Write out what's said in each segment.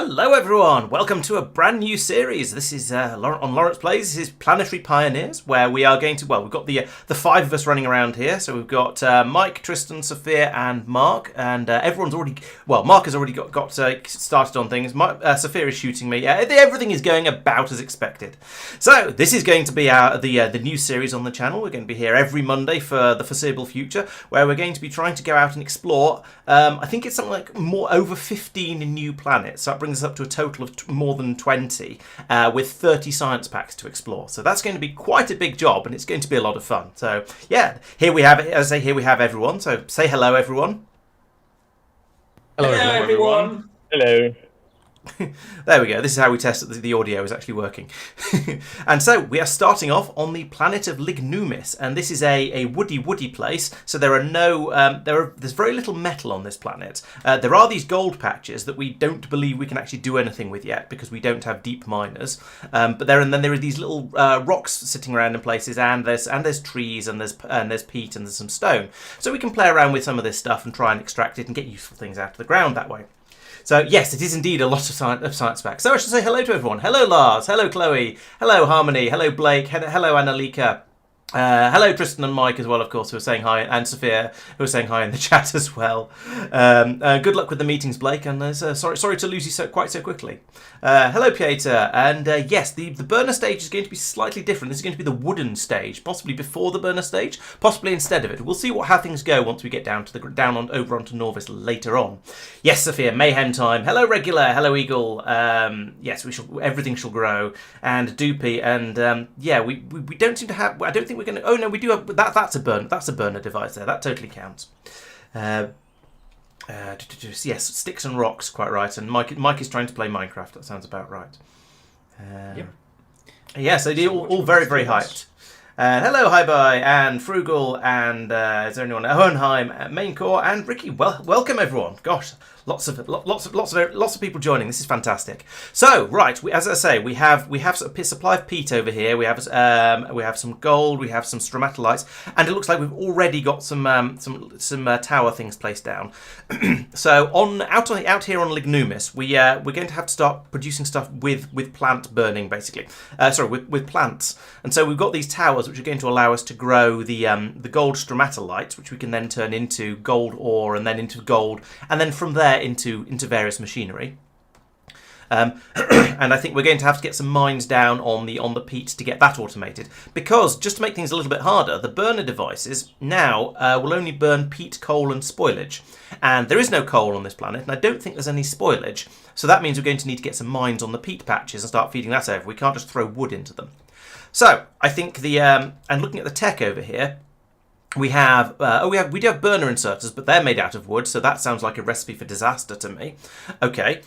Hello everyone, welcome to a brand new series. This is on Laurence Plays. This is Planetary Pioneers, where we are going to, well, we've got the five of us running around here. So we've got Mike, Tristan, Safir and Marc, and everyone's already, well, Marc has already got started on things. Safir is shooting me. Everything is going about as expected. So this is going to be the new series on the channel. We're going to be here every Monday for the foreseeable future, where we're going to be trying to go out and explore, I think it's something like over 15 new planets. So that brings us up to a total of more than 20, with 30 science packs to explore. So that's going to be quite a big job, and it's going to be a lot of fun. So yeah, here we have it. As I say, here we have everyone. So say hello, everyone. Hello everyone. Hello. There we go. This is how we test that the audio is actually working. And so we are starting off on the planet of Lignumis, and this is a woody place. So there are no, there's very little metal on this planet. There are these gold patches that we don't believe we can actually do anything with yet because we don't have deep miners. But there are these little rocks sitting around in places, and there's trees, and there's peat, and there's some stone. So we can play around with some of this stuff and try and extract it and get useful things out of the ground that way. So yes, it is indeed a lot of science packs. So I should say hello to everyone. Hello Lars, hello Chloe, hello Harmony, hello Blake, hello Annalika. Hello Tristan and Mike as well, of course, who are saying hi, and Safir, who are saying hi in the chat as well. Good luck with the meetings, Blake, and sorry to lose you quite so quickly. Hello Pieter, and yes, the burner stage is going to be slightly different. This is going to be the wooden stage, possibly before the burner stage, possibly instead of it. We'll see how things go once we get over onto Nauvis later on. Yes, Safir, mayhem time. Hello Regular, hello Eagle. Yes, everything shall grow, and Doopy, and yeah, we don't seem to have. I don't think we're going to. Oh no, we do have that. That's a burner device there. That totally counts. Yes, sticks and rocks, quite right. And Mike is trying to play Minecraft. That sounds about right. Yep. Yeah, so they're all very hyped. Hello, Hi-Bye, and Frugal, and is there anyone? Hohenheim, Maincore, and Ricky. Welcome everyone. Gosh, lots of people joining. This is fantastic. So right, as I say, we have a supply of peat over here. We have some gold. We have some stromatolites, and it looks like we've already got some tower things placed down. So out here on Lignumis, we're going to have to start producing stuff with plant burning, basically. With plants, and so we've got these towers which are going to allow us to grow the gold stromatolites, which we can then turn into gold ore, and then into gold, and then from there into various machinery. And I think we're going to have to get some mines down on the peat to get that automated, because just to make things a little bit harder, the burner devices now will only burn peat, coal and spoilage, and there is no coal on this planet, and I don't think there's any spoilage, so that means we're going to need to get some mines on the peat patches and start feeding that over. We can't just throw wood into them. So I think and looking at the tech over here, we do have burner inserters, but they're made out of wood, so that sounds like a recipe for disaster to me. Okay.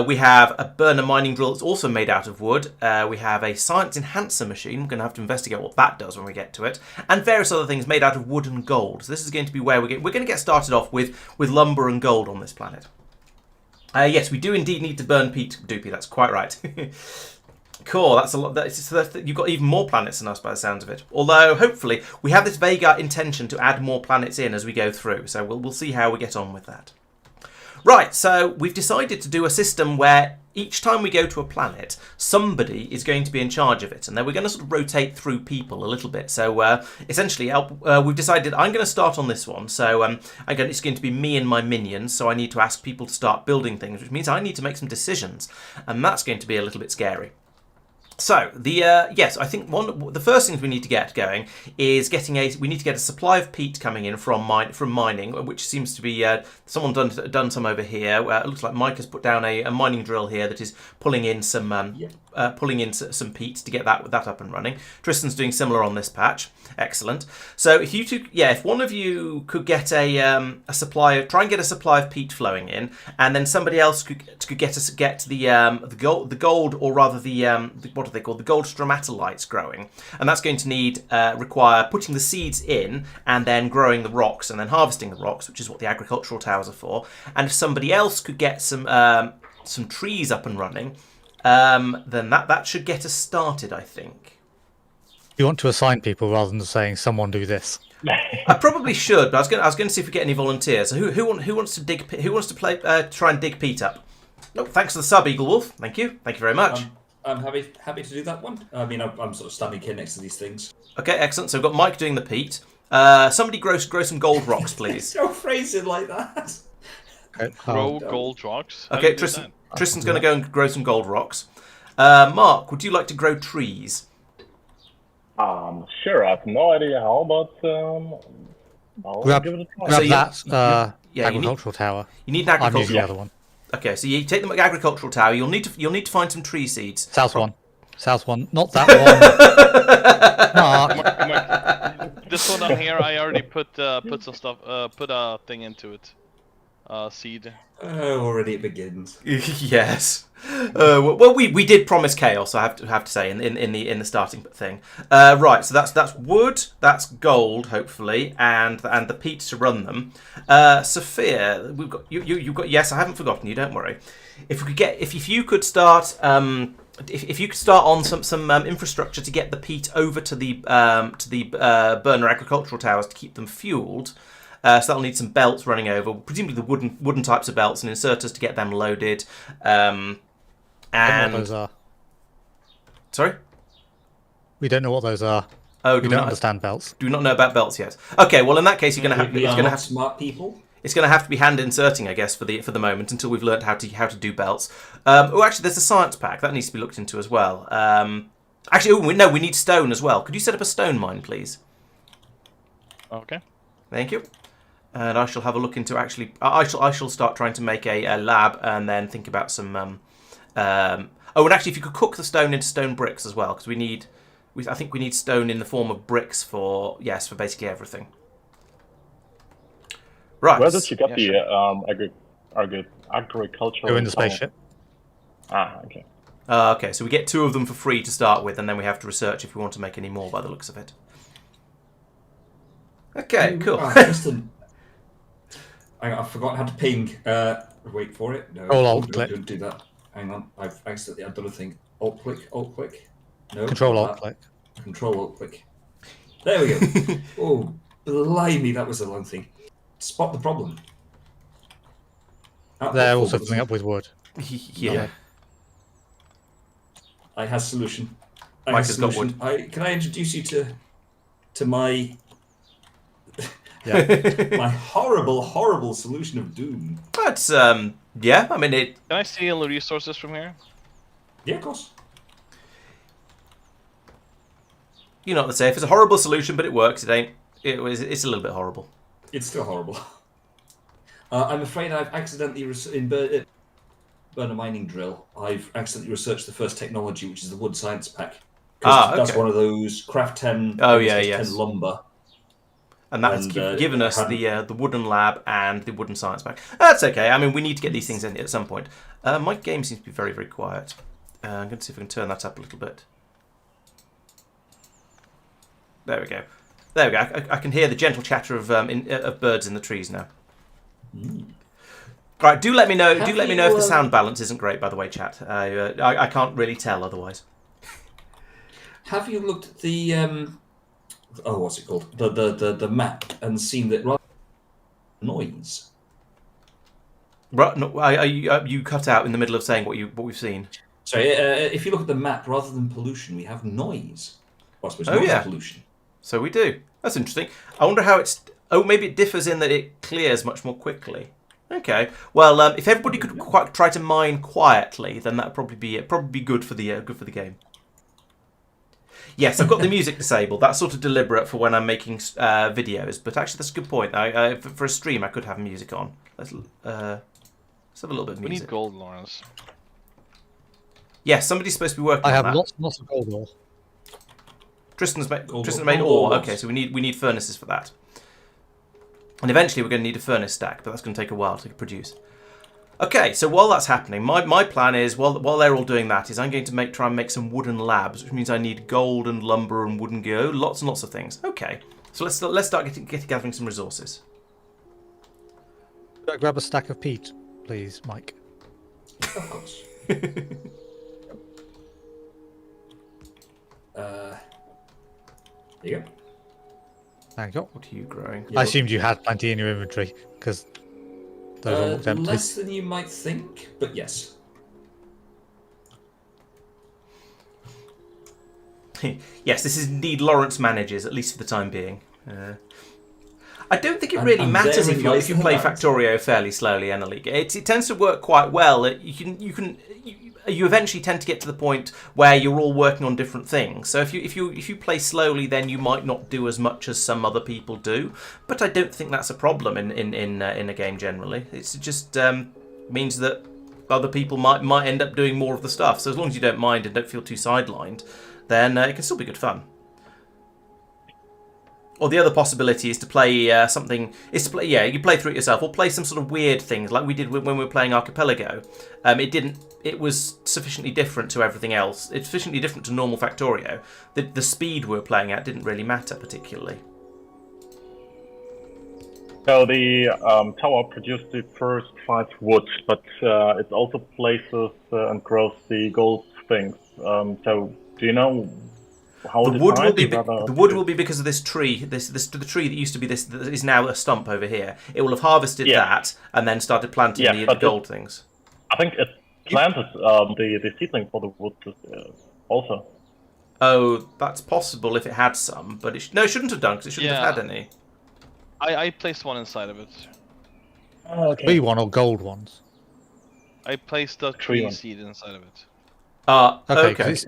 We have a burner mining drill that's also made out of wood. We have a science enhancer machine. We're going to have to investigate what that does when we get to it, and various other things made out of wood and gold. So this is going to be where we're going to get started off with lumber and gold on this planet. Yes, we do indeed need to burn peat, Doopy. That's quite right. Cool, that's a lot. You've got even more planets than us by the sounds of it. Although, hopefully, we have this vague intention to add more planets in as we go through. So we'll see how we get on with that. Right, so we've decided to do a system where each time we go to a planet, somebody is going to be in charge of it. And then we're going to sort of rotate through people a little bit. So essentially, we've decided I'm going to start on this one. So it's going to be me and my minions. So I need to ask people to start building things, which means I need to make some decisions. And that's going to be a little bit scary. So yes, I think the first things we need to get going is we need to get a supply of peat coming in from mining, which seems to be someone done some over here. It looks like Mike has put down a mining drill here that is pulling in some peat to get that up and running. Tristan's doing similar on this patch. Excellent. So if one of you could get try and get a supply of peat flowing in, and then somebody else could get the gold, or rather what are they called? The gold stromatolites growing, and that's going to require putting the seeds in and then growing the rocks and then harvesting the rocks, which is what the agricultural towers are for. And if somebody else could get some trees up and running, then that should get us started, I think. You want to assign people rather than saying someone do this. I probably should, but I was going to see if we get any volunteers. So who wants to try and dig peat up? No, thanks for the sub, Eagle Wolf. Thank you very much. I'm happy to do that one. I mean, I'm sort of standing here next to these things. Okay, excellent. So we've got Mike doing the peat. Somebody grow some gold rocks, please. Don't phrase it like that. Okay. Grow gold rocks. Okay, Tristan's going to go and grow some gold rocks. Mark, would you like to grow trees? Sure. I have no idea how, but I'll give it a try. Grab So that you agricultural tower. You need an I'm using the agricultural. other one. Okay, so you take the agricultural tower. You'll need to find some tree seeds. South one. South one. Not that one. Mark. This one down here, I already put some stuff, put a thing into it. Seed. Already it begins. Yes. Well, we did promise chaos. I have to say in the starting thing. Right. So that's wood. That's gold, hopefully, and the peat to run them. Safir, we've got you've got. Yes, I haven't forgotten you. Don't worry. If you could start if you could start on some infrastructure to get the peat over to the burner agricultural towers to keep them fueled. So that'll need some belts running over, presumably the wooden types of belts and inserters to get them loaded. I don't know what those are. Sorry? We don't know what those are. Oh, we don't understand belts. Do not know about belts yet. Okay, well in that case you're going to have smart people. It's going to have to be hand inserting, I guess, for the moment until we've learned how to do belts. Actually, there's a science pack that needs to be looked into as well. We need stone as well. Could you set up a stone mine, please? Okay. Thank you. And I shall have a look into I shall start trying to make a lab and then think about some. And actually, if you could cook the stone into stone bricks as well, because I think we need stone in the form of bricks for basically everything. Right. Where did you get the agricultural? Go in the spaceship. Okay. Okay, so we get 2 of them for free to start with, and then we have to research if we want to make any more by the looks of it. Okay, cool. Tristan, I've forgotten how to ping. Wait for it. No, Alt-click. Don't do that. Hang on. I've done a thing. Alt-click. No. Alt-click. Control Alt-click. There we go. Oh, blimey, that was a long thing. Spot the problem. They're also filling up with wood. Yeah. I have solution. Mike has got wood. Can I introduce you to my my horrible solution of doom? That's yeah. I mean it. Can I steal the resources from here? Yeah, of course. You know what to say. If it's a horrible solution, but it works, it ain't. It's a little bit horrible. It's still horrible. I'm afraid I've accidentally in burner mining drill. I've accidentally researched the first technology, which is the wood science pack. Okay. That's one of those craft 10. Oh yeah, yes. 10 lumber. And that's given us the wooden lab and the wooden science pack. That's okay. I mean, we need to get these things in at some point. My game seems to be very, very quiet. I'm going to see if I can turn that up a little bit. There we go. There we go. I can hear the gentle chatter of birds in the trees now. Right. Do let me know. Do let me know if the sound balance isn't great. By the way, chat. I can't really tell otherwise. Have you looked at the what's it called? The map and seen that rather than noise. Right. No, you cut out in the middle of saying what we've seen. Sorry. If you look at the map, rather than pollution, we have noise. Well, I suppose noise is pollution. So we do. That's interesting. I wonder how it's. Oh, maybe it differs in that it clears much more quickly. Okay. Well, if everybody could try to mine quietly, then that'd probably be good for the game. Yes, I've got the music disabled. That's sort of deliberate for when I'm making videos. But actually, that's a good point. For a stream, I could have music on. Let's have a little bit of music. We need gold, Laurence. Yes, somebody's supposed to be working on that. I have lots of gold ore. Tristan's made ore. Okay, so we need furnaces for that. And eventually we're going to need a furnace stack, but that's going to take a while to produce. Okay, so while that's happening, my plan is, while they're all doing that, is I'm going to try and make some wooden labs, which means I need gold and lumber and wooden gear, lots and lots of things. Okay, so let's start gathering some resources. Grab a stack of peat, please, Mike. Of course. There you go. Thank you. What are you growing? I assumed you had plenty in your inventory, because Those all looked empty. Less than you might think, but yes. Yes, this is indeed Laurence manages, at least for the time being. I don't think it And- really and matters therein if you lies the play balance. Factorio fairly slowly, Annalise. It tends to work quite well. You eventually tend to get to the point where you're all working on different things. So if you play slowly, then you might not do as much as some other people do. But I don't think that's a problem in a game generally. It just means that other people might end up doing more of the stuff. So as long as you don't mind and don't feel too sidelined, then it can still be good fun. Or the other possibility is to play something. You play through it yourself, or play some sort of weird things like we did when we were playing Archipelago. It was sufficiently different to everything else. It's sufficiently different to normal Factorio. The speed we were playing at didn't really matter particularly. So the tower produced the first 5 wood, but it also places and grows the gold things. So do you know how The wood will be rather- the wood will be because of this tree. The tree that used to be this that is now a stump over here. It will have harvested that and then started planting the but gold things. I think it planted the seedling for the wood also. Oh, that's possible if it had some, but it shouldn't have done because it shouldn't have had any. I placed one inside of it. Oh, okay. Tree one or gold ones? I placed a Tree tree one. seed inside of it. Okay, Okay. 'cause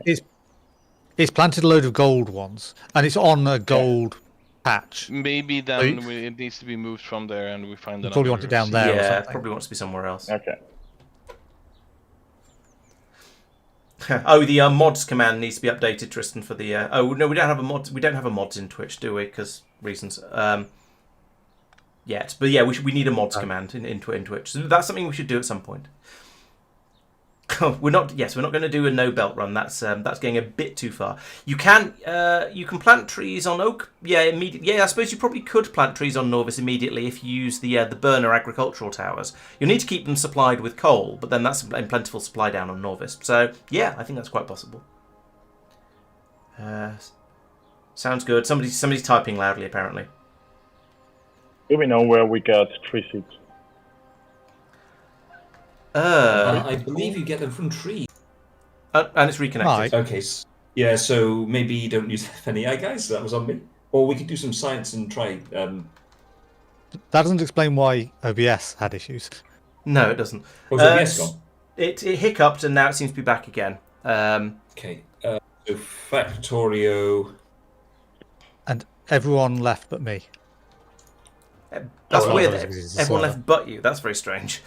it's planted a load of gold ones, and it's on a gold patch. Maybe So then it needs to be moved from there, and we find another. probably want it down there or Yeah, it something. probably wants to be somewhere else. Okay. Oh, the mods command needs to be updated, Tristan, for the. Oh no, we don't have a mod. We don't have a mods in Twitch, do we? Because reasons. Yet, but yeah, we need a mods command in Twitch. So that's something we should do at some point. We're not going to do a no belt run. That's going a bit too far. You can plant trees on oak. Yeah, immediately. Yeah, I suppose you probably could plant trees on Nauvis immediately if you use the burner agricultural towers. You'll need to keep them supplied with coal, but then that's in plentiful supply down on Nauvis. So yeah, I think that's quite possible. Sounds good. Somebody's typing loudly apparently. Do we know where we get tree seeds? I believe you get them from trees. And it's reconnected. Right. Okay, yeah, so maybe you don't use FNEI, guys. That was on me. Or we could do some science and try. That doesn't explain why OBS had issues. No, it doesn't. Was OBS gone? It hiccuped and now it seems to be back again. Okay, so Factorio. And everyone left but me. That's Oh, weird. well, it's a Everyone server. left but you. That's very strange.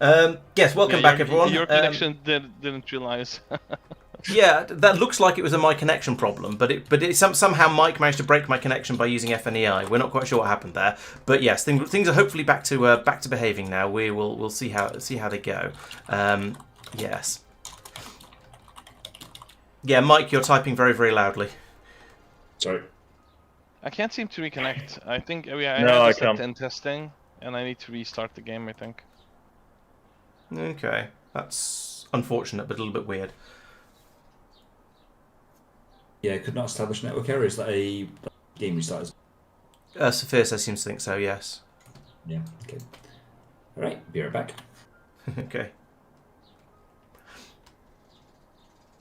Yes, welcome back, everyone. Your connection didn't realize. Yeah, that looks like it was a my connection problem, but somehow Mike managed to break my connection by using FNEI. We're not quite sure what happened there, but yes, things are hopefully back to behaving now. We'll see how they go. Yes. Yeah, Mike, you're typing very very loudly. Sorry. I can't seem to reconnect. I think I No, had I this set can't. in testing, and I need to restart the game. I think. Okay, that's unfortunate, but a little bit weird. Yeah, could not establish network error. Is that a game restart? Safir seems to think so. Yes. Yeah. Okay. All right. Be right back. Okay.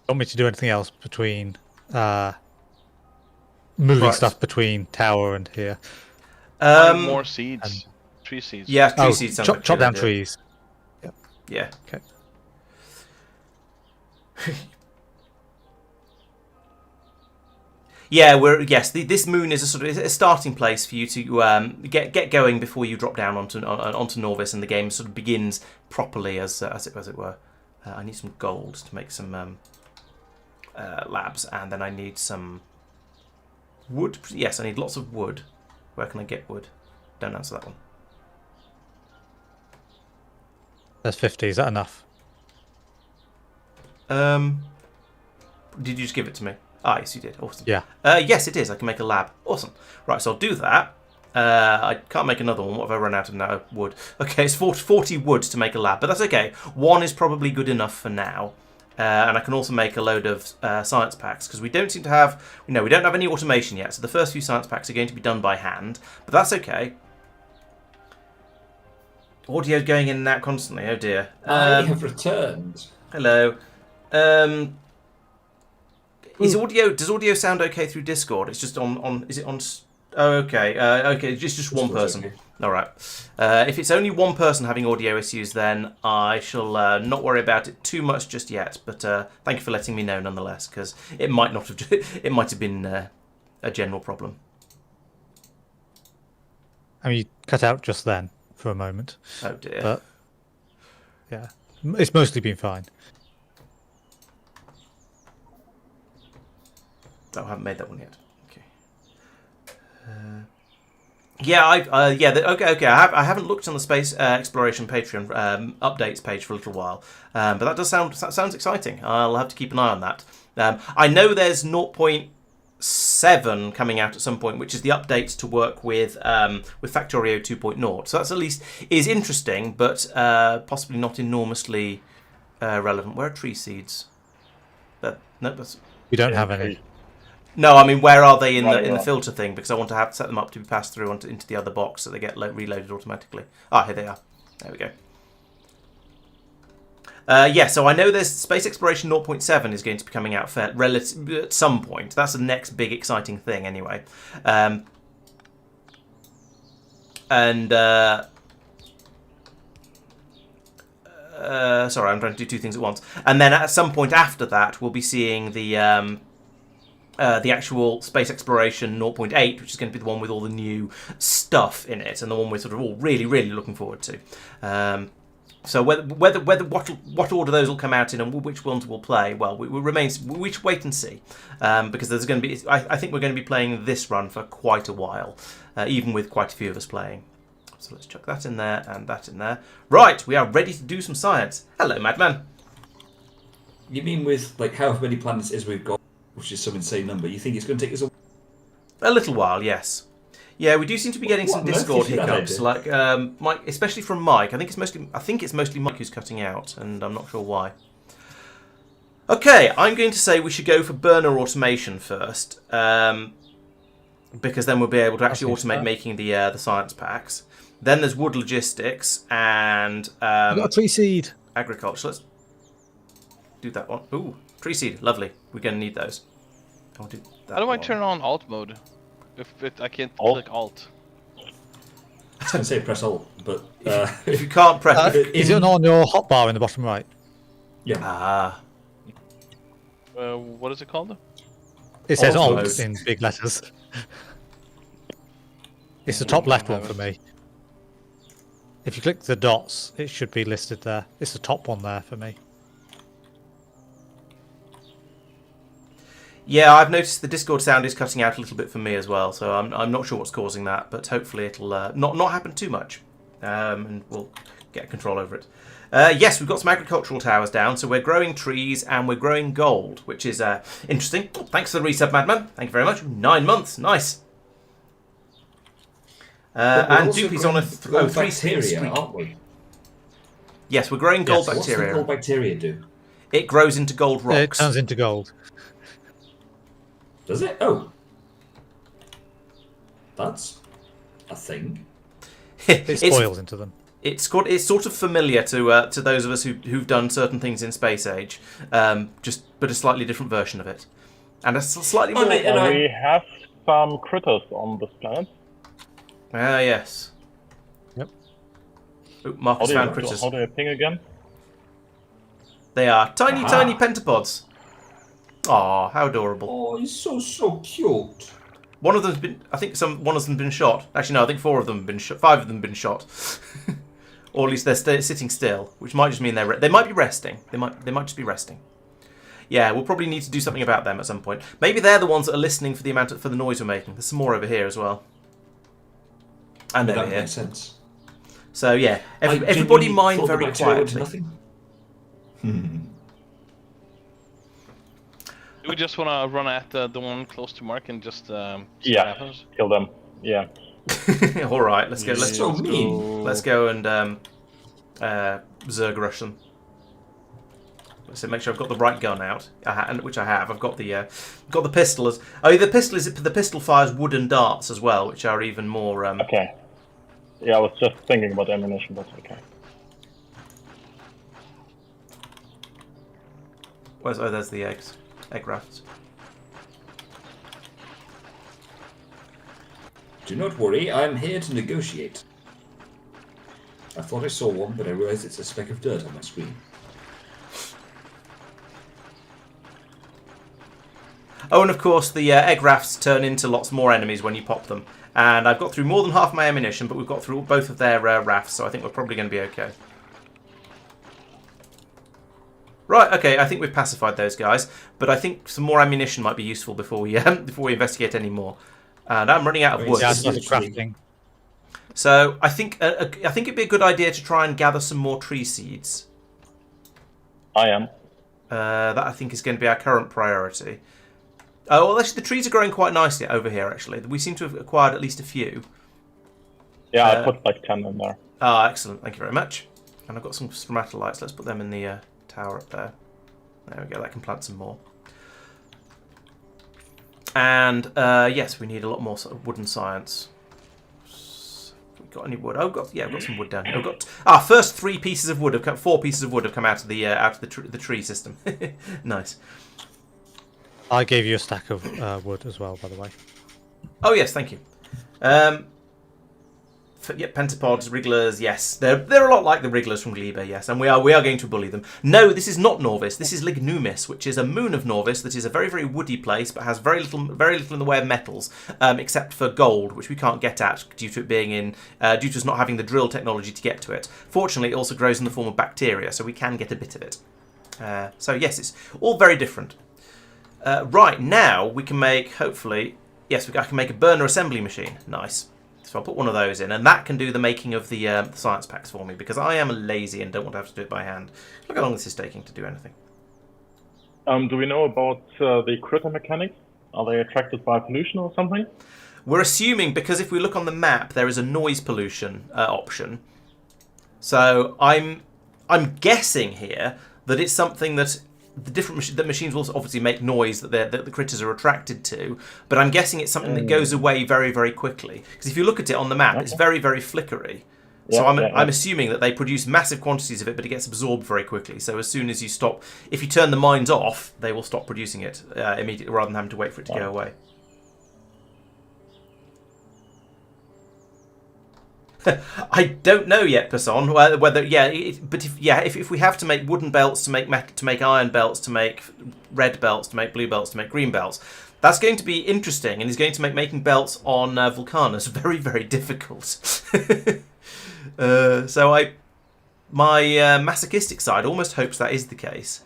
Want me to do anything else between moving Right. stuff between tower and here? Find more seeds, tree seeds. Yeah, tree seeds. sounds like a chop good down idea. trees. Yeah. Okay. Yeah, this moon is a sort of a starting place for you to get going before you drop down onto Nauvis, and the game sort of begins properly as it were. I need some gold to make some labs, and then I need some wood. Yes, I need lots of wood. Where can I get wood? Don't answer that one. There's 50. Is that enough? Did you just give it to me? Ah, yes, you did. Awesome. Yeah. Yes, it is. I can make a lab. Awesome. Right, so I'll do that. I can't make another one. What have I run out of now? Wood. Okay, it's 40 wood to make a lab, but that's okay. One is probably good enough for now. and I can also make a load of science packs because we don't seem to have, we don't have any automation yet. So the first few science packs are going to be done by hand, but that's okay. Audio going in and out constantly. Oh dear. I have returned. Hello. Does audio sound okay through Discord? It's just on. Is it on? Oh, okay. Okay. Just one person. Okay. All right. If it's only one person having audio issues, then I shall not worry about it too much just yet. But thank you for letting me know nonetheless, because it might not have. It might have been a general problem. I mean, you cut out just then for a moment. Oh dear. But yeah, it's mostly been fine. Oh, I haven't made that one yet. Okay. Okay. I haven't looked on the space exploration Patreon updates page for a little while, but that sounds exciting. I'll have to keep an eye on that. I know there's 0.7 coming out at some point, which is the updates to work with Factorio 2.0. So that's at least is interesting, but possibly not enormously relevant. Where are tree seeds? We don't have any. No, I mean, where are they in Right, the right. filter thing? Because I want to have set them up to be passed through into the other box so they get reloaded automatically. Ah, here they are. There we go. So I know there's Space Exploration 0.7 is going to be coming out at some point. That's the next big exciting thing anyway. Sorry, I'm trying to do two things at once. And then at some point after that, we'll be seeing the actual Space Exploration 0.8, which is going to be the one with all the new stuff in it, and the one we're sort of all really, really looking forward to. So what order those will come out in and which ones we'll play, well, we should wait and see, because there's going to be. I think we're going to be playing this run for quite a while, even with quite a few of us playing. So let's chuck that in there and that in there. Right, we are ready to do some science. Hello, Madman. You mean with like however many planets it is we've got, which is some insane number? You think it's going to take us A little while, yes. Yeah, we do seem to be getting some What on earth Discord gives you that hiccups, idea? like Mike, especially from Mike. I think it's mostly Mike who's cutting out, and I'm not sure why. Okay, I'm going to say we should go for burner automation first, because then we'll be able to actually automate making the science packs. Then there's wood logistics and I've got a tree seed. agriculture. Let's do that one. Ooh, tree seed, lovely. We're going to need those. I'll do that. How do I one. turn on alt mode? If I can't Alt? click alt. I was going to say press Alt, but If you can't press... Is it on your hotbar in the bottom right? yeah. Ah. What is it called? It says Alt Alt mode. in big letters. It's the top left one for me. If you click the dots, it should be listed there. It's the top one there for me. Yeah, I've noticed the Discord sound is cutting out a little bit for me as well, so I'm not sure what's causing that, but hopefully it'll not happen too much, and we'll get control over it. Yes, we've got some agricultural towers down, so we're growing trees and we're growing gold, which is interesting. Thanks for the resub, Madman. Thank you very much. 9 months, nice. And Doopy's on a gold 3 bacteria, streak. aren't we? Yes, we're growing gold Yes, What's the bacteria. gold bacteria do? It grows into gold It rocks. turns into gold. Does it? Oh, that's a thing. It It's- spoils into them. It's sort of familiar to those of us who've done certain things in Space Age, but a slightly different version of it, and a slightly more. mate, and I- We have some critters on this planet. Ah, yes. Yep. Ooh, Marcus found critters. How do I ping again? They are tiny, Aha. tiny pentapods. Aw, how adorable. Oh, he's so cute. One of them's been. I think one of them's been shot. Actually, no. I think 4 of them have been shot. 5 of them have been shot. Or at least they're sitting still, which might just mean they might be resting. They might just be resting. Yeah, we'll probably need to do something about them at some point. Maybe they're the ones that are listening for the noise we're making. There's some more over here as well. And over That here. makes sense. So yeah, I everybody genuinely mine thought the very bacteria went to quietly. nothing. Do we just want to run at the one close to Mark and just see what Yeah, happens? kill them. Yeah. All right, let's go. So mean. Let's go and Zerg rush them. So make sure I've got the right gun out, which I have. I've got the pistol. The pistol fires wooden darts as well, which are even more. Okay. Yeah, I was just thinking about ammunition, but okay. There's the eggs, egg rafts. Do not worry, I'm here to negotiate. I thought I saw one, but I realized it's a speck of dirt on my screen. Oh, and of course the egg rafts turn into lots more enemies when you pop them. And I've got through more than half my ammunition, but we've got through both of their rafts, so I think we're probably going to be okay. Right, okay, I think we've pacified those guys, but I think some more ammunition might be useful before we investigate any more. And I'm running out of wood. Yeah, it's like crafting. So I think it'd be a good idea to try and gather some more tree seeds. I am. That I think is going to be our current priority. Oh, well, actually, the trees are growing quite nicely over here, actually. We seem to have acquired at least a few. Yeah, I put like 10 in there. Ah, excellent. Thank you very much. And I've got some stromatolites. Let's put them in the tower up there. There we go. That can plant some more. And, yes, we need a lot more sort of wooden science. Have we got any wood? Oh, I've got some wood down here. I've got... first 4 pieces of wood have come out of the tree system. Nice. I gave you a stack of wood as well, by the way. Oh yes, thank you. Pentapods, wrigglers, yes, they're a lot like the wrigglers from Glebe, yes, and we are going to bully them. No, this is not Nauvis. This is Lignumis, which is a moon of Nauvis that is a very, very woody place, but has very little in the way of metals, except for gold, which we can't get at due to it being due to us not having the drill technology to get to it. Fortunately, it also grows in the form of bacteria, so we can get a bit of it. So yes, it's all very different. Right, now we can make, hopefully, yes, I can make a burner assembly machine. Nice. So I'll put one of those in, and that can do the making of the science packs for me, because I am lazy and don't want to have to do it by hand. Look how long this is taking to do anything. Do we know about the critter mechanics? Are they attracted by pollution or something? We're assuming, because if we look on the map, there is a noise pollution option. So I'm guessing here that it's something that the machines will obviously make noise that the critters are attracted to, but I'm guessing it's something that goes away very, very quickly. Because if you look at it on the map, it's very, very flickery. So I'm assuming that they produce massive quantities of it, but it gets absorbed very quickly. So as soon as you stop, if you turn the mines off, they will stop producing it immediately, rather than having to wait for it to go away. I don't know yet, Person. Whether if we have to make wooden belts to make iron belts, to make red belts, to make blue belts, to make green belts, that's going to be interesting, and is going to make making belts on Vulcanus very, very difficult. So my masochistic side almost hopes that is the case,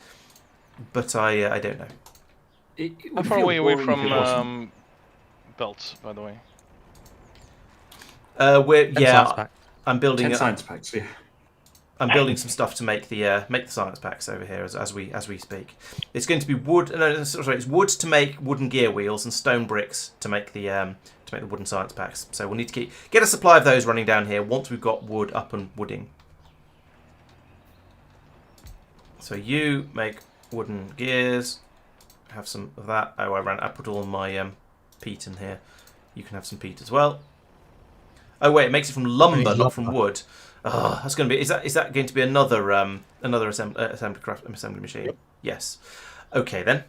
but I don't know. How far away from belts, by the way? I'm building 10 science packs. Yeah. I'm building some stuff to make the science packs over here as we speak. It's going to be wood. No, sorry, it's wood to make wooden gear wheels and stone bricks to make the wooden science packs. So we'll need to get a supply of those running down here once we've got wood up and wooding. So you make wooden gears. Have some of that. Oh, I put all my peat in here. You can have some peat as well. Oh wait, it makes it from lumber, not from wood. Oh, that's going to be. Is that going to be another assembly machine? Yep. Yes. Okay then.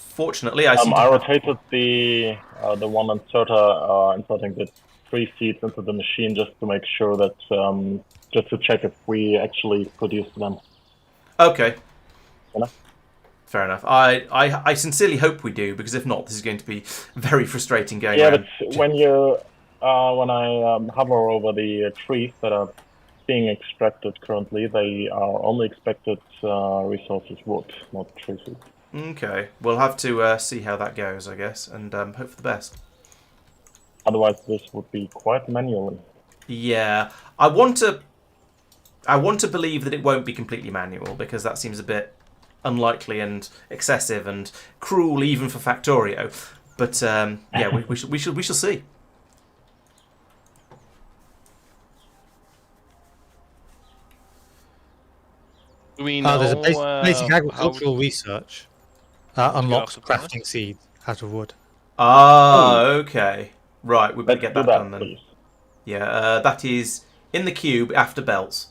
Fortunately, I rotated the one inserting the tree seeds into the machine just to make sure that just to check if we actually produce them. Okay. You know? Fair enough. I sincerely hope we do, because if not, this is going to be very frustrating going around. Yeah, but when I hover over the trees that are being extracted currently, they are only expected resources wood, not tree seeds. Okay, we'll have to see how that goes, I guess, and hope for the best. Otherwise, this would be quite manually. Yeah, I want to believe that it won't be completely manual, because that seems a bit unlikely and excessive and cruel even for Factorio. But yeah, we shall see. Do we know There's a basic how agricultural research unlocks crafting seeds out of wood. Ah, okay. Right, we better Let's get do that done then. please. Yeah, that is in the cube after belts.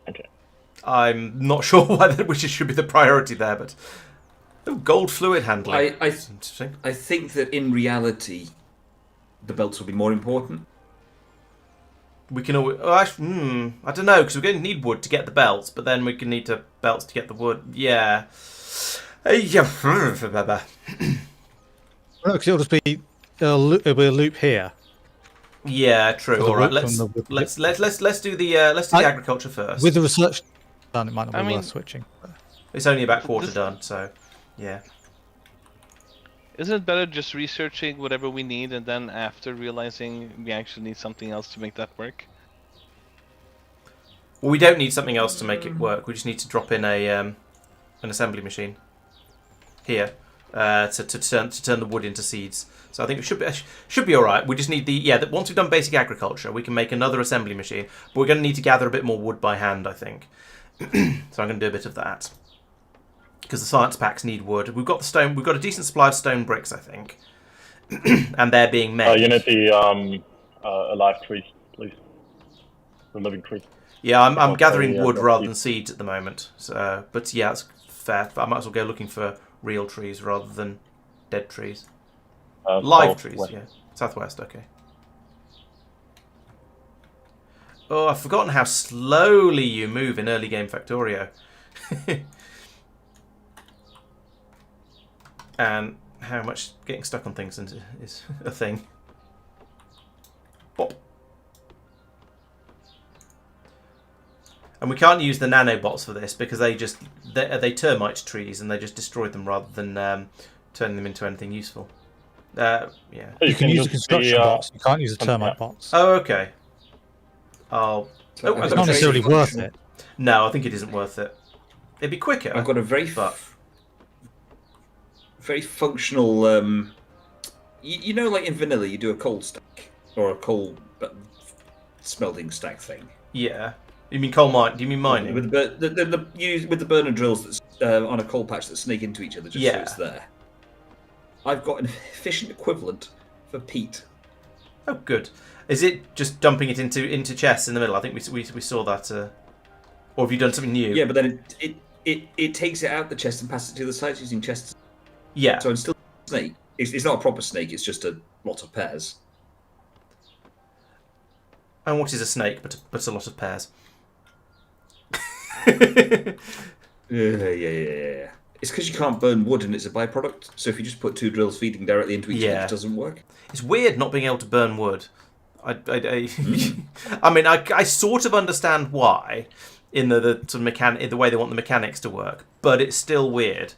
Okay. I'm not sure which should be the priority there, but gold fluid handling. That's interesting. I think that in reality, the belts will be more important. We can always. Oh, actually, I don't know because we're going to need wood to get the belts, but then we can need belts to get the wood. Yeah. Yeah. No, because it'll just be it'll be a loop here. Yeah, true. For the All right, rope let's from the- let's do the agriculture first. With the research done, it might not be I worth mean- switching. It's only about quarter done, so yeah. Isn't it better just researching whatever we need and then after realizing we actually need something else to make that work? Well, we don't need something else to make it work. We just need to drop in an assembly machine here to turn the wood into seeds. So I think it should be all right. We just need once we've done basic agriculture, we can make another assembly machine. But we're going to need to gather a bit more wood by hand, I think. So I'm going to do a bit of that because the science packs need wood. We've got the stone. We've got a decent supply of stone bricks, I think, and they're being made. You need the alive trees, please. The living trees. Yeah, I'm gathering wood the rather seeds. than seeds at the moment. So, but yeah, it's fair. I might as well go looking for real trees rather than dead trees. Live trees, southwest. yeah. Southwest, okay. Oh, I've forgotten how slowly you move in early game Factorio. And how much getting stuck on things is a thing. Bop. And we can't use the nanobots for this because they termite trees and they just destroy them rather than turning them into anything useful. Yeah. You can use the construction bots. You can't use the termite bots. Oh, okay. It's not necessarily worth it. No, I think it isn't worth it. It'd be quicker. I've got a very functional. You know, like in vanilla, you do a coal stack or a coal smelting stack thing. Yeah. You mean coal mine? Do you mean mining? With the burner drills that's on a coal patch that snake into each other just so it's there. I've got an efficient equivalent for peat. Oh, good. Is it just dumping it into chests in the middle? I think we saw that. Or have you done something new? Yeah, but then it takes it out the chest and passes it to the sides using chests. Yeah. So it's still a snake. It's not a proper snake. It's just a lot of pairs. And what is a snake but a lot of pairs? Yeah. It's because you can't burn wood and it's a byproduct. So if you just put two drills feeding directly into each other, it doesn't work. It's weird not being able to burn wood. I mean, I sort of understand why in the sort of in the way they want the mechanics to work, but it's still weird.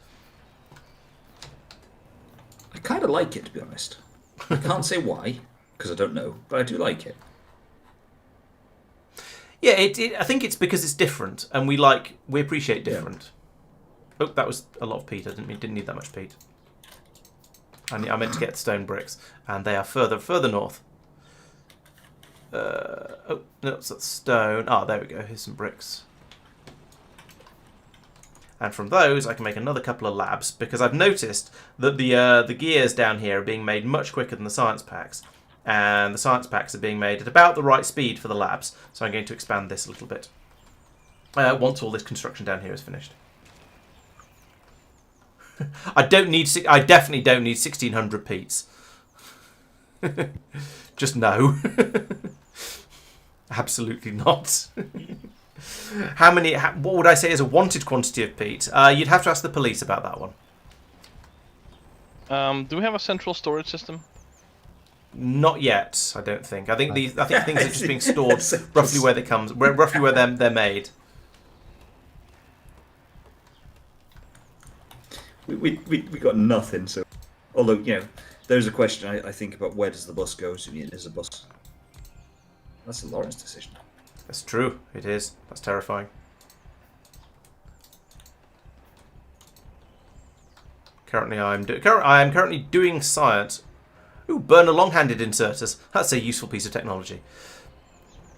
I kind of like it, to be honest. I can't say why, because I don't know, but I do like it. Yeah, I think it's because it's different, and we appreciate different. Oh, that was a lot of peat. I didn't need that much peat. I meant to get stone bricks, and they are further north. Oh no, that's stone. Ah, there we go. Here's some bricks. And from those, I can make another couple of labs because I've noticed that the gears down here are being made much quicker than the science packs, and the science packs are being made at about the right speed for the labs. So I'm going to expand this a little bit once all this construction down here is finished. I definitely don't need 1,600 peats. Just no. Absolutely not. What would I say is a wanted quantity of peat? You'd have to ask the police about that one. Do we have a central storage system? Not yet, I don't think. I think things are just being stored roughly where they're made. We got nothing. So, although there's a question I think about: where does the bus go? So it is a bus. That's a Laurence decision. That's true. It is. That's terrifying. I am currently doing science. Ooh, burner long-handed inserters. That's a useful piece of technology.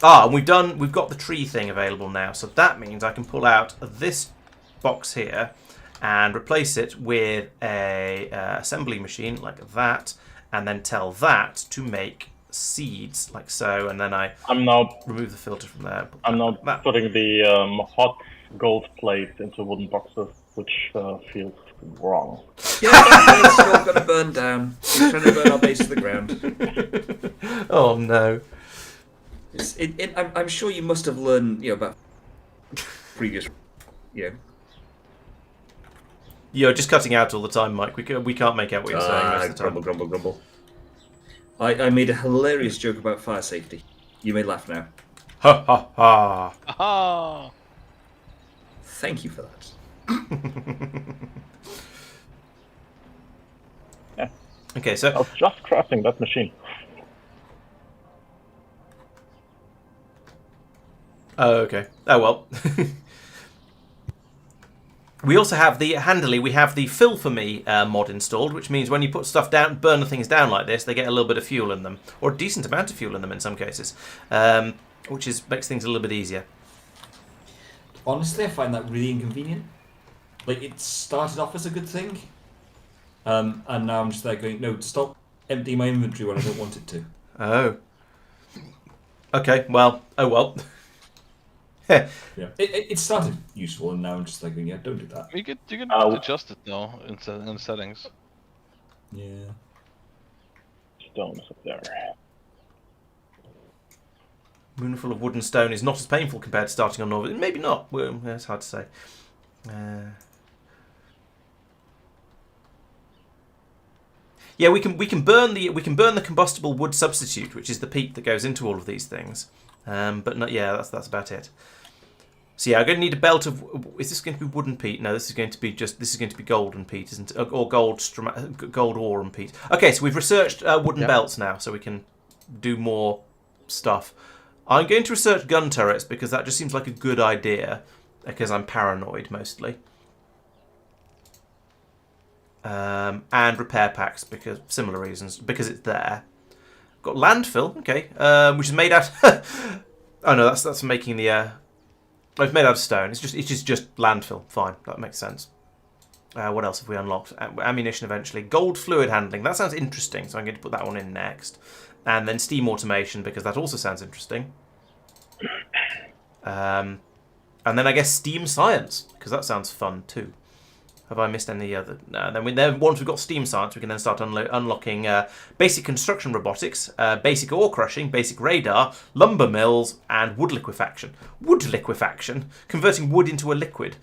And we've got the tree thing available now, so that means I can pull out this box here and replace it with a assembly machine like that, and then tell that to make seeds like so, and then I'm now remove the filter from there. putting the hot gold plates into wooden boxes, which feels wrong. Yeah, it's all going to burn down. It's trying to burn our base to the ground. Oh no. I'm sure you must have learned, about previous, You're just cutting out all the time, Mike. We can't make out what you're saying most of the time. Grumble, grumble. I made a hilarious joke about fire safety. You may laugh now. Ha ha ha. Aha! Thank you for that. Yeah. Okay, I so was just crafting that machine. oh, okay. Oh well. We also have we have the fill for me mod installed, which means when you put stuff down, burn the things down like this, they get a little bit of fuel in them, or a decent amount of fuel in them in some cases, which makes things a little bit easier. Honestly, I find that really inconvenient. Like, it started off as a good thing, and now I'm just there going, no, stop emptying my inventory when I don't want it to. Oh. Okay. Well. Oh well. Yeah, it started useful, and now I'm just like, going, yeah, don't do that. You can adjust it though in the settings. Yeah. Stones up there. Moonful of wood and stone is not as painful compared to starting on Nauvis. Maybe not. Well, it's hard to say. Yeah, we can burn the combustible wood substitute, which is the peat that goes into all of these things. But not, yeah, that's about it. So yeah, I'm going to need a belt of. Is this going to be wooden peat? No, this is going to be golden peat, isn't it? Or gold ore and peat. Okay, so we've researched wooden belts now, so we can do more stuff. I'm going to research gun turrets because that just seems like a good idea. Because I'm paranoid mostly. And repair packs because similar reasons because it's there. Got landfill, okay, which is made out. Oh no, that's making the. It's made out of stone. It's just landfill. Fine, that makes sense. What else have we unlocked? Ammunition eventually. Gold fluid handling. That sounds interesting, so I'm going to put that one in next. And then steam automation because that also sounds interesting. And then I guess steam science because that sounds fun too. Have I missed any other? No. Then once we've got steam science, we can then start unlocking basic construction robotics, basic ore crushing, basic radar, lumber mills, and wood liquefaction. Wood liquefaction, converting wood into a liquid.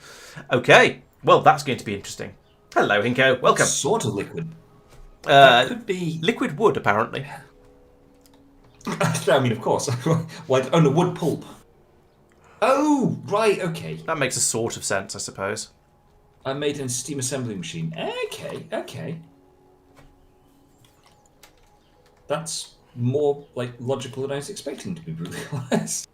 Okay, well that's going to be interesting. Hello, Hinko. Welcome. What sort of liquid? That could be liquid wood, apparently. I mean, of course. Why? Oh no, wood pulp. Oh, right. Okay. That makes a sort of sense, I suppose. I made a steam assembly machine. Okay. That's more logical than I was expecting, to be brutally honest.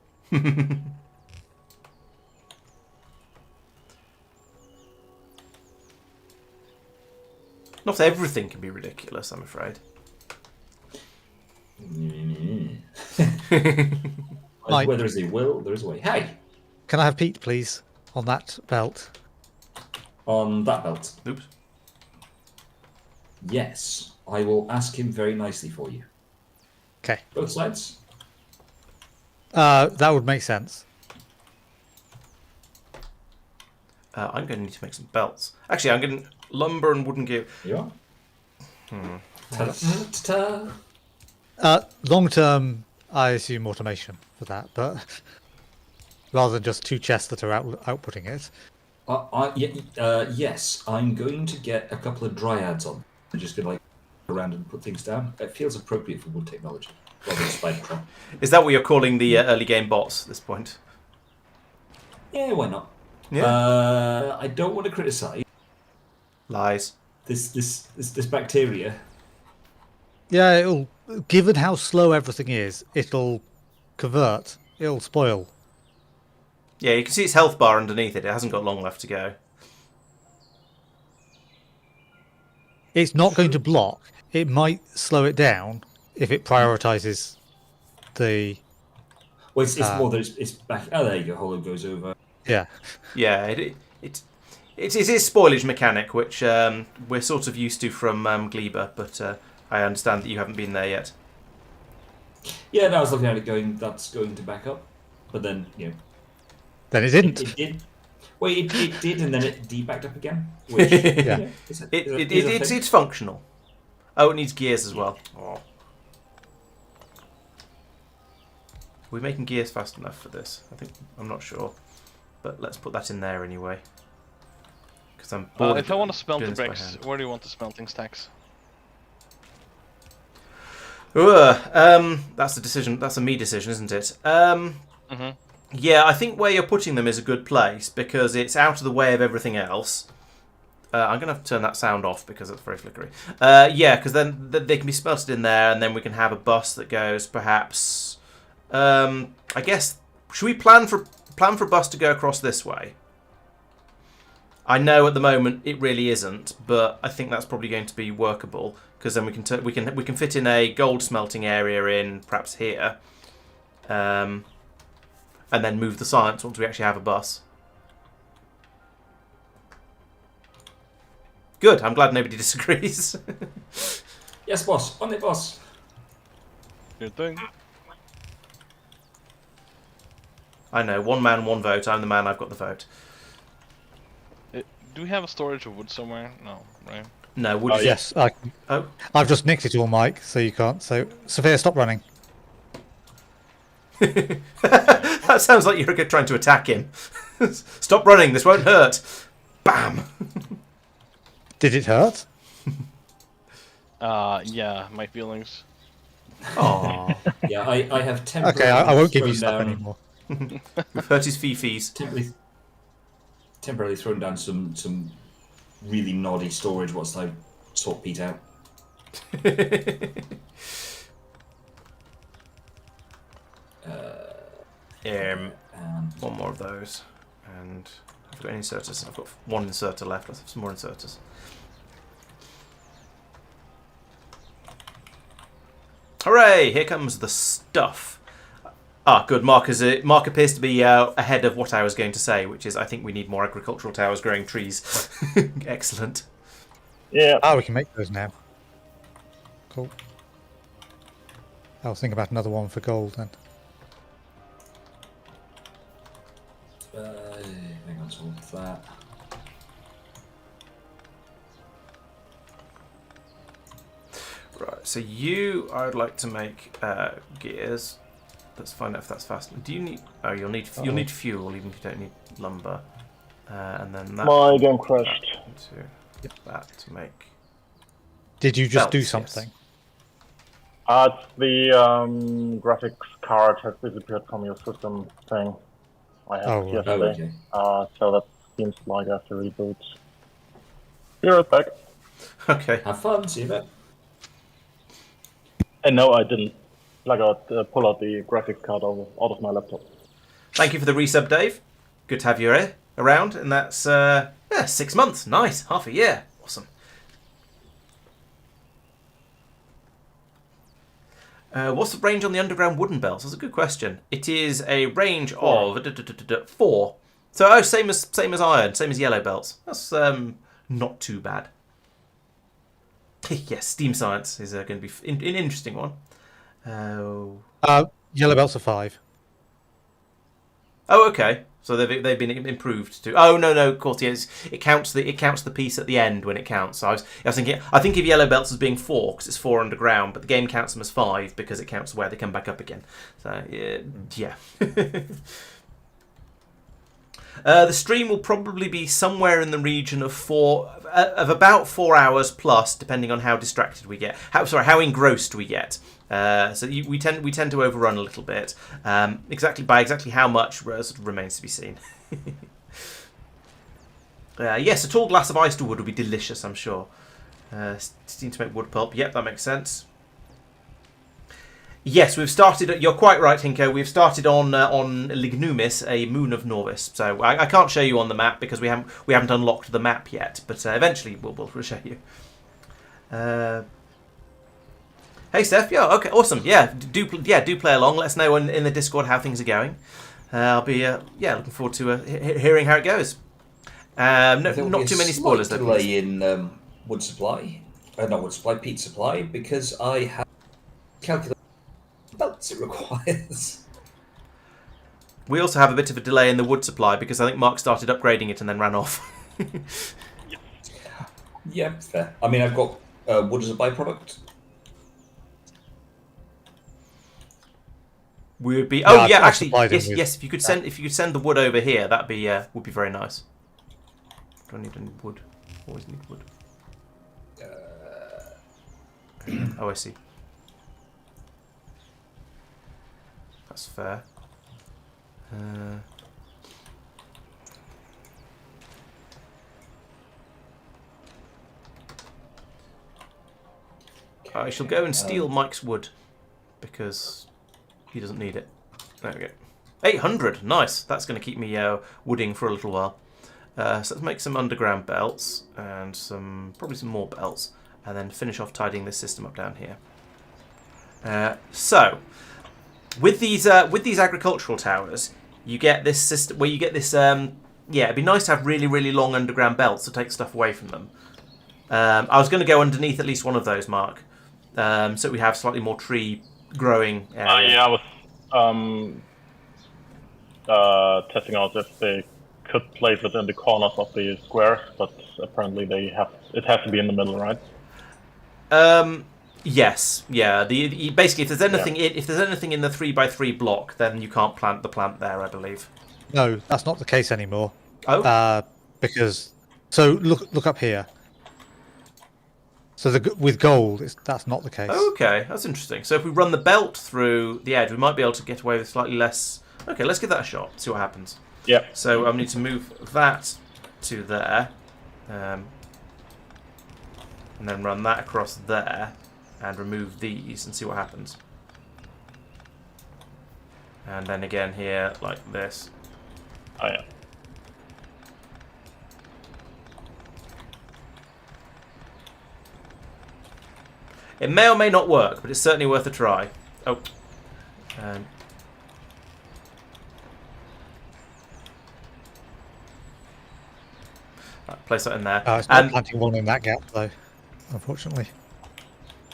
Not everything can be ridiculous, I'm afraid. Mike. Where there is a will, there is a way. Hey! Can I have peat, please, on that belt? On that belt? Oops. Yes. I will ask him very nicely for you. Okay. Both sides? That would make sense. I'm going to need to make some belts. Actually, I'm getting lumber and wooden gear. You are? Ta-da. Long term, I assume automation for that, but rather than just two chests that are outputting it. Yes, I'm going to get a couple of dryads on. I'm just going to go around and put things down. It feels appropriate for wood technology, rather than spider trap. Is that what you're calling the early game bots at this point? Yeah, why not? Yeah. I don't want to criticize Lies. This bacteria. Yeah, it'll. Given how slow everything is, it'll convert. It'll spoil. Yeah, you can see its health bar underneath it. It hasn't got long left to go. It's not going to block. It might slow it down if it prioritizes the Well, it's more that it's back. Oh, there you go. Hollow goes over. Yeah. Yeah, it is spoilage mechanic, which we're sort of used to from Gleba, but I understand that you haven't been there yet. Yeah, no, I was looking at it going, that's going to back up. But then, Then it didn't. It did. Well, it did, and then it debacked up again. Which, Yeah. It's functional. Oh, it needs gears as well. Oh. We're making gears fast enough for this. I'm not sure, but let's put that in there anyway. Because I'm bored. If I want to smelt the doing this by bricks, hand. where do you want the smelting stacks? That's a decision. That's a me decision, isn't it? Mm-hmm. Yeah, I think where you're putting them is a good place because it's out of the way of everything else. I'm going to have to turn that sound off because it's very flickery. Yeah, because then they can be smelted in there, and then we can have a bus that goes perhaps. I guess should we plan for a bus to go across this way? I know at the moment it really isn't, but I think that's probably going to be workable because then we can fit in a gold smelting area in perhaps here, and then move the science once we actually have a bus. Good. I'm glad nobody disagrees. yes, boss. On it, boss. Good thing. I know. One man, one vote. I'm the man. I've got the vote. Do we have a storage of wood somewhere? No, right? No. Would you? Yes. Oh. I've just nicked it all, Mike, so you can't. So, Safir, stop running. That sounds like you're trying to attack him. Stop running. This won't hurt. Bam. Did it hurt? Yeah, my feelings. Oh. Yeah, I have temporarily. Okay, I won't give you thrown stuff down- anymore. We've hurt his fifis. Temporarily thrown down some really noddy storage once I sort Pete out. Um, And one more of those. And I've got any inserters. I've got one inserter left. Let's have some more inserters. Hooray! Here comes the stuff. Ah, good. Marc appears to be ahead of what I was going to say, which is I think we need more agricultural towers growing trees. Excellent. Yeah. Ah, we can make those now. Cool. I was thinking about another one for gold then. hang on, so that. Right. So I would like to make gears. Let's find out if that's fast. Do you need? Oh, you'll need fuel, even if you don't need lumber. And then that. My game crashed. That to make. Did you just do Belts, yes. something? The graphics card has disappeared from your system thing. I had Oh, right. yesterday. Oh, okay. So that seems like I have to reboot. Be right back. Okay. Have fun, see you then. And no, I didn't pull out the graphics card out of my laptop. Thank you for the resub, Dave. Good to have you around, and that's 6 months. Nice, half a year. Awesome. What's the range on the underground wooden belts? That's a good question. It is a range of 4. So same as iron, same as yellow belts. That's not too bad. Yes, Steam Science is going to be an interesting one. Yellow belts are 5. Oh, okay. So they've been improved to. Oh no, of course, yes. It counts the piece at the end when it counts. So I was thinking. I think of yellow belts as being 4 because it's 4 underground, but the game counts them as 5 because it counts where they come back up again. So yeah. The stream will probably be somewhere in the region of about 4 hours plus, depending on how distracted we get. How engrossed we get. So we tend to overrun a little bit. Exactly how much remains to be seen. Yes, a tall glass of Oyster wood would be delicious, I'm sure. Steam to make wood pulp. Yep, that makes sense. Yes, we've started. You're quite right, Hinko. We've started on Lignumis, a moon of Nauvis. So I can't show you on the map because we haven't unlocked the map yet. But eventually we'll show you. Hey, Steph. Yeah, okay, awesome. Yeah, do play along. Let us know in the Discord how things are going. I'll be looking forward to hearing how it goes. Not too many spoilers, though. Delay in wood supply, not wood supply, peat supply, because I have calculated the belts it requires. We also have a bit of a delay in the wood supply because I think Mark started upgrading it and then ran off. Yeah, fair. I mean, I've got wood as a byproduct. We would be. Yeah, Oh yeah, I've actually, supplied him yes. If you could send the wood over here, that'd be would be very nice. Do I need any wood? Always need wood. Oh, I see. That's fair. I shall go and steal Mike's wood because he doesn't need it. There we go. 800, nice. That's going to keep me wooding for a little while. So let's make some underground belts and probably some more belts, and then finish off tidying this system up down here. So with these agricultural towers, you get this system where you get this. It'd be nice to have really, really long underground belts to take stuff away from them. I was going to go underneath at least one of those, Mark, so we have slightly more tree growing area. I was testing out if they could place it in the corners of the squares, but apparently it has to be in the middle, right? Yes, yeah. Basically, if there's anything in the 3x3 block, then you can't plant the plant there, I believe. No, that's not the case anymore. Oh, because look up here. So with gold, that's not the case. okay, that's interesting. So if we run the belt through the edge, we might be able to get away with slightly less. Okay, let's give that a shot. See what happens. Yeah. So I need to move that to there, and then run that across there, and remove these, and see what happens. And then again here, like this. Oh yeah. It may or may not work, but it's certainly worth a try. Oh. Place that in there. It's not planting one in that gap, though, unfortunately.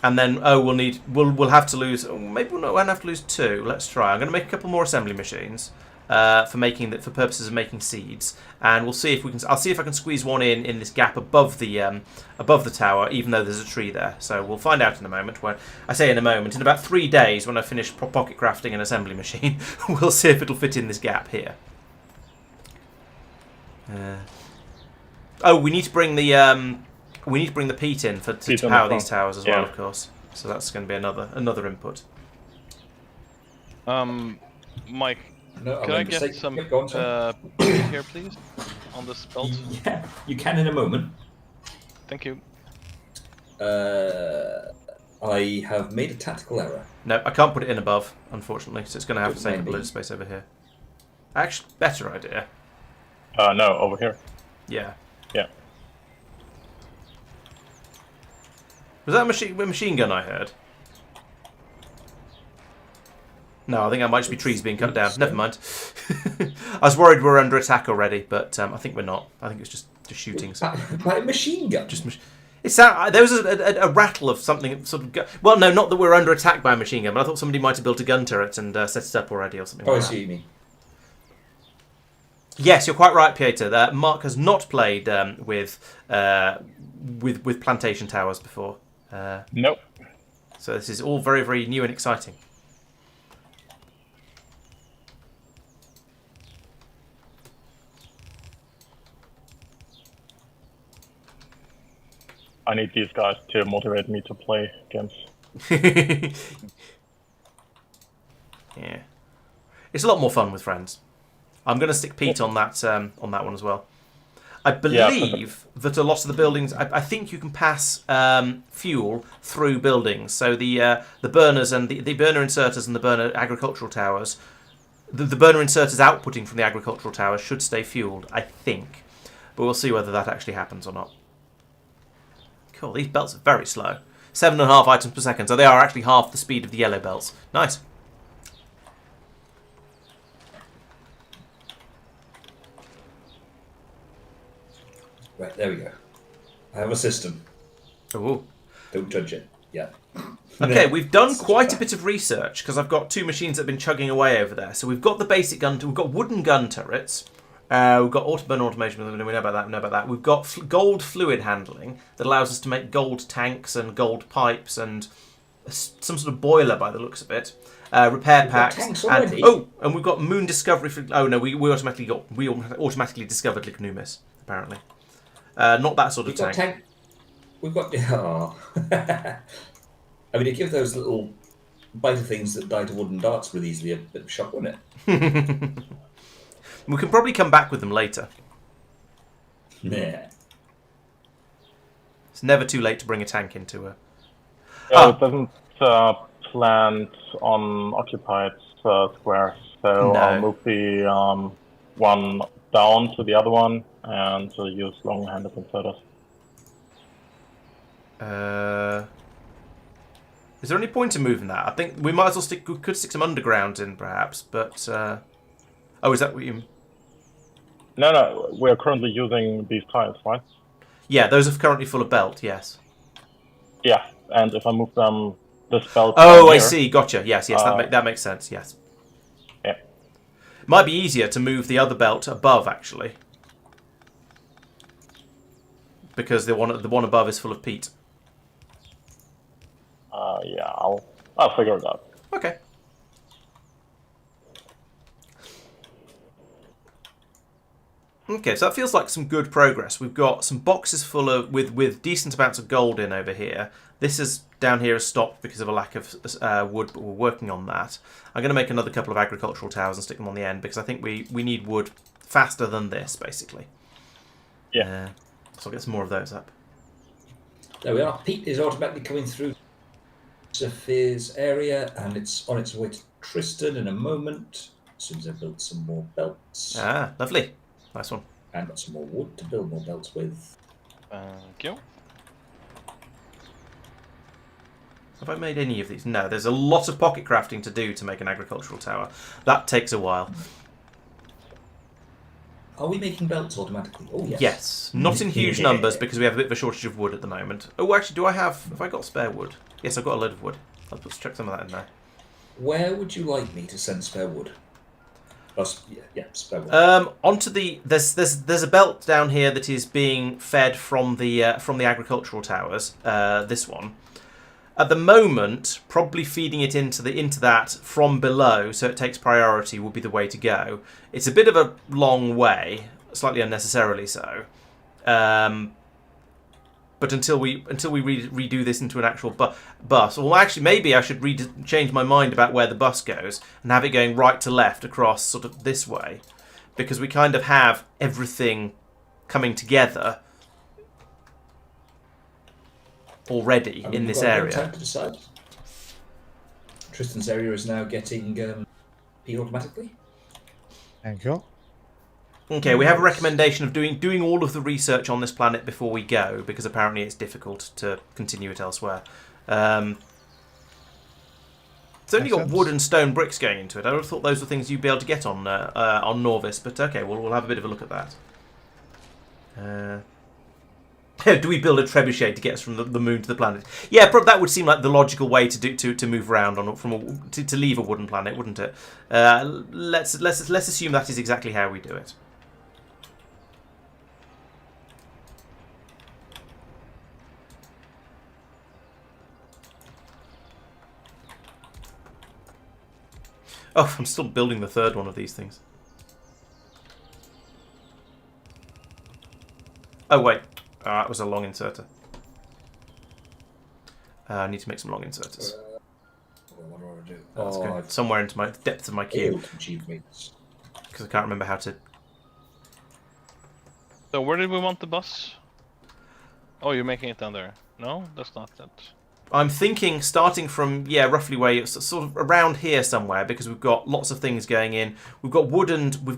And then, we'll have to lose. Maybe we won't have to lose 2. Let's try. I'm going to make a couple more assembly machines for purposes of making seeds, and we'll see if we can. I'll see if I can squeeze one in this gap above the tower, even though there's a tree there. So we'll find out in a moment. When I say in a moment, in about 3 days, when I finish pocket crafting an assembly machine, we'll see if it'll fit in this gap here. We need to bring the peat in to power these towers as well, of course. So that's going to be another input. Mike, No, can I get some Yep, go on, sir. peat here, please, on this belt? Yeah, you can in a moment. Thank you. I have made a tactical error. No, I can't put it in above, unfortunately. So it's going to have to take up a Maybe. load of space over here. Actually, better idea. No, over here. Yeah. Yeah. Was that a machine gun I heard? No, I think that might just be trees being cut down. Never mind. I was worried we were under attack already, but I think we're not. I think it's just shooting. By a machine gun? There was a rattle of something. Well, no, not that we're under attack by a machine gun, but I thought somebody might have built a gun turret and set it up already or something Oh, I like that. see what you mean. Yes, you're quite right, Pieter. Mark has not played with plantation towers before. Nope. So this is all very, very new and exciting. I need these guys to motivate me to play games. Yeah, it's a lot more fun with friends. I'm going to stick peat on that one as well. I believe that a lot of the buildings. I think you can pass fuel through buildings. So the burners and the burner inserters and the burner agricultural towers, the burner inserters outputting from the agricultural towers should stay fueled. I think, but we'll see whether that actually happens or not. Cool. These belts are very slow. 7.5 items per second. So they are actually half the speed of the yellow belts. Nice. Right, there we go. I have a system. Ooh. Don't judge it. Yeah. Okay, we've done quite a bit of research because I've got 2 machines that have been chugging away over there. So we've got the basic gun. We've got wooden gun turrets. We've got autoburn automation. We know about that. We know about that. We've got gold fluid handling that allows us to make gold tanks and gold pipes and some sort of boiler by the looks of it. Repair packs. And we've got moon discovery. We automatically discovered Lignumis apparently. Not that sort of tank. We've got. Oh. I mean, it gives those little biter things that die to wooden darts really easily a bit of a shock, wouldn't it? We can probably come back with them later. Yeah. It's never too late to bring a tank into a... It doesn't plant on occupied squares, so No. I'll move the one down to the other one and use long-handed inserters. Is there any point in moving that? I think we might as well we could stick some underground in, perhaps, but... Oh, is that what you... No, we're currently using these tiles, right? Yeah, those are currently full of belt, yes. Yeah, and if I move them, this belt... Oh, down I here, see, gotcha, yes, that makes sense, yes. Yeah. Might be easier to move the other belt above, actually. Because the one above is full of peat. Yeah, I'll figure it out. Okay. Okay, so that feels like some good progress. We've got some boxes full of with decent amounts of gold in over here. This is down here has stopped because of a lack of wood, but we're working on that. I'm going to make another couple of agricultural towers and stick them on the end because I think we need wood faster than this, basically. Yeah. So I'll get some more of those up. There we are. Peat is automatically coming through Safir's area, and it's on its way to Tristan in a moment. As soon as I build some more belts. Ah, lovely. Nice one. And got some more wood to build more belts with. Thank you. Have I made any of these? No, there's a lot of pocket crafting to do to make an agricultural tower. That takes a while. Are we making belts automatically? Oh, yes. Yes. Not in huge numbers because we have a bit of a shortage of wood at the moment. Oh, actually, have I got spare wood? Yes, I've got a load of wood. Let's chuck some of that in there. Where would you like me to send spare wood? Spare wood. Onto the there's a belt down here that is being fed from the agricultural towers. This one, at the moment, probably feeding it into that from below, so it takes priority would be the way to go. It's a bit of a long way, slightly unnecessarily so. But until we redo this into an actual bus, well, actually, maybe I should change my mind about where the bus goes and have it going right to left across sort of this way, because we kind of have everything coming together already in this area. Time to decide. Tristan's area is now getting P automatically. Thank you. Okay, we have a recommendation of doing all of the research on this planet before we go, because apparently it's difficult to continue it elsewhere. It's only got wood and stone bricks going into it. I would have thought those were things you'd be able to get on Nauvis, but okay, we'll have a bit of a look at that. Do we build a trebuchet to get us from the moon to the planet? Yeah, that would seem like the logical way to move around to leave a wooden planet, wouldn't it? Let's assume that is exactly how we do it. Oh, I'm still building the third one of these things. Oh, wait. That was a long inserter. I need to make some long inserters. What do I do? That's good. Somewhere into my depths of my queue. Achievements. Because I can't remember how to... So where did we want the bus? Oh, you're making it down there. No, that's not that. I'm thinking starting from roughly where it's sort of around here somewhere, because we've got lots of things going in. We've got wood and we've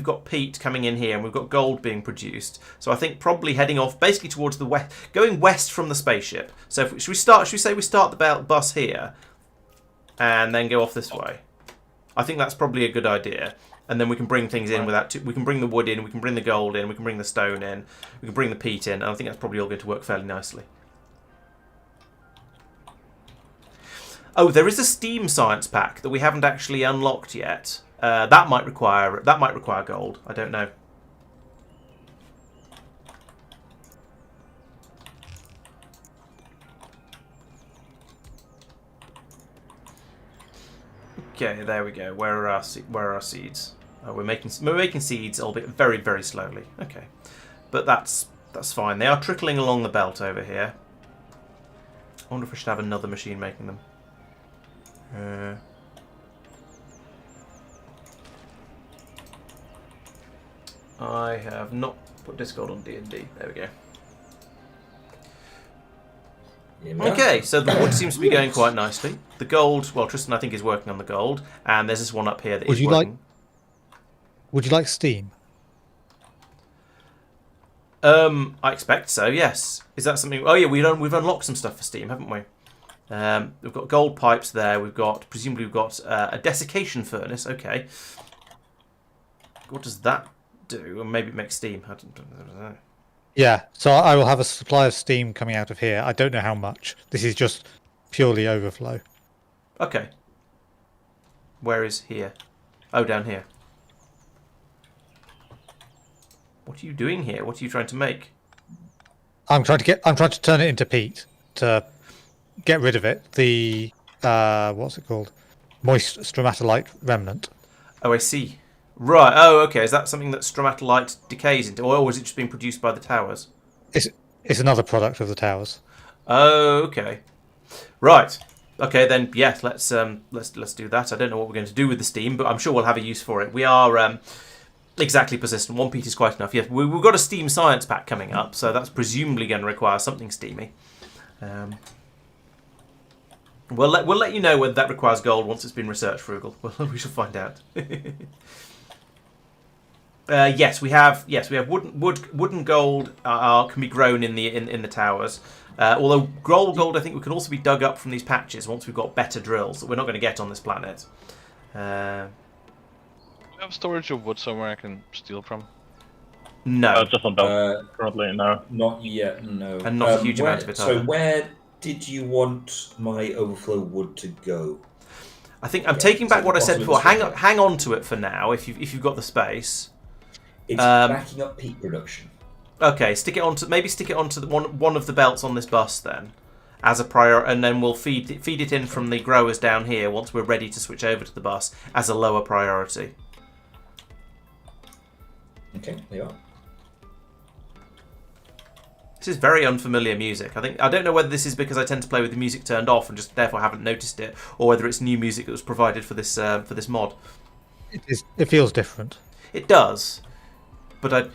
got peat coming in here, and we've got gold being produced. So I think probably heading off basically towards the west, going west from the spaceship. So should we start the bus here, and then go off this way? I think that's probably a good idea. And then we can bring things in we can bring the wood in, we can bring the gold in, we can bring the stone in, we can bring the peat in, and I think that's probably all going to work fairly nicely. Oh, there is a Steam science pack that we haven't actually unlocked yet. That might require gold. I don't know. Okay, there we go. Where are our seeds? Oh, we're making seeds, albeit very, very slowly. Okay, but that's fine. They are trickling along the belt over here. I wonder if I should have another machine making them. I have not put Discord on D&D. There we go. Okay, so the wood seems to be going quite nicely. The gold, well, Tristan I think is working on the gold, and there's this one up here that is working. Would you like steam? I expect so. Yes. Is that something? Oh yeah, we've unlocked some stuff for steam, haven't we? We've got gold pipes there. Presumably we've got a desiccation furnace. Okay. What does that do? Or maybe it makes steam. I don't know. Yeah, so I will have a supply of steam coming out of here. I don't know how much. This is just purely overflow. Okay. Where is here? Oh, down here. What are you doing here? What are you trying to make? I'm trying to turn it into peat to get rid of it. The what's it called? Moist stromatolite remnant. Oh, I see. Right. Oh, okay. Is that something that stromatolite decays into, or is it just being produced by the towers? It's another product of the towers. Oh, okay. Right. Okay, then. Yeah. Let's do that. I don't know what we're going to do with the steam, but I'm sure we'll have a use for it. We are exactly persistent. 1 peat is quite enough. Yes, we've got a steam science pack coming up, so that's presumably going to require something steamy. We'll let you know whether that requires gold once it's been researched, Frugal. Well, we shall find out. Yes, we have wood and gold can be grown in the towers. Although gold, I think, can also be dug up from these patches once we've got better drills that we're not going to get on this planet. Do we have storage of wood somewhere I can steal from? No, just on belt currently, no. Not yet, no. And not a huge amount of it either. So where did you want my overflow wood to go? I think I'm taking back what I said before. Hang on to it for now if you've got the space. It's backing up peat production. Okay, stick it onto one of the belts on this bus then, as a prior, and then we'll feed it in from the growers down here once we're ready to switch over to the bus as a lower priority. Okay, there you are. This is very unfamiliar music. I don't know whether this is because I tend to play with the music turned off and just therefore haven't noticed it, or whether it's new music that was provided for this mod. It feels different. It does, but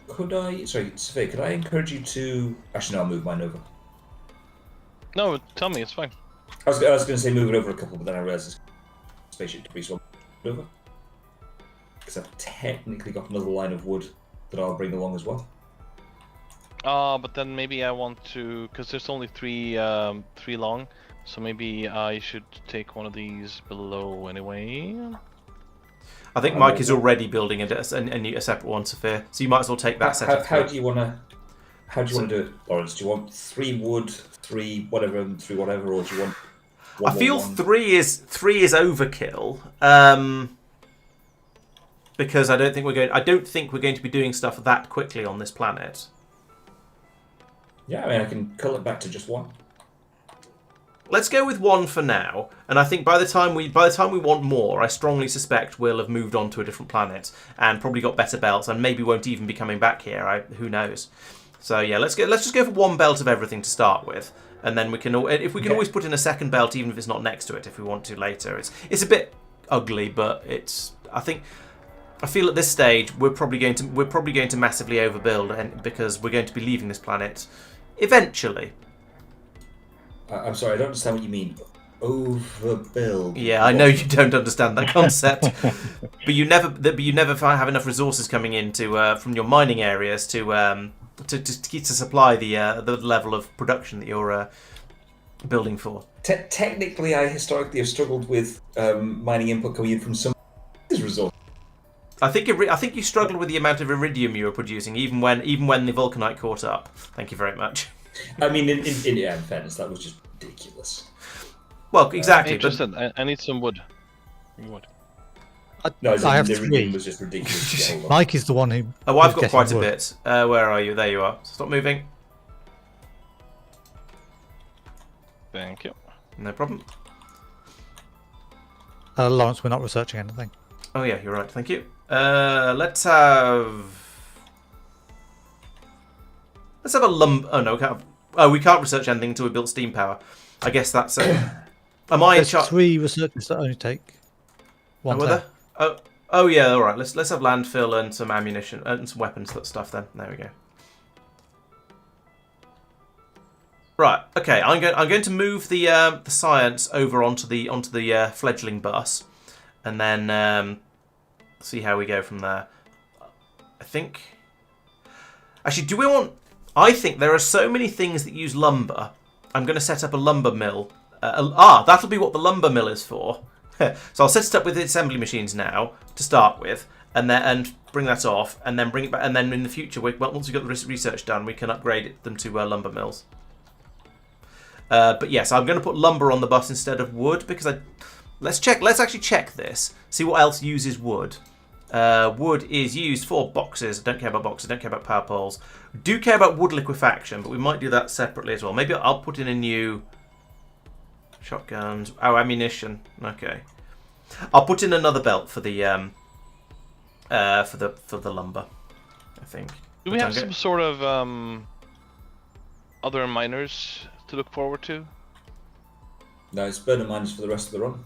Sorry, Safir, could I encourage you to... Actually, no, I'll move mine over. No, tell me, it's fine. I was going to say move it over a couple, but then I realised it's spaceship debris, so I'll move it over. Because I've technically got another line of wood that I'll bring along as well. But then maybe I want to... Because there's only three long, so maybe I should take one of these below anyway. I think Mike is already building a separate one, Safir. So you might as well take that setup. How do you want to do it, Laurence? Do you want 3 wood, 3 whatever, and 3 whatever, or do you want? I feel 3 is overkill. Because I don't think we're going to be doing stuff that quickly on this planet. Yeah, I mean, I can cull it back to just 1. Let's go with 1 for now, and I think by the time we want more, I strongly suspect we'll have moved on to a different planet and probably got better belts, and maybe won't even be coming back here. Who knows? So yeah, let's just go for 1 belt of everything to start with, and then we can always put in a second belt, even if it's not next to it, if we want to later. It's a bit ugly, but I feel at this stage we're probably going to massively overbuild, and because we're going to be leaving this planet eventually. I'm sorry, I don't understand what you mean. Overbuild. Yeah, I know you don't understand that concept, but you never have enough resources coming in from your mining areas to supply the level of production that you're building for. Technically, I historically have struggled with mining input coming in from some resource. I think you struggled with the amount of iridium you were producing, even when the vulcanite caught up. Thank you very much. I mean, in fairness, that was just ridiculous. Well, exactly. Hey, Tristan, I need some wood. Wood. No, I have the three. iridium was just ridiculous. to get hold of. Mike is the one who. Oh, I've who's got quite a getting wood. bit. Where are you? There you are. Stop moving. Thank you. No problem. Laurence, we're not researching anything. Oh yeah, you're right. Thank you. Let's have a Oh no, we can't. We can't research anything until we build steam power. I guess that's. Am I in There's charge? 3 researchers that only take one turn. Oh yeah. All right. Let's have landfill and some ammunition and some weapons stuff then. There we go. Right. Okay. I'm going to move the science over onto the fledgling bus, and then see how we go from there. I think. Actually, do we want? I think there are so many things that use lumber. I'm going to set up a lumber mill. That'll be what the lumber mill is for. So I'll set it up with the assembly machines now to start with, and bring that off, and then bring it back. And then in the future, once we've got the research done, we can upgrade them to lumber mills. But yes, I'm going to put lumber on the bus instead of wood because let's actually check this. See what else uses wood. Wood is used for boxes. I don't care about boxes. I don't care about power poles. I do care about wood liquefaction, but we might do that separately as well. Maybe I'll put in a new shotguns. Oh, ammunition. Okay, I'll put in another belt for the lumber. I think. Do we have some sort of other miners to look forward to? No, it's burner miners for the rest of the run.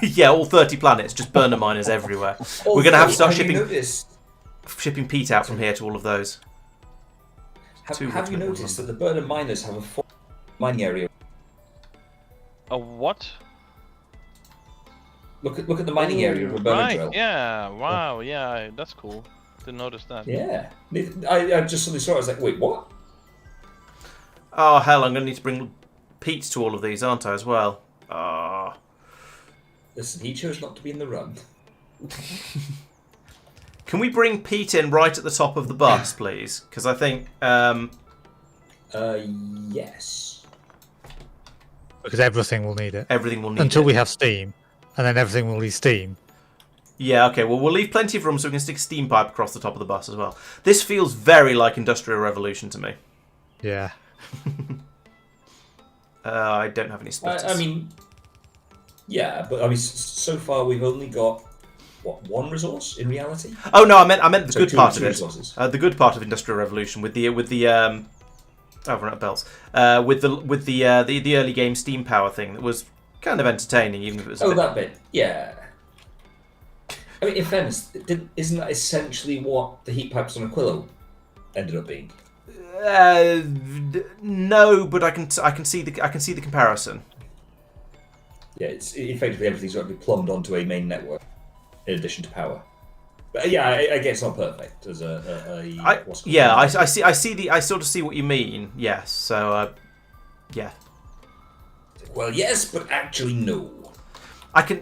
Yeah, all 30 planets, just burner miners everywhere. We're going to have to start shipping peat out from here to all of those. Have you noticed that the burner miners have a full mining area? A what? Look at the mining area of a burner drill. Yeah. Wow. Yeah, that's cool. Didn't notice that. Yeah. I just suddenly saw it. I was like, wait, what? Oh hell! I'm going to need to bring peat to all of these, aren't I? As well. Ah. Listen, he chose not to be in the run. Can we bring peat in right at the top of the bus, please? Because I think. Yes. Because everything will need it. Everything will need until it. we have steam, and then everything will need steam. Yeah. Okay. Well, we'll leave plenty of room so we can stick a steam pipe across the top of the bus as well. This feels very like Industrial Revolution to me. Yeah. I don't have any splitters. I mean, yeah, but I mean, so far we've only got what, one resource in reality? Oh no, I meant the good part of it. Resources. The good part of Industrial Revolution with the oh, run out belts. With the early game steam power thing that was kind of entertaining, even if it was. That bit, yeah. I mean, in fairness, isn't that essentially what the heat pipes on Aquilo ended up being? No, but I can see the comparison. Yeah, it's effectively everything's got to be plumbed onto a main network in addition to power. But yeah, I guess it's not perfect as I sort of see what you mean. Yes, so yeah. Well, yes, but actually no. I can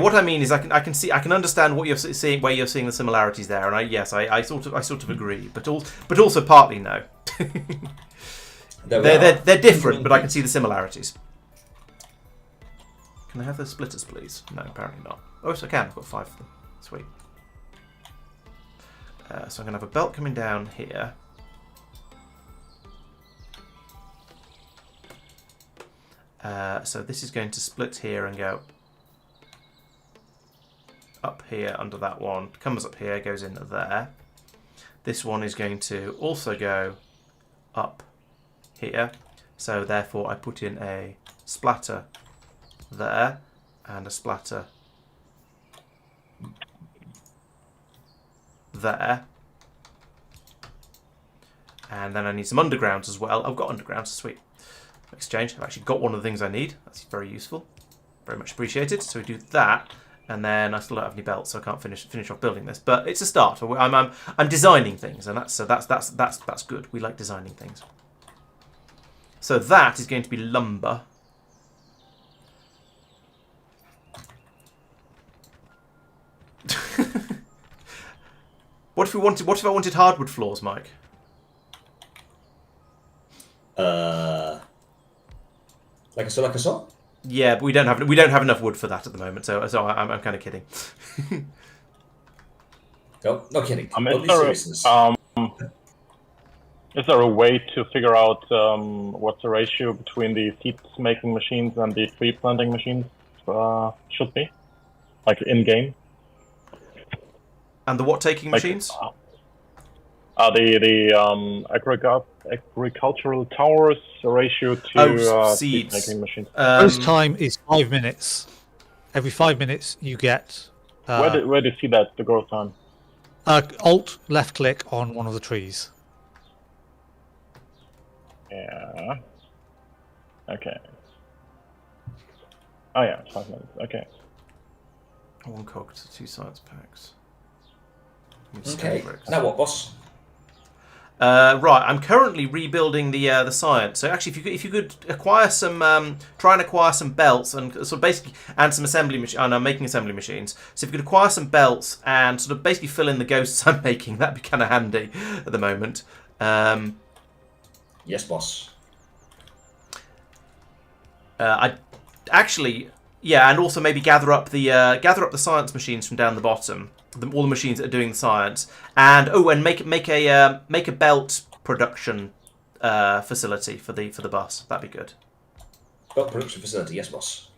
what I mean is I can understand what you're seeing, where you're seeing the similarities there, and I sort of agree, but also partly no. They're different, but I can see the similarities. Can I have the splitters, please? No, apparently not. Oh, yes, I can. I've got 5 of them. Sweet. So I'm going to have a belt coming down here. So this is going to split here and go up here under that one. Comes up here, goes in there. This one is going to also go up here. So therefore I put in a splatter there and a splatter there. And then I need some undergrounds as well. I've got undergrounds, sweet. Exchange. I've actually got one of the things I need. That's very useful. Very much appreciated. So we do that, and then I still don't have any belts, so I can't finish off building this. But it's a start. I'm designing things, and that's good. We like designing things. So that is going to be lumber. What if I wanted hardwood floors, Mike? Like I saw. Yeah, but we don't have enough wood for that at the moment. So I'm kind of kidding. No kidding. Is there a way to figure out what the ratio between the seed-making machines and the tree planting machines should be, like in game? And the what-taking machines? The agricultural towers ratio to seeds. seed-making machines. Growth time is 5 minutes. Every 5 minutes you get... where do you see that, the growth time? Alt left-click on one of the trees. Yeah. Okay. Oh yeah, 5 minutes. Okay. 1 cog to 2 science packs. Okay. Now what, boss? Right, I'm currently rebuilding the science. So actually, if you could acquire some, try and acquire some belts and sort of basically and some assembly machines. I'm making assembly machines. So if you could acquire some belts and sort of basically fill in the ghosts I'm making, that'd be kind of handy at the moment. Yes, boss. I actually, yeah, and also maybe gather up the science machines from down the bottom. All the machines that are doing the science, and make a belt production facility for the bus. That'd be good. Belt production facility, yes, boss.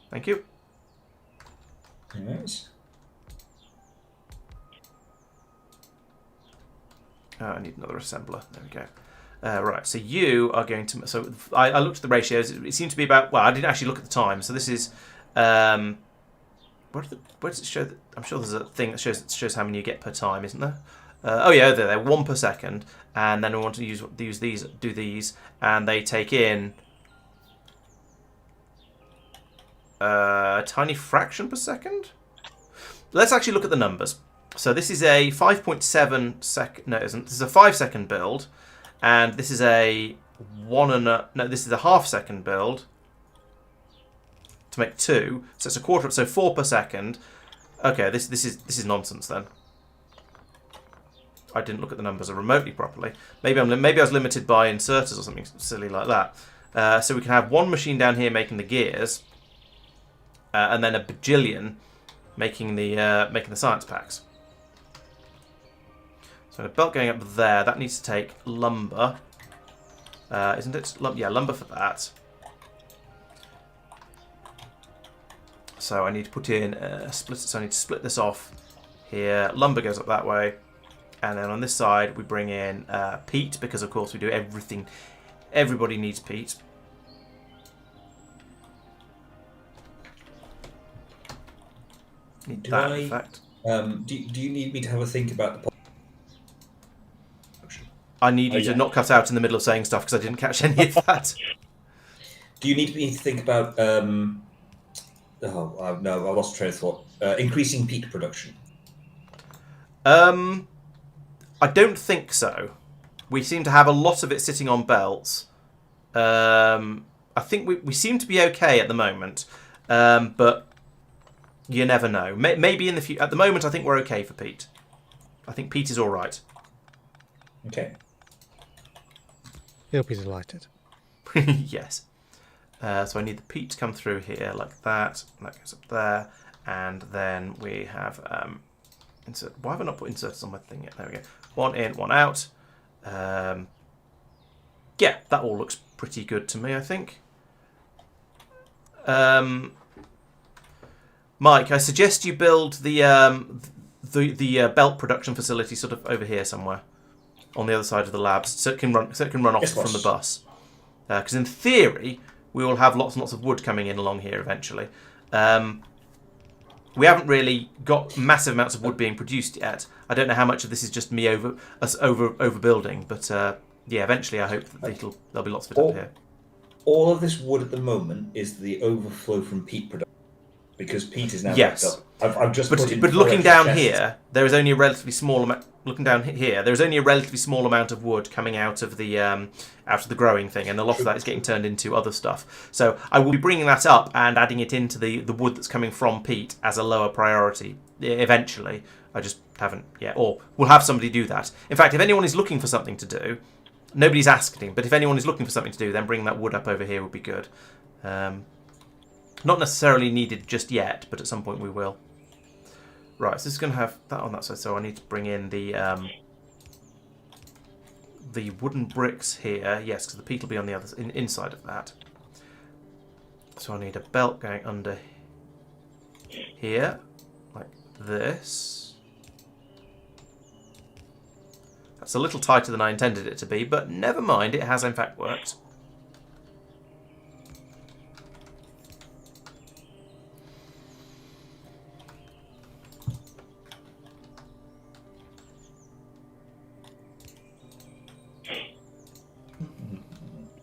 Thank you. Nice. I need another assembler. There we go. Right, so you are going to. So I looked at the ratios. It seemed to be about. Well, I didn't actually look at the time. So this is. Where does it show? I'm sure there's a thing that shows how many you get per time, isn't there? Oh yeah, they're 1 per second, and then we want to use these, and they take in a tiny fraction per second. Let's actually look at the numbers. So this is a 5.7 second. No, it isn't. This is a 5 second build, and this is a this is a half second build. To make 2, so it's a quarter. So 4 per second. Okay, this is nonsense then. I didn't look at the numbers remotely properly. Maybe I was limited by inserters or something silly like that. So we can have 1 machine down here making the gears, and then a bajillion making the science packs. So a belt going up there. That needs to take lumber, isn't it? Yeah, lumber for that. So I need to put in split. So I need to split this off here. Lumber goes up that way, and then on this side we bring in peat, because of course we do everything. Everybody needs peat. Need that, in fact. Do you need me to have a think about the? I need you to not cut out in the middle of saying stuff because I didn't catch any of that. Do you need me to think about? No, I lost train of thought. Increasing peat production. I don't think so. We seem to have a lot of it sitting on belts. I think we seem to be okay at the moment, but you never know. Maybe in the future. At the moment, I think we're okay for peat. I think peat is all right. Okay. He'll be delighted. Yes. So I need the peat to come through here like that. And that goes up there. And then we have insert. Why have I not put inserters on my thing yet? There we go. 1 in, 1 out. Yeah, that all looks pretty good to me, I think. Mike, I suggest you build the belt production facility sort of over here somewhere, on the other side of the labs, so it can run off from the bus. Because in theory, we will have lots and lots of wood coming in along here eventually. We haven't really got massive amounts of wood being produced yet. I don't know how much of this is just me overbuilding, but yeah, eventually I hope that there'll be lots of it up here. all of this wood at the moment is the overflow from peat production, because peat is now Yes. backed up. I've just put in But four looking extra down chests. here, there is only a relatively small amount. Looking down here, there is only a relatively small amount of wood coming out of the growing thing, and a lot of that is getting turned into other stuff. So I will be bringing that up and adding it into the wood that's coming from peat as a lower priority eventually. I just haven't yet, or we'll have somebody do that. In fact, if anyone is looking for something to do, nobody's asking, but if anyone is looking for something to do, then bringing that wood up over here would be good. Not necessarily needed just yet, but at some point we will. Right, so this is going to have that on that side, so I need to bring in the wooden bricks here. Yes, because the peat will be on the other inside of that. So I need a belt going under here, like this. That's a little tighter than I intended it to be, but never mind, it has in fact worked.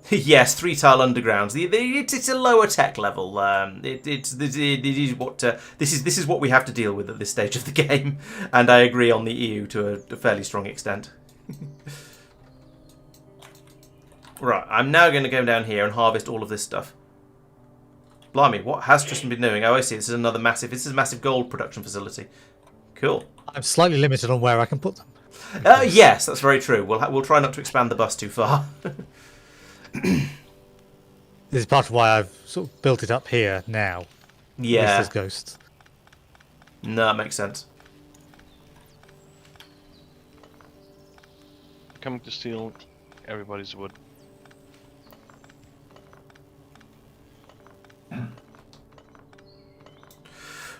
Yes, 3-tile undergrounds. It's a lower tech level. This is what we have to deal with at this stage of the game, and I agree on the EU to a fairly strong extent. Right, I'm now going to go down here and harvest all of this stuff. Blimey, what has Tristan been doing? Oh, I see. This is a massive gold production facility. Cool. I'm slightly limited on where I can put them. Yes, that's very true. We'll try not to expand the bus too far. This is part of why I've sort of built it up here now. Yeah. This is ghosts. No, that makes sense. Coming to steal everybody's wood.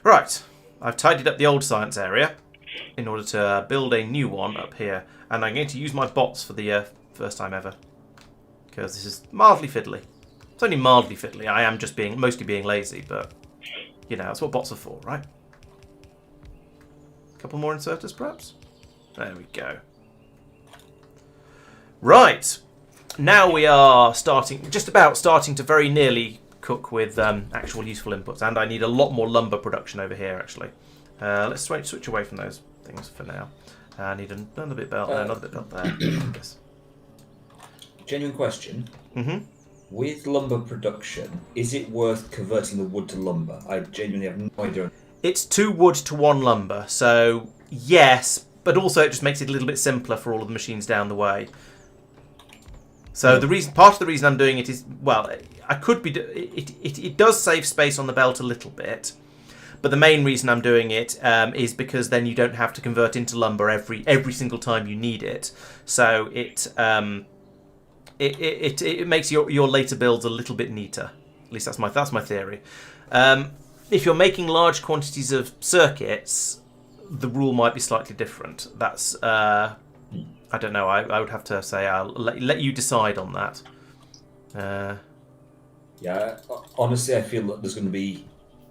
Right, I've tidied up the old science area in order to build a new one up here, and I'm going to use my bots for the first time ever, because this is mildly fiddly. It's only mildly fiddly. I am just mostly being lazy, but you know that's what bots are for, right? A couple more inserters, perhaps. There we go. Right, now we are just about starting to very nearly cook with actual useful inputs, and I need a lot more lumber production over here actually. Let's switch away from those things for now. I need another bit belt there, another bit belt there. I guess. Genuine question. Mm-hmm. With lumber production, is it worth converting the wood to lumber? I genuinely have no idea. It's 2 wood to 1 lumber, so yes, but also it just makes it a little bit simpler for all of the machines down the way. So part of the reason I'm doing it is, well, I could be. It does save space on the belt a little bit, but the main reason I'm doing it is because then you don't have to convert into lumber every single time you need it. So it makes your later builds a little bit neater. At least that's my theory. If you're making large quantities of circuits, the rule might be slightly different. That's I don't know. I would have to say I'll let you decide on that. Yeah, honestly, I feel that there's going to be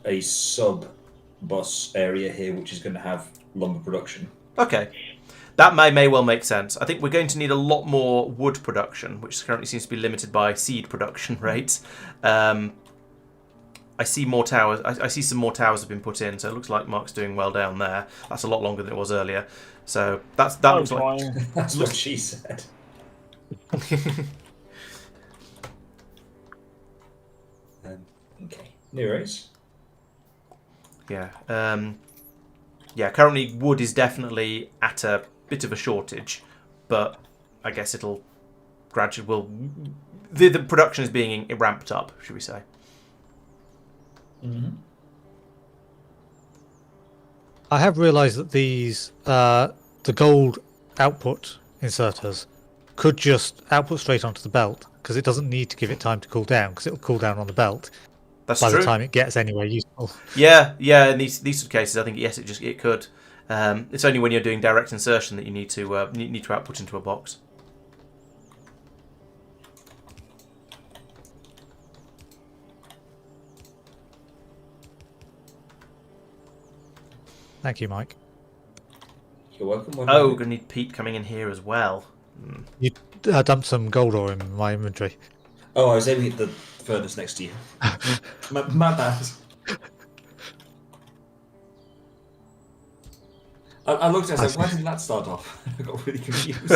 a sub-bus area here which is going to have lumber production. Okay. That may well make sense. I think we're going to need a lot more wood production, which currently seems to be limited by seed production rates. I see more towers. I see some more towers have been put in, so it looks like Marc's doing well down there. That's a lot longer than it was earlier. So that looks like. That's what she said. Okay. Anyways. Yeah. Yeah. Currently, wood is definitely at a bit of a shortage, but I guess it'll gradually. The production is being ramped up, should we say? Mm-hmm. I have realised that these the gold output inserters could just output straight onto the belt because it doesn't need to give it time to cool down because it'll cool down on the belt. That's by true. the time it gets anywhere useful. Yeah. In these sort of cases, I think yes, it could. It's only when you're doing direct insertion that you need to output into a box. Thank you, Mike. You're welcome. Oh, we're going to need peat coming in here as well. You dumped some gold ore in my inventory. Oh, I was aiming at the furnace next to you. my bad. I looked at it, I was like, why didn't that start off? I got really confused.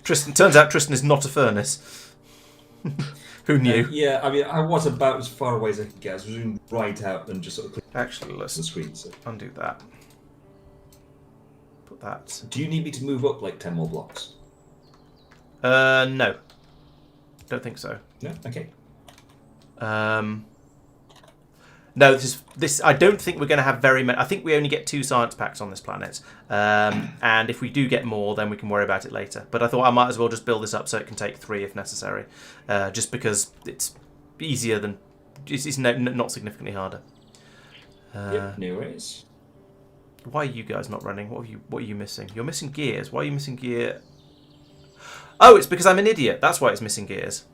Tristan. Turns out Tristan is not a furnace. Who knew? Yeah, I mean, I was about as far away as I could get. I was zooming right out and just sort of clicked Actually, on let's the screen. So. undo that. Put that. Do you need me to move up like 10 more blocks? No. Don't think so. No? Okay. No, this. I don't think we're going to have very many. I think we only get 2 science packs on this planet, and if we do get more, then we can worry about it later. But I thought I might as well just build this up so it can take 3 if necessary, just because it's easier than it's not significantly harder. Yep, no worries. Why are you guys not running? What are you missing? You're missing gears. Why are you missing gear? Oh, it's because I'm an idiot. That's why it's missing gears.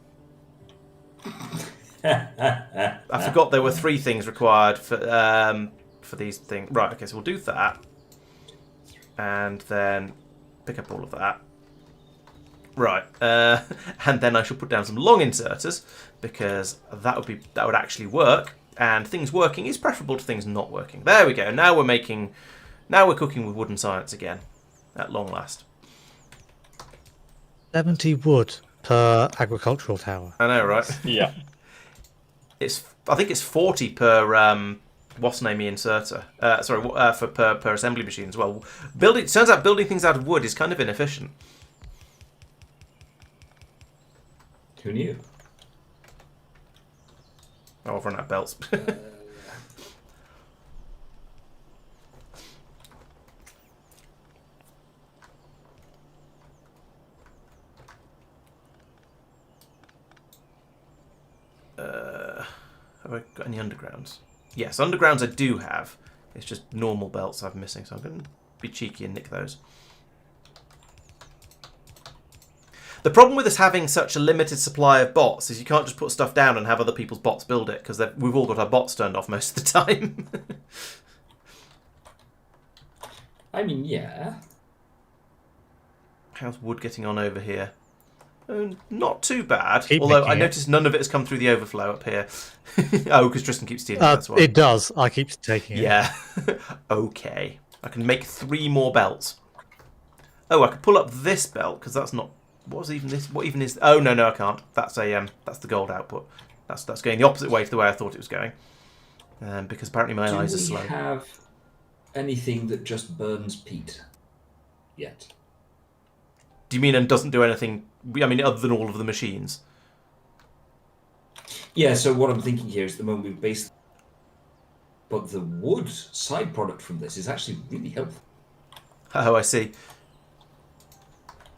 I forgot there were 3 things required for these things. Right, okay, so we'll do that. And then pick up all of that. Right. And then I shall put down some long inserters, because that would actually work. And things working is preferable to things not working. There we go. Now we're cooking with wooden science again. At long last. 70 wood per agricultural tower. I know, right? Yeah. I think it's 40 per what's name inserter. For per assembly machine as well. Turns out building things out of wood is kind of inefficient. Who knew? Oh, I've run out of belts. Have I got any undergrounds? Yes, undergrounds I do have. It's just normal belts I'm missing, so I'm going to be cheeky and nick those. The problem with us having such a limited supply of bots is you can't just put stuff down and have other people's bots build it, because we've all got our bots turned off most of the time. I mean, yeah. How's wood getting on over here? Not too bad. Keep Although I nicking it. noticed none of it has come through the overflow up here. Oh, because Tristan keeps stealing it, that's why. It does. I keep taking it. Yeah. Okay. I can make 3 more belts. Oh, I could pull up this belt, because that's not... What was even this? What even is... Oh, no, I can't. That's the gold output. That's going the opposite way to the way I thought it was going. Because apparently my eyes are slow. Do we have anything that just burns peat yet? Do you mean and doesn't do anything... I mean, other than all of the machines? Yeah, so what I'm thinking here is the moment we've based... But the wood side product from this is actually really helpful. Oh, I see.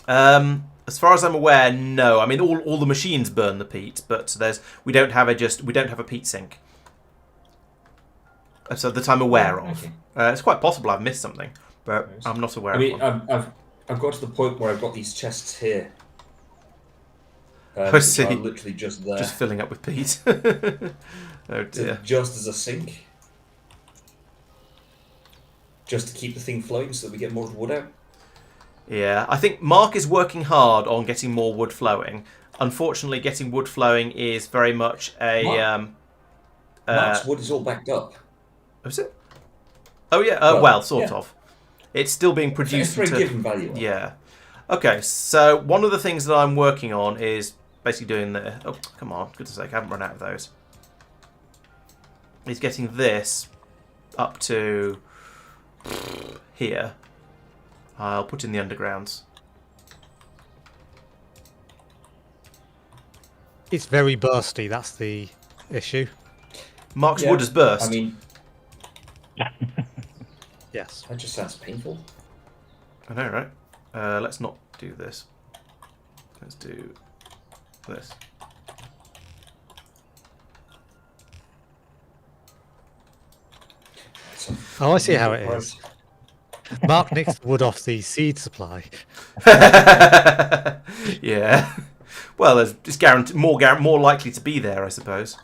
As far as I'm aware, no. I mean, all the machines burn the peat, but we don't have a peat sink. So that I'm aware of. Okay. It's quite possible I've missed something, but I'm not aware. I mean, of one. I've got to the point where I've got these chests here. I see. Which are literally just there. Just filling up with peat. Oh dear. Just as a sink. Just to keep the thing flowing so that we get more wood out. Yeah, I think Marc is working hard on getting more wood flowing. Unfortunately, getting wood flowing is very much a... Marc's wood is all backed up. Is it? Oh yeah, well, sort of. It's still being produced. It's very given value. Yeah. Okay, so one of the things that I'm working on is basically doing the... Oh, come on, goodness sake, I haven't run out of those. Is getting this up to here. I'll put in the undergrounds. It's very bursty, that's the issue. Marc's wood has burst. I mean, Yes. that just sounds painful. I know, right? Let's not do this. Let's do this. Oh, I see how it is. Marc nicks the wood off the seed supply. Yeah. Well, it's guaranteed more likely to be there, I suppose.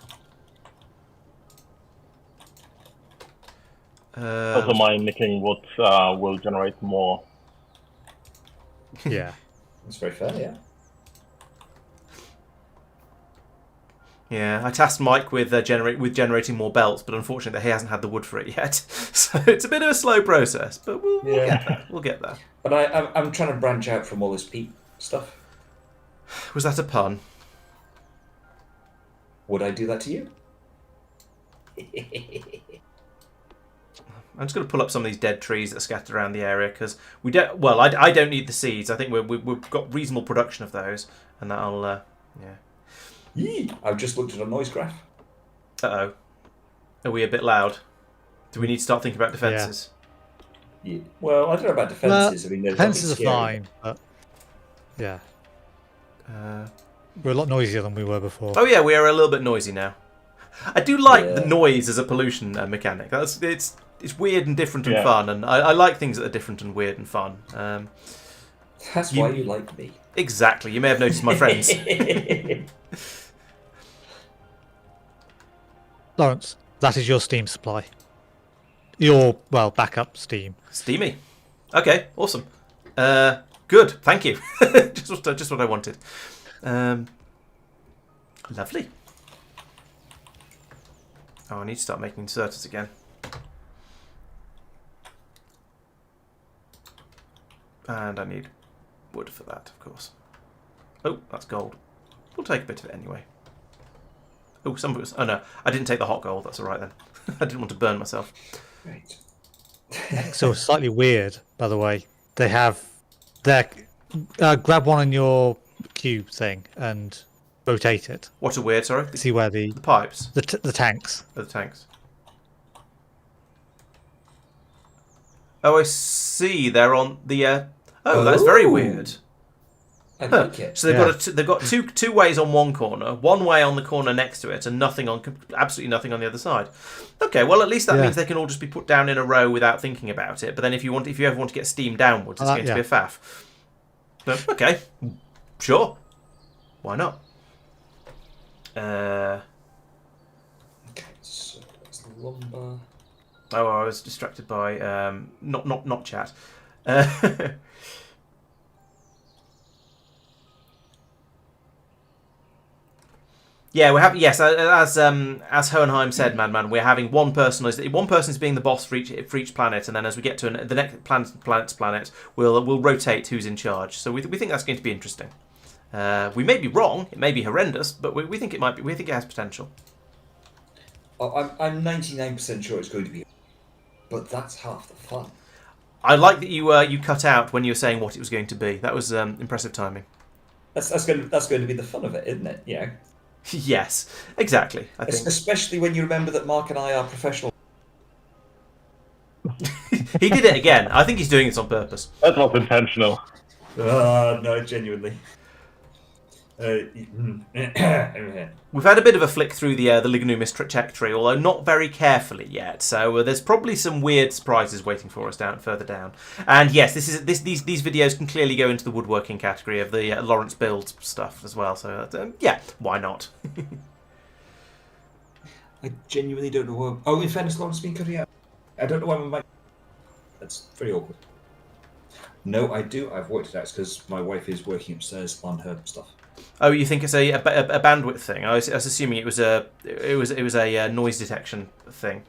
Also, my nicking wood will generate more. Yeah. That's very fair, yeah. Yeah, I tasked Mike with generating more belts, but unfortunately he hasn't had the wood for it yet. So it's a bit of a slow process, but we'll get there. We'll get there. But I'm trying to branch out from all this peat stuff. Was that a pun? Would I do that to you? I'm just going to pull up some of these dead trees that are scattered around the area because we don't. Well, I don't need the seeds. I think we've got reasonable production of those, and that'll yeah. Yee! I've just looked at a noise graph. Uh-oh. Are we a bit loud? Do we need to start thinking about defences? Yeah. Well, I don't know about defences. I mean, defences are fine, but yeah, we're a lot noisier than we were before. Oh yeah, we are a little bit noisy now. I do like the noise as a pollution mechanic. It's weird and different and fun, and I like things that are different and weird and fun. That's why you like me. Exactly. You may have noticed my friends. Laurence, that is your Steam supply. Your backup Steam. Steamy. Okay, awesome. Good. Thank you. just what I wanted. Lovely. Oh, I need to start making inserters again. And I need wood for that, of course. Oh, that's gold. We'll take a bit of it anyway. Oh, some of it was... Oh, no. I didn't take the hot gold. That's all right, then. I didn't want to burn myself. Right. So slightly weird, by the way. They have their... grab one on your cube thing and rotate it. What a weird, sorry? See where the pipes? The tanks. Oh, the tanks. Oh, I see. They're on the... Oh, that's very weird. I like it. So they've got two ways on one corner, one way on the corner next to it, and absolutely nothing on the other side. Okay, well at least that means they can all just be put down in a row without thinking about it. But then if you ever want to get steam downwards, it's going to be a faff. But, okay, sure, why not? Okay, so that's the lumber. Oh, I was distracted by not chat. Yeah, we have. Yes, as Hohenheim said, Madman, we're having one person is being the boss for each planet, and then as we get to the next planet, we'll rotate who's in charge. So we think that's going to be interesting. We may be wrong, it may be horrendous, but we think it might be. We think it has potential. Oh, I'm 99% sure it's going to be, but that's half the fun. I like that you cut out when you were saying what it was going to be. That was impressive timing. That's going to be the fun of it, isn't it? Yeah. Yes, exactly. I think, especially when you remember that Marc and I are professional. He did it again. I think he's doing this on purpose. That was intentional. No, genuinely. We've had a bit of a flick through the Lignumis check tree, although not very carefully yet. So there's probably some weird surprises waiting for us further down. And yes, these videos can clearly go into the woodworking category of the Laurence build stuff as well. So yeah, why not? I genuinely don't know why. Oh, in fairness, Laurence has been cutting out. I don't know why my mic. That's very awkward. No, I do. I've worked it out. It's because my wife is working upstairs on her stuff. Oh, you think it's a bandwidth thing? I was assuming it was a noise detection thing.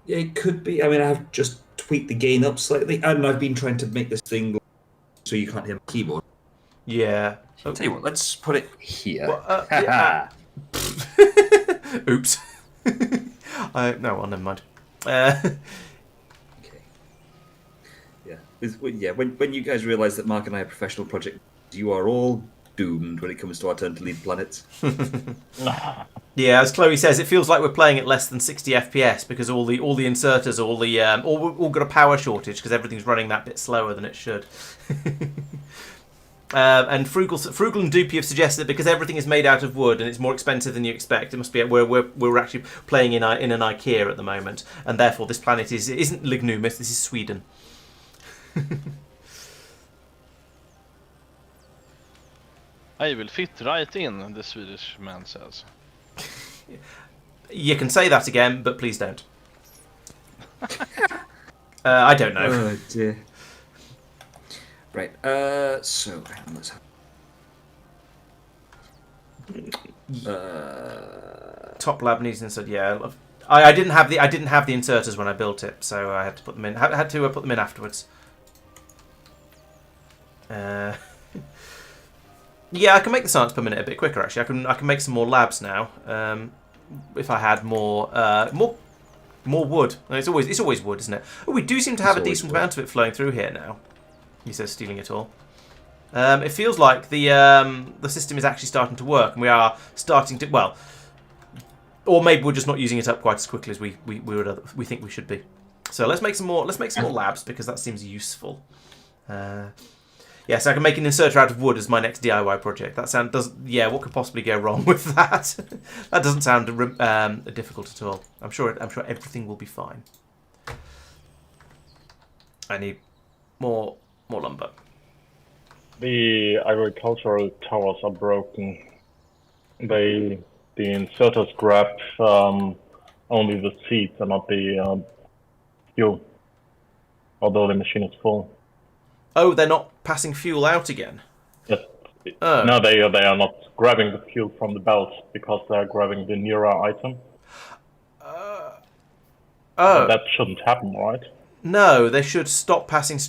Yeah, it could be. I mean, I've just tweaked the gain up slightly, and I've been trying to make this thing so you can't hear my keyboard. Yeah. I'll tell you what, let's put it here. Well, oops. No, well, never mind. Okay. Yeah. When you guys realise that Marc and I are professional project, you are all doomed when it comes to our turn to lead planets. Yeah, as Chloe says, it feels like we're playing at less than 60 FPS because all the inserters, all got a power shortage because everything's running that bit slower than it should. And Frugal and Doopy have suggested that because everything is made out of wood and it's more expensive than you expect, it must be we're actually playing in an IKEA at the moment, and therefore this planet isn't Lignumis. This is Sweden. I will fit right in, the Swedish man says. You can say that again, but please don't. I don't know. Oh dear. Right. So let's have. Top lab needs insert. Yeah, I didn't have the inserters when I built it, so I had to put them in. Had to put them in afterwards. Yeah, I can make the science per minute a bit quicker. Actually, I can make some more labs now. If I had more wood. It's always wood, isn't it? Oh, we do seem to have a decent amount of it flowing through here now. He says stealing it all. It feels like the system is actually starting to work, and we are starting to or maybe we're just not using it up quite as quickly as we think we should be. So let's make some more labs because that seems useful. Yes, I can make an inserter out of wood as my next DIY project. What could possibly go wrong with that? That doesn't sound difficult at all. I'm sure everything will be fine. I need more lumber. The agricultural towers are broken. The inserters grab only the seeds and not the fuel, although the machine is full. Oh, they're not passing fuel out again? Yes. Oh. No, they are not grabbing the fuel from the belt because they are grabbing the nearer item. That shouldn't happen, right? No, they should stop They should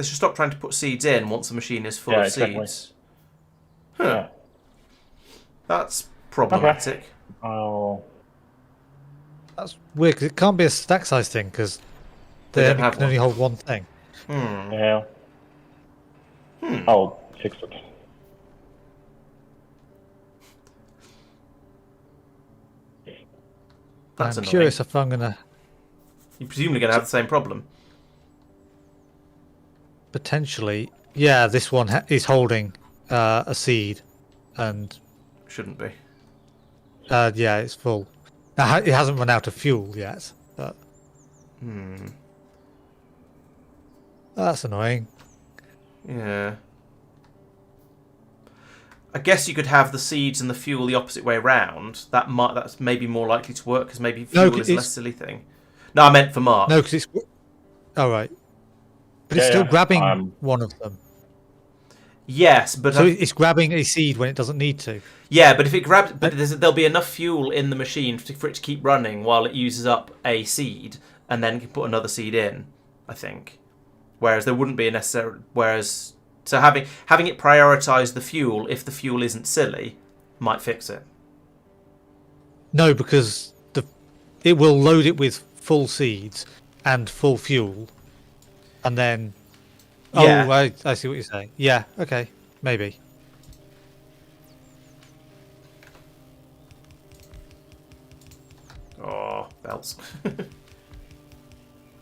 stop trying to put seeds in once the machine is full of seeds. Huh. Yeah. That's problematic. Okay. Oh. That's weird because it can't be a stack size thing because they can only hold one thing. Yeah. I'll fix it. That's I'm annoying. curious if I'm gonna. You're presumably going to have the same problem. Potentially, yeah. This one is holding a seed, and Shouldn't be. yeah, it's full. Now, it hasn't run out of fuel yet, but that's annoying. Yeah. I guess you could have the seeds and the fuel the opposite way round. That's maybe more likely to work because maybe fuel is a less silly thing. No, I meant for Marc. No, because it's. Oh, right. But it's still grabbing one of them. Yes, but so it's grabbing a seed when it doesn't need to. Yeah, but if it grabs, there'll be enough fuel in the machine for it to keep running while it uses up a seed, and then can put another seed in. I think. Whereas there wouldn't be a necessary. So having it prioritise the fuel if the fuel isn't silly might fix it. No, because it will load it with full seeds and full fuel, and then. Yeah. Oh, I see what you're saying. Yeah. Okay. Maybe. Oh, belts.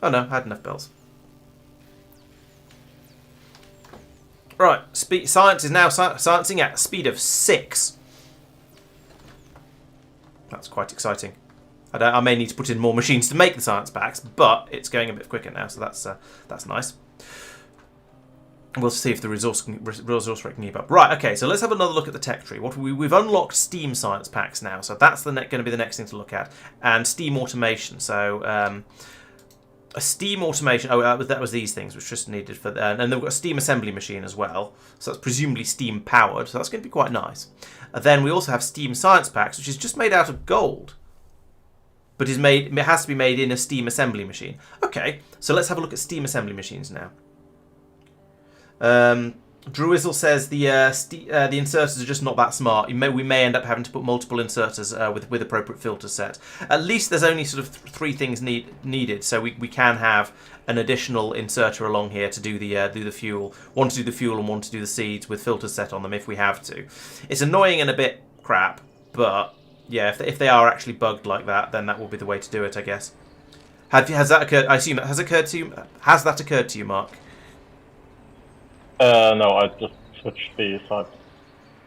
Oh no, I had enough belts. Right, science is now sciencing at a speed of 6. That's quite exciting. I may need to put in more machines to make the science packs, but it's going a bit quicker now, so that's nice. We'll see if the resource rate can keep up. Right, okay, so let's have another look at the tech tree. We've unlocked Steam science packs now, so that's going to be the next thing to look at, and Steam automation. So a Steam automation. Oh, that was these things which just needed for, and then we've got a Steam assembly machine as well. So that's presumably Steam powered. So that's going to be quite nice. And then we also have Steam science packs, which is just made out of gold, but it has to be made in a Steam assembly machine. Okay, so let's have a look at Steam assembly machines now. Druizzle says the inserters are just not that smart. We may end up having to put multiple inserters with appropriate filters set. At least there's only sort of 3 things needed, so we can have an additional inserter along here to do the fuel. One to do the fuel and one to do the seeds with filters set on them if we have to. It's annoying and a bit crap, but yeah, if they are actually bugged like that, then that will be the way to do it, I guess. Has that occurred? I assume that has occurred to you. Has that occurred to you, Marc? No, I just switched the side.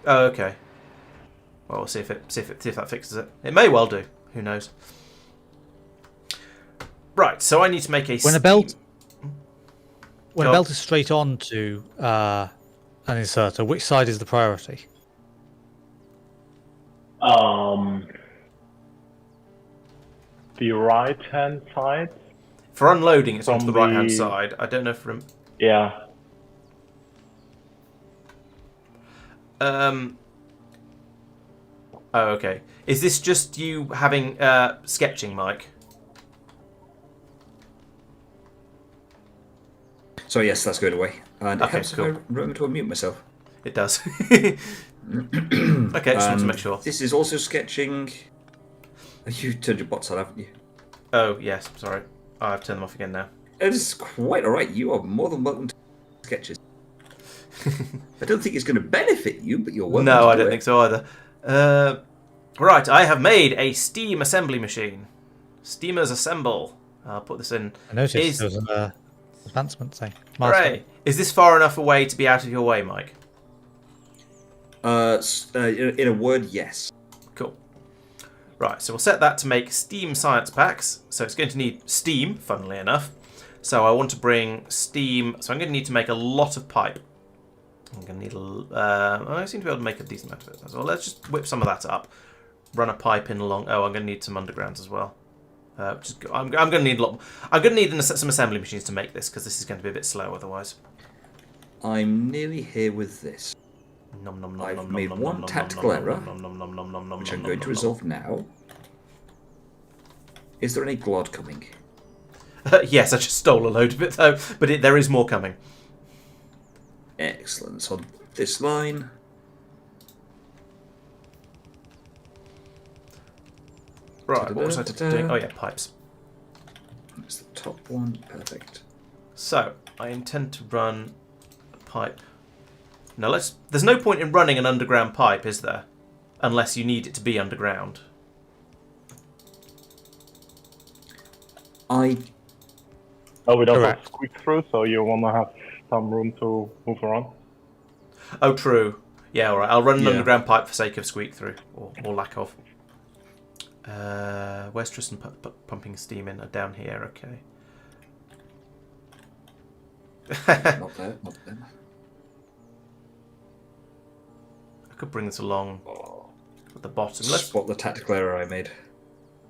Oh, okay. Well, we'll see if that fixes it. It may well do. Who knows? Right. So I need to make a. When a belt is straight on to an inserter, which side is the priority? The right-hand side. For unloading, it's on the right-hand side. I don't know for. Yeah. Oh, okay. Is this just you having sketching, Mike? So yes, that's going away. And it Okay, helps cool. if I remember to unmute myself. It does. Okay, just want to make sure. This is also sketching. You turned your bots on, haven't you? Oh, yes, sorry. I've turned them off again now. It is quite alright. You are more than welcome to sketches. I don't think it's going to benefit you, but you're welcome to No, I do don't it. think so either. Right, I have made a steam assembly machine. Steamers assemble. I'll put this in. I noticed there was an advancement thing. Hooray! Is this far enough away to be out of your way, Mike? In a word, yes. Cool. Right, so we'll set that to make steam science packs. So it's going to need steam, funnily enough. So I want to bring steam. So I'm going to need to make a lot of pipe. I'm going to need I seem to be able to make a decent amount of it as well. Let's just whip some of that up. Run a pipe in along. Oh, I'm going to need some undergrounds as well. I'm going to need a lot. I'm going to need some assembly machines to make this because this is going to be a bit slow otherwise. I'm nearly here with this. Nom, nom, nom, I've nom, made nom, one nom, tactical nom, error, nom, nom, nom, nom, nom, nom, which nom, I'm going nom, to nom, resolve now. Is there any glod coming? Yes, I just stole a load of it though, but there is more coming. Excellent. So on this line. Right, what was I doing? Oh yeah, pipes. That's the top one. Perfect. So, I intend to run a pipe. Now there's no point in running an underground pipe, is there? Unless you need it to be underground. Oh, we don't have Correct. squeak through, so you want to have some room to move around. Oh, true. Yeah, alright, I'll run an Yeah. underground pipe for sake of squeak through, or lack of. Where's Tristan pumping steam in? Down here, okay. Not there. Not there. I could bring this along at the bottom. Let's. Spot the tactical error I made.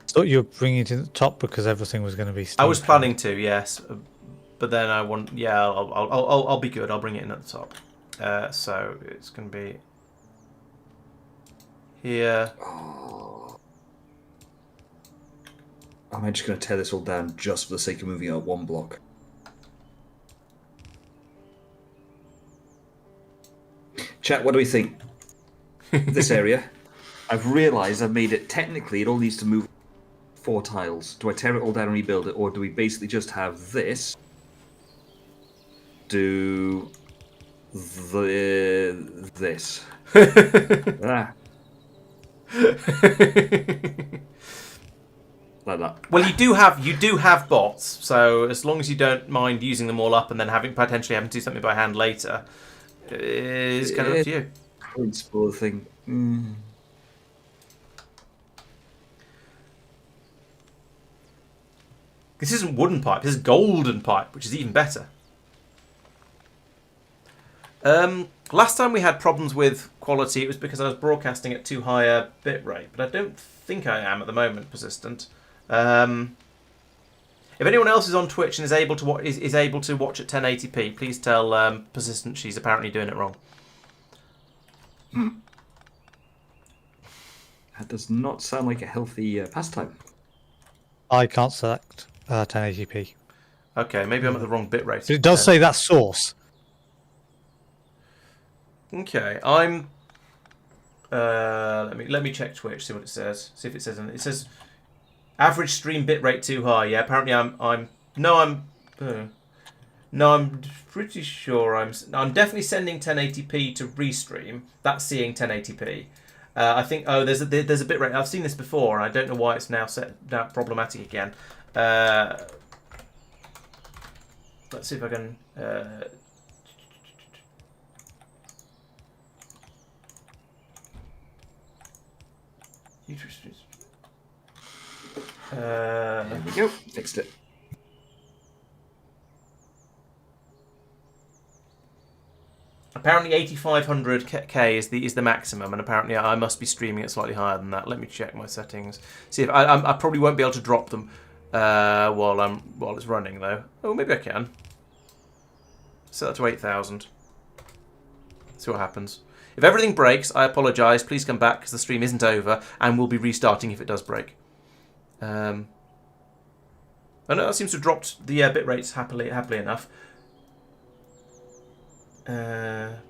Thought you were bringing it in the top because everything was going to be. I was steam planning to, yes, but then I want. Yeah, I'll be good. I'll bring it in at the top. So it's going to be here. Oh. Am I just going to tear this all down just for the sake of moving out one block? Chat, what do we think? This area. I've realised I've made it, technically, it all needs to move 4 tiles. Do I tear it all down and rebuild it, or do we basically just have this do this? Ah. Like that. Well, you do have bots, so as long as you don't mind using them all up and then potentially having to do something by hand later, it's kind of up to you. Principle thing. This isn't wooden pipe. This is golden pipe, which is even better. Last time we had problems with quality, it was because I was broadcasting at too high a bit rate, but I don't think I am at the moment, Persistent. If anyone else is on Twitch and is able to watch at 1080p, please tell Persistent she's apparently doing it wrong. That does not sound like a healthy pastime. I can't select 1080p. Okay, maybe I'm at the wrong bit rate. But it does say that's source. Okay, I'm. Let me check Twitch. See what it says. See if it says. It says average stream bitrate too high. Yeah, apparently I'm pretty sure I'm definitely sending 1080p to restream. That's seeing 1080p. I think there's a bitrate. I've seen this before. I don't know why it's now problematic again. Let's see if I can. There we go. Fixed it. Apparently 8500K is the maximum, and apparently I must be streaming it slightly higher than that. Let me check my settings. See if I probably won't be able to drop them while it's running though. Oh, maybe I can. Set that to 8000. See what happens. If everything breaks, I apologise. Please come back because the stream isn't over and we'll be restarting if it does break. Oh no, that seems to have dropped the bit rates happily enough. Okay,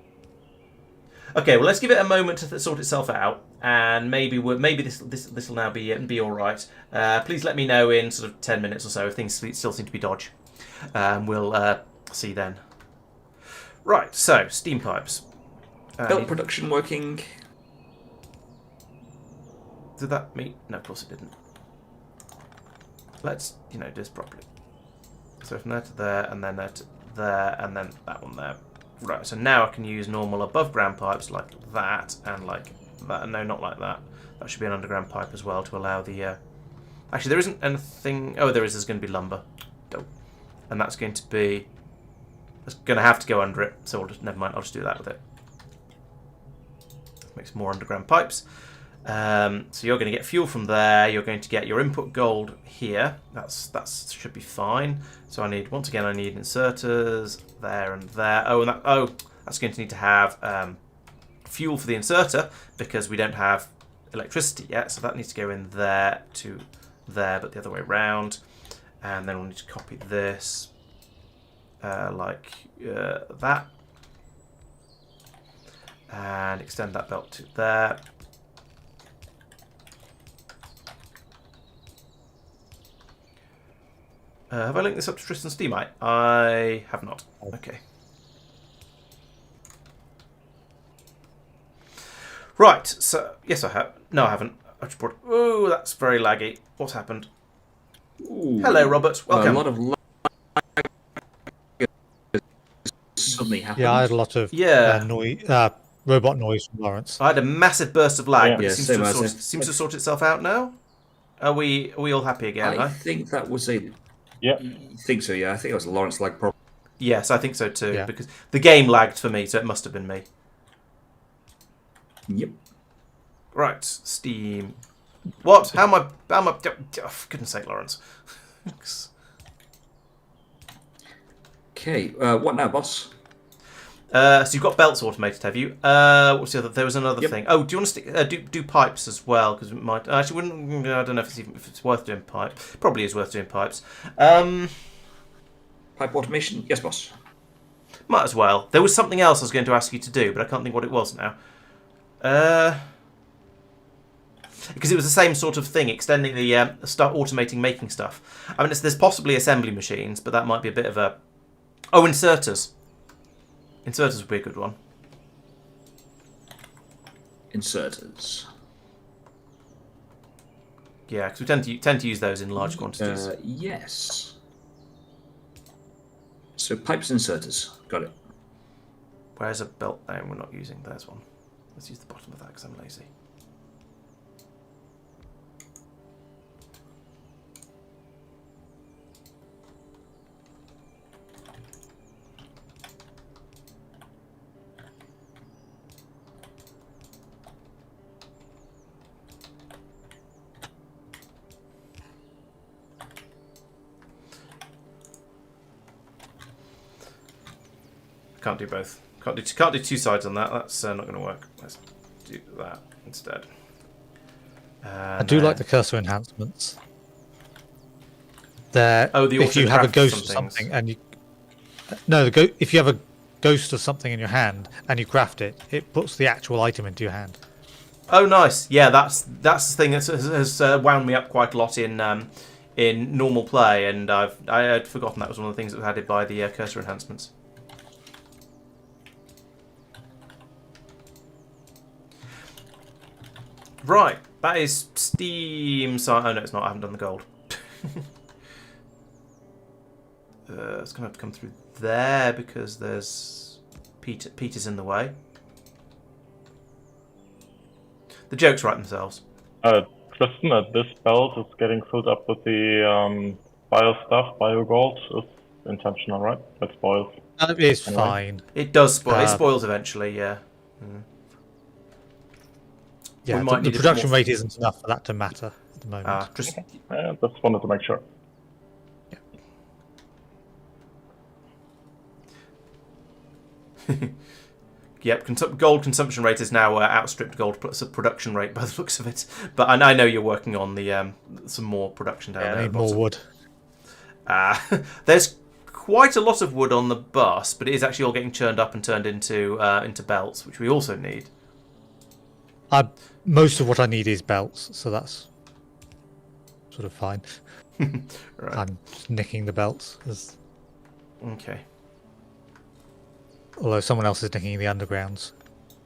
well let's give it a moment to sort itself out, and maybe this will now be all right. Please let me know in sort of 10 minutes or so if things still seem to be dodgy. We'll see then. Right, so steam pipes. Belt production working. Did that mean? No, of course it didn't. Let's do this properly. So from there to there, and then there to there, and then that one there. Right, so now I can use normal above ground pipes like that and like that. No, not like that. That should be an underground pipe as well to allow the... Actually, there isn't anything... Oh, there is. There's going to be lumber. Dope. And that's going to be... It's going to have to go under it. So never mind. I'll just do that with it. Make some more underground pipes. So you're going to get fuel from there. You're going to get your input gold here. That should be fine. So I need inserters there and there. That's going to need to have fuel for the inserter because we don't have electricity yet. So that needs to go in there to there, but the other way around. And then we'll need to copy this like that, and extend that belt to there. Have I linked this up to Tristan and Mike? I have not. Okay. Right, so, yes I have. No, I haven't. I just brought... Ooh, that's very laggy. What's happened? Ooh. Hello, Robert. Welcome. A lot of lag suddenly happened. Yeah, I had a lot of robot noise from Laurence. I had a massive burst of lag, but Yeah, it seems same to, as seems to sort itself out now. Are we all happy again? I think that was a... Yeah. I think so, yeah. I think it was a Laurence lag problem. Yes, I think so too, Yeah. because the game lagged for me, so it must have been me. Yep. Right, Steam. What? How am I... Oh, for goodness sake, Laurence. Okay, what now, boss? So you've got belts automated, have you? What's the other? There was another Yep. thing. Oh, do you want to stick do pipes as well? Because it might actually wouldn't. I don't know if it's worth doing pipe. Probably is worth doing pipes. Pipe automation? Yes, boss. Might as well. There was something else I was going to ask you to do, but I can't think what it was now. Because it was the same sort of thing, extending the start automating making stuff. I mean, there's possibly assembly machines, but that might be a bit of a... Oh, inserters. Inserters would be a good one. Inserters. Yeah, because we tend to use those in large quantities. Yes. So pipes inserters. Got it. Where's a belt? No, we're not using. There's one. Let's use the bottom of that because I'm lazy. Can't do both. Can't do two sides on that. That's not going to work. Let's do that instead. I do like the cursor enhancements. There, Oh, the if you have a auto-craft ghost of some things. something and you if you have a ghost of something in your hand and you craft it, it puts the actual item into your hand. Oh, nice. Yeah, that's the thing that has wound me up quite a lot in normal play, and I had forgotten that was one of the things that was added by the cursor enhancements. Right, that is Steam side. Oh no, it's not. I haven't done the gold. It's gonna have to come through there because there's Peter's in the way. The jokes write themselves. Tristan, this belt is getting filled up with the bio stuff, bio gold. Is intentional, right? That spoils. It's Anyway. fine. It does spoil. It spoils eventually. Yeah. Mm. Yeah, We might the need a bit production more- rate isn't enough for that to matter at the moment. Just Just wanted to make sure. Yep, gold consumption rate is now outstripped gold production rate by the looks of it. But I know you're working on the some more production down there. I need more wood. There's quite a lot of wood on the bus, but it is actually all getting churned up and turned into belts, which we also need. Most of what I need is belts, so that's sort of fine. Right. I'm just nicking the belts. Okay. Although someone else is nicking the undergrounds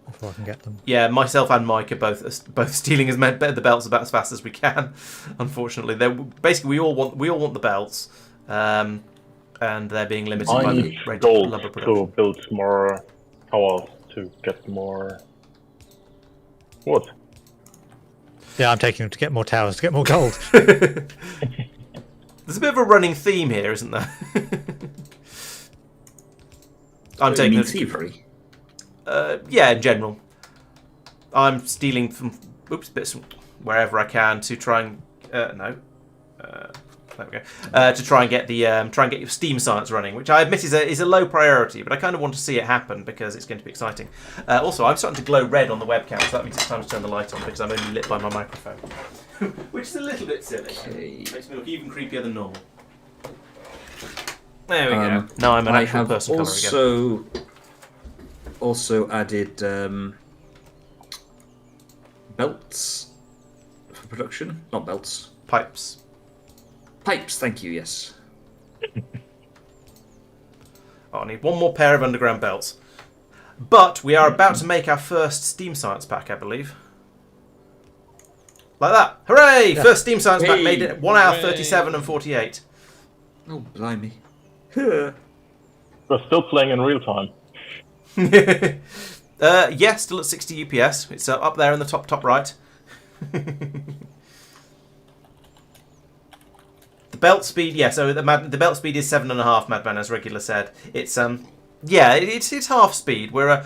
before I can get them. Yeah, myself and Mike are both stealing the belts about as fast as we can. Unfortunately, basically we all want the belts, and they're being limited by I the need rate of gold lumber to production. build more towers to get more wood. Yeah, I'm taking them to get more towers to get more gold. There's a bit of a running theme here, isn't there? I'm taking them. thievery. Yeah, in general. I'm stealing from bits from wherever I can to try and there we go. To try and get your steam science running, which I admit is a low priority, but I kind of want to see it happen because it's going to be exciting. Also, I'm starting to glow red on the webcam, so that means it's time to turn the light on because I'm only lit by my microphone, which is a little bit silly. Okay. Makes me look even creepier than normal. There we go. Now I'm an actual person colour again. Also added belts for production. Not belts. Pipes. Pipes, thank you, yes. Oh, I need one more pair of underground belts. But we are about to make our first Steam Science pack, I believe. Like that. Hooray! Yeah. First Steam Science pack made it 1 hour Hooray. 37 and 48. Oh, blimey. We're still playing in real time. Yeah, still at 60 UPS. It's up there in the top right. The belt speed, yeah. So the belt speed is 7.5. Madman, as regular said. It's yeah, it's half speed. We're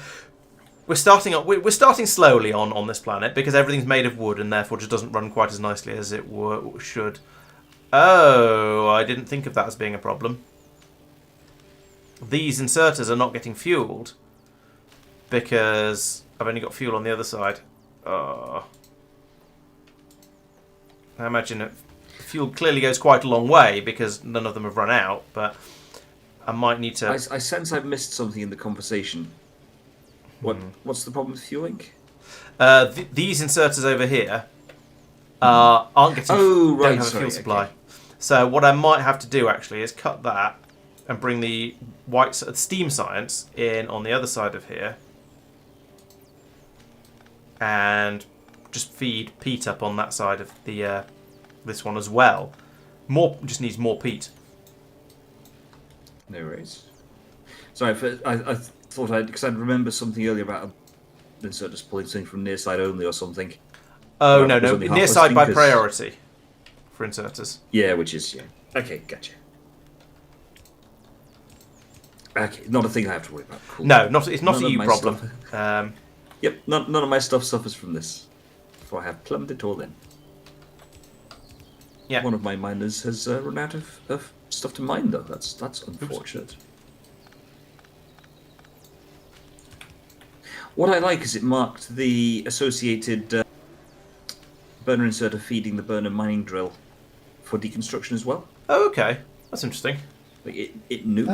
starting slowly on this planet because everything's made of wood and therefore just doesn't run quite as nicely as it should. Oh, I didn't think of that as being a problem. These inserters are not getting fueled because I've only got fuel on the other side. I imagine it. Fuel clearly goes quite a long way because none of them have run out, but I might need to... I sense I've missed something in the conversation. What's the problem with fueling? These inserters over here aren't getting... Oh, right, don't have a fuel supply. Okay. So what I might have to do actually is cut that and bring the steam science in on the other side of here and just feed peat up on that side of the this one as well. Just needs more peat. No worries. Sorry, I thought because I'd remember something earlier about inserters pulling something from near side only or something. Oh, Well, no, it was no. only Near half side by listening 'cause- priority for inserters. Yeah, which is okay. Gotcha. Okay, not a thing I have to worry about. Cool. No, it's not None a of you my problem. stuff- Yep, none of my stuff suffers from this. For I have plumbed it all in. Yeah. One of my miners has run out of stuff to mine, though. That's unfortunate. What I like is it marked the associated burner inserter feeding the burner mining drill for deconstruction as well. Oh, okay. That's interesting. Like it knew.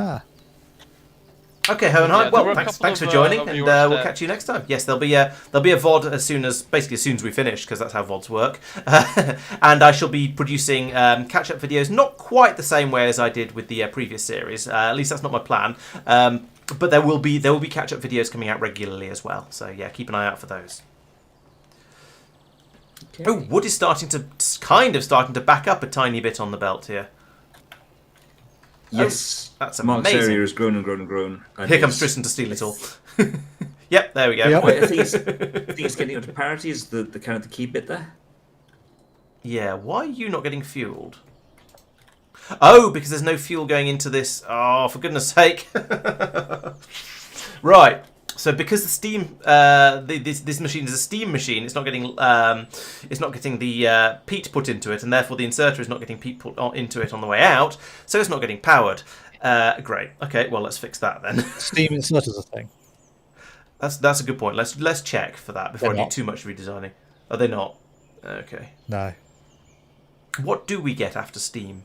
Okay, Hohenheim. Yeah, there Well, were a thanks couple for of, joining, of and yours we'll that- catch you next time. Yes, there'll be a VOD as soon as we finish, because that's how VODs work. And I shall be producing catch-up videos, not quite the same way as I did with the previous series. At least that's not my plan. But there will be catch-up videos coming out regularly as well. So yeah, keep an eye out for those. Okay. Oh, wood is starting to back up a tiny bit on the belt here. Yes, That's Marc's amazing. area has grown and grown and grown. And Here comes it's- Tristan to steal it all. Yep, there we go. Yep. Wait, I think it's getting up to parity. Is the kind of the key bit there? Yeah, why are you not getting fueled? Oh, because there's no fuel going into this. Oh, for goodness sake. Right. So because the steam, this machine is a steam machine, it's not getting the peat put into it, and therefore the inserter is not getting peat put into it on the way out, so it's not getting powered. Great. Okay, well let's fix that then. Steam inserters a thing. That's a good point. Let's check for that before They're I do not. too much redesigning. Are they not? Okay. No. What do we get after Steam?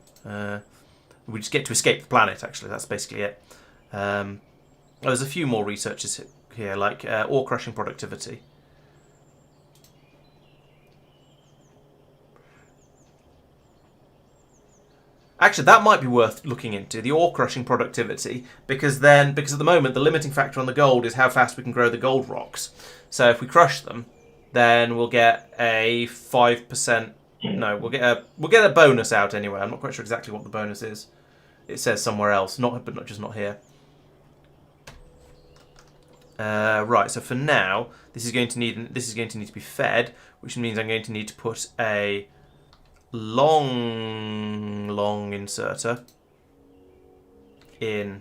We just get to escape the planet. Actually, that's basically it. There's a few more researches here, like ore crushing productivity. Actually, that might be worth looking into, the ore crushing productivity, because at the moment the limiting factor on the gold is how fast we can grow the gold rocks. So if we crush them, then we'll get a 5%. No, we'll get a bonus out anyway. I'm not quite sure exactly what the bonus is. It says somewhere else, but not here. Right. So for now, this is going to need to be fed, which means I'm going to need to put a long inserter in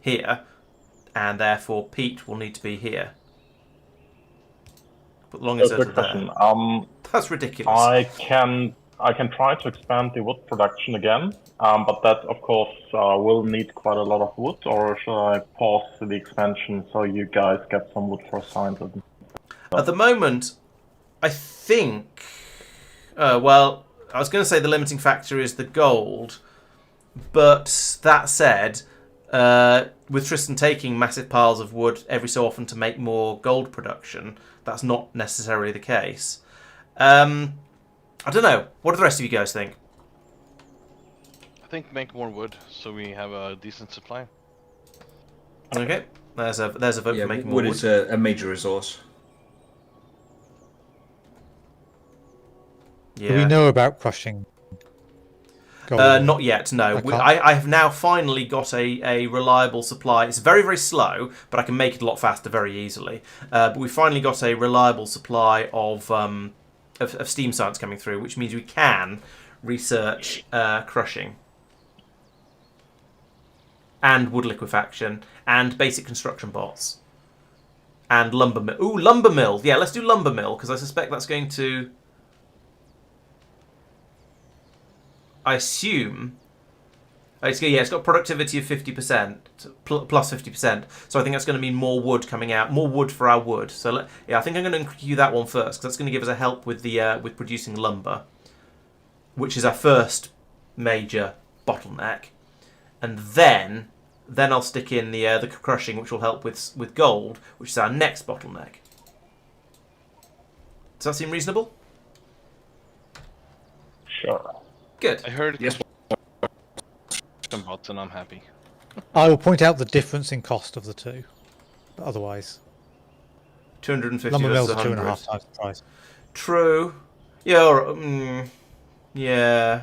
here, and therefore Pete will need to be here. Put long inserter quick question. there. That's ridiculous. I can try to expand the wood production again, but that of course will need quite a lot of wood. Or should I pause the expansion so you guys get some wood for science? At the moment, I think. Well, I was going to say the limiting factor is the gold, but that said, with Tristan taking massive piles of wood every so often to make more gold production, that's not necessarily the case. I don't know. What do the rest of you guys think? I think make more wood so we have a decent supply. Okay, there's a vote for making more wood wood. is a major resource. Yeah. Do we know about crushing gold? Not yet, no. can't- I have now finally got a reliable supply. It's very, very slow, but I can make it a lot faster very easily. But we finally got a reliable supply of steam science coming through, which means we can research crushing and wood liquefaction and basic construction bots and lumber mill. Ooh, lumber mill. Yeah, let's do lumber mill, because I suspect that's going to... I assume... it's got productivity of 50%, plus 50%. So I think that's going to mean more wood coming out, more wood for our wood. So I think I'm going to queue that one first, because that's going to give us a help with the with producing lumber, which is our first major bottleneck. And then I'll stick in the crushing, which will help with gold, which is our next bottleneck. Does that seem reasonable? Sure. Good. I heard Yes. some bots and I'm happy. I will point out the difference in cost of the two. But otherwise, 250 lumber mills versus are 100. 2.5 times the price. True. Yeah. Yeah.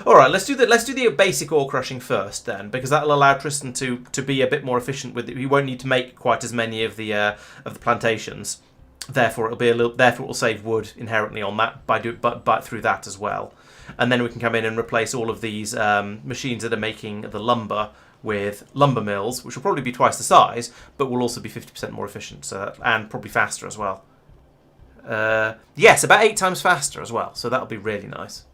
All right. Let's do the basic ore crushing first then, because that'll allow Tristan to be a bit more efficient with it. He won't need to make quite as many of the plantations. Therefore, it will save wood inherently on that but through that as well. And then we can come in and replace all of these machines that are making the lumber with lumber mills, which will probably be twice the size, but will also be 50% more efficient and probably faster as well. Yes, about 8 times faster as well, so that'll be really nice.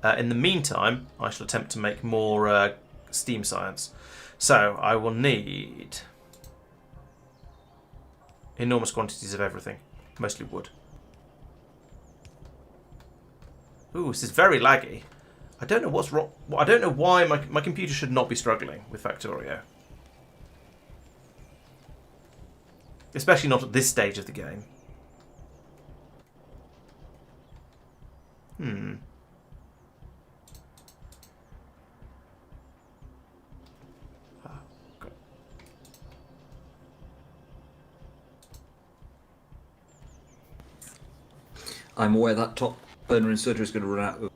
In the meantime, I shall attempt to make more steam science. So I will need enormous quantities of everything, mostly wood. Ooh, this is very laggy. I don't know what's wrong. I don't know why my computer should not be struggling with Factorio. Especially not at this stage of the game. I'm aware that top burner inserter is going to run out of...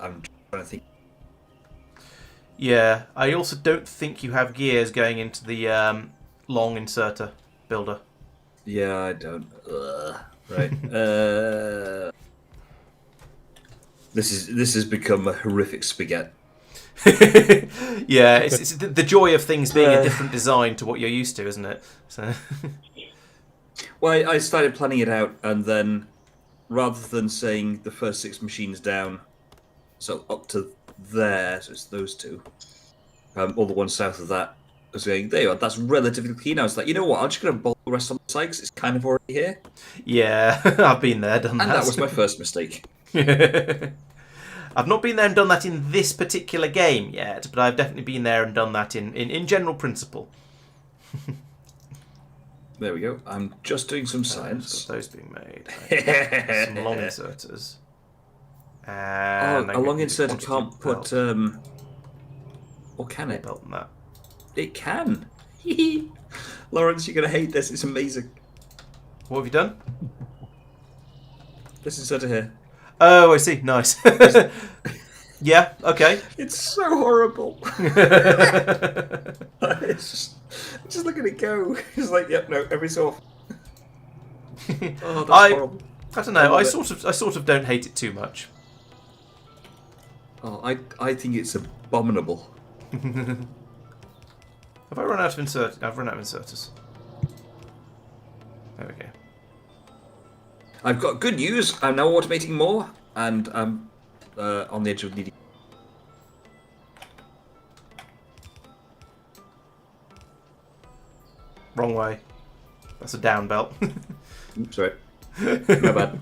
I'm trying to think. Yeah, I also don't think you have gears going into the long inserter builder. Yeah, I don't. Right. This has become a horrific spaghetti. Yeah, it's the joy of things being a different design to what you're used to, isn't it? So. Well, I started planning it out, and then rather than saying the first 6 machines down, so up to there, so it's those two. All the one south of that. I was going, there you are, that's relatively clean. I was like, you know what, I'm just going to bolt the rest on the site 'cause it's kind of already here. Yeah, I've been there, done And that. that was my first mistake. I've not been there and done that in this particular game yet, but I've definitely been there and done that in general principle. There we go. I'm just doing some So science. those being made. Some long inserters. And A long inserter can't put... or can it? Belt on that. It can. Laurence, you're going to hate this. It's amazing. What have you done? This inserter here. Oh, I see. Nice. Yeah, okay. It's so horrible. It's just look at it go. It's like, yep, no, every so often. Oh, that's horrible. I don't know. I sort of don't hate it too much. Oh, I think it's abominable. Have I run out of insert? I've run out of inserters. There we go. I've got good news. I'm now automating more, and I'm on the edge of needing. Wrong way. That's a down belt. Oops, sorry. My bad.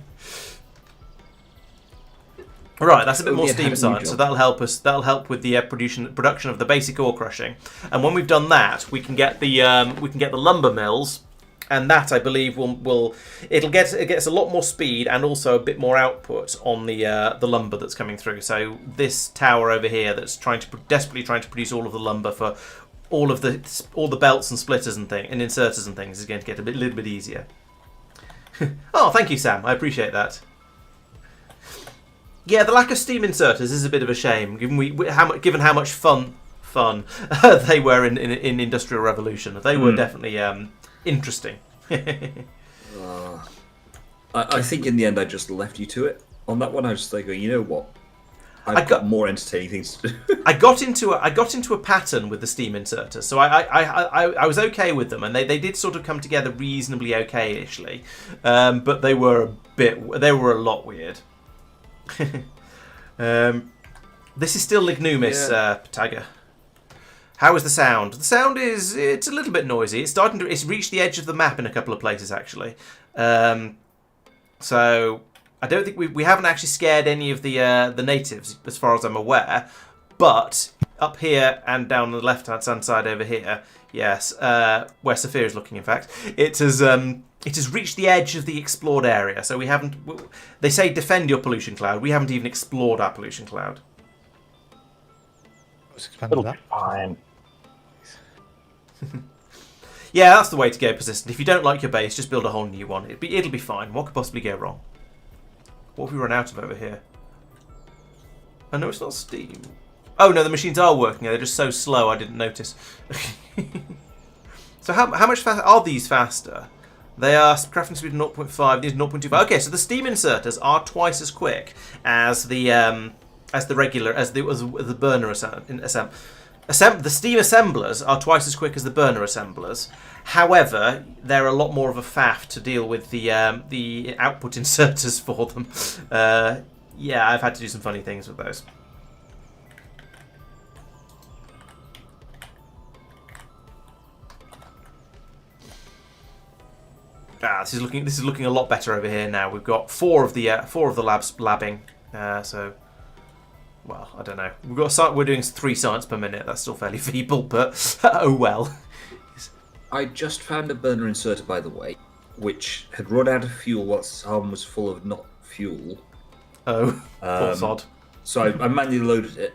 Right, that's a bit more yeah, steam had a new science, so job. that'll help us. That'll help with the production of the basic ore crushing. And when we've done that, we can get the lumber mills, and that I believe it gets a lot more speed and also a bit more output on the lumber that's coming through. So this tower over here that's desperately trying to produce all of the lumber for all the belts and splitters and inserters and things is going to get little bit easier. Oh, thank you, Sam. I appreciate that. Yeah, the lack of steam inserters is a bit of a shame, given how much fun they were in Industrial Revolution. They were definitely interesting. I think in the end I just left you to it. On that one, I was just like, you know what? I've got more entertaining things to do. I got into a pattern with the steam inserters, so I was okay with them, and they did sort of come together reasonably okay-ishly, but they were a lot weird. This is still Lignumis, Tagger. How is the sound? The sound it's a little bit noisy. It's reached the edge of the map in a couple of places actually. So I don't think we haven't actually scared any of the natives as far as I'm aware. But up here and down the left-hand side over here, yes, where Safir is looking, in fact, it has reached the edge of the explored area. So we haven't. They say defend your pollution cloud. We haven't even explored our pollution cloud. It'll be fine. Yeah, that's the way to go, Persistent. If you don't like your base, just build a whole new one. It'll be fine. What could possibly go wrong? What have we run out of over here? Oh no, it's not steam. Oh no, the machines are working. They're just so slow I didn't notice. So how much faster are these faster? They are crafting speed 0.5. These 0.25. Okay, so the steam inserters are twice as quick as the burner the steam assemblers are twice as quick as the burner assemblers. However, they're a lot more of a faff to deal with the output inserters for them. Yeah, I've had to do some funny things with those. This is looking a lot better over here now. We've got four of the labs labbing. So, well, I don't know. We're doing 3 science per minute. That's still fairly feeble, but oh well. I just found a burner inserter, by the way, which had run out of fuel whilst arm was full of not fuel. Oh, poor sod. So I manually loaded it,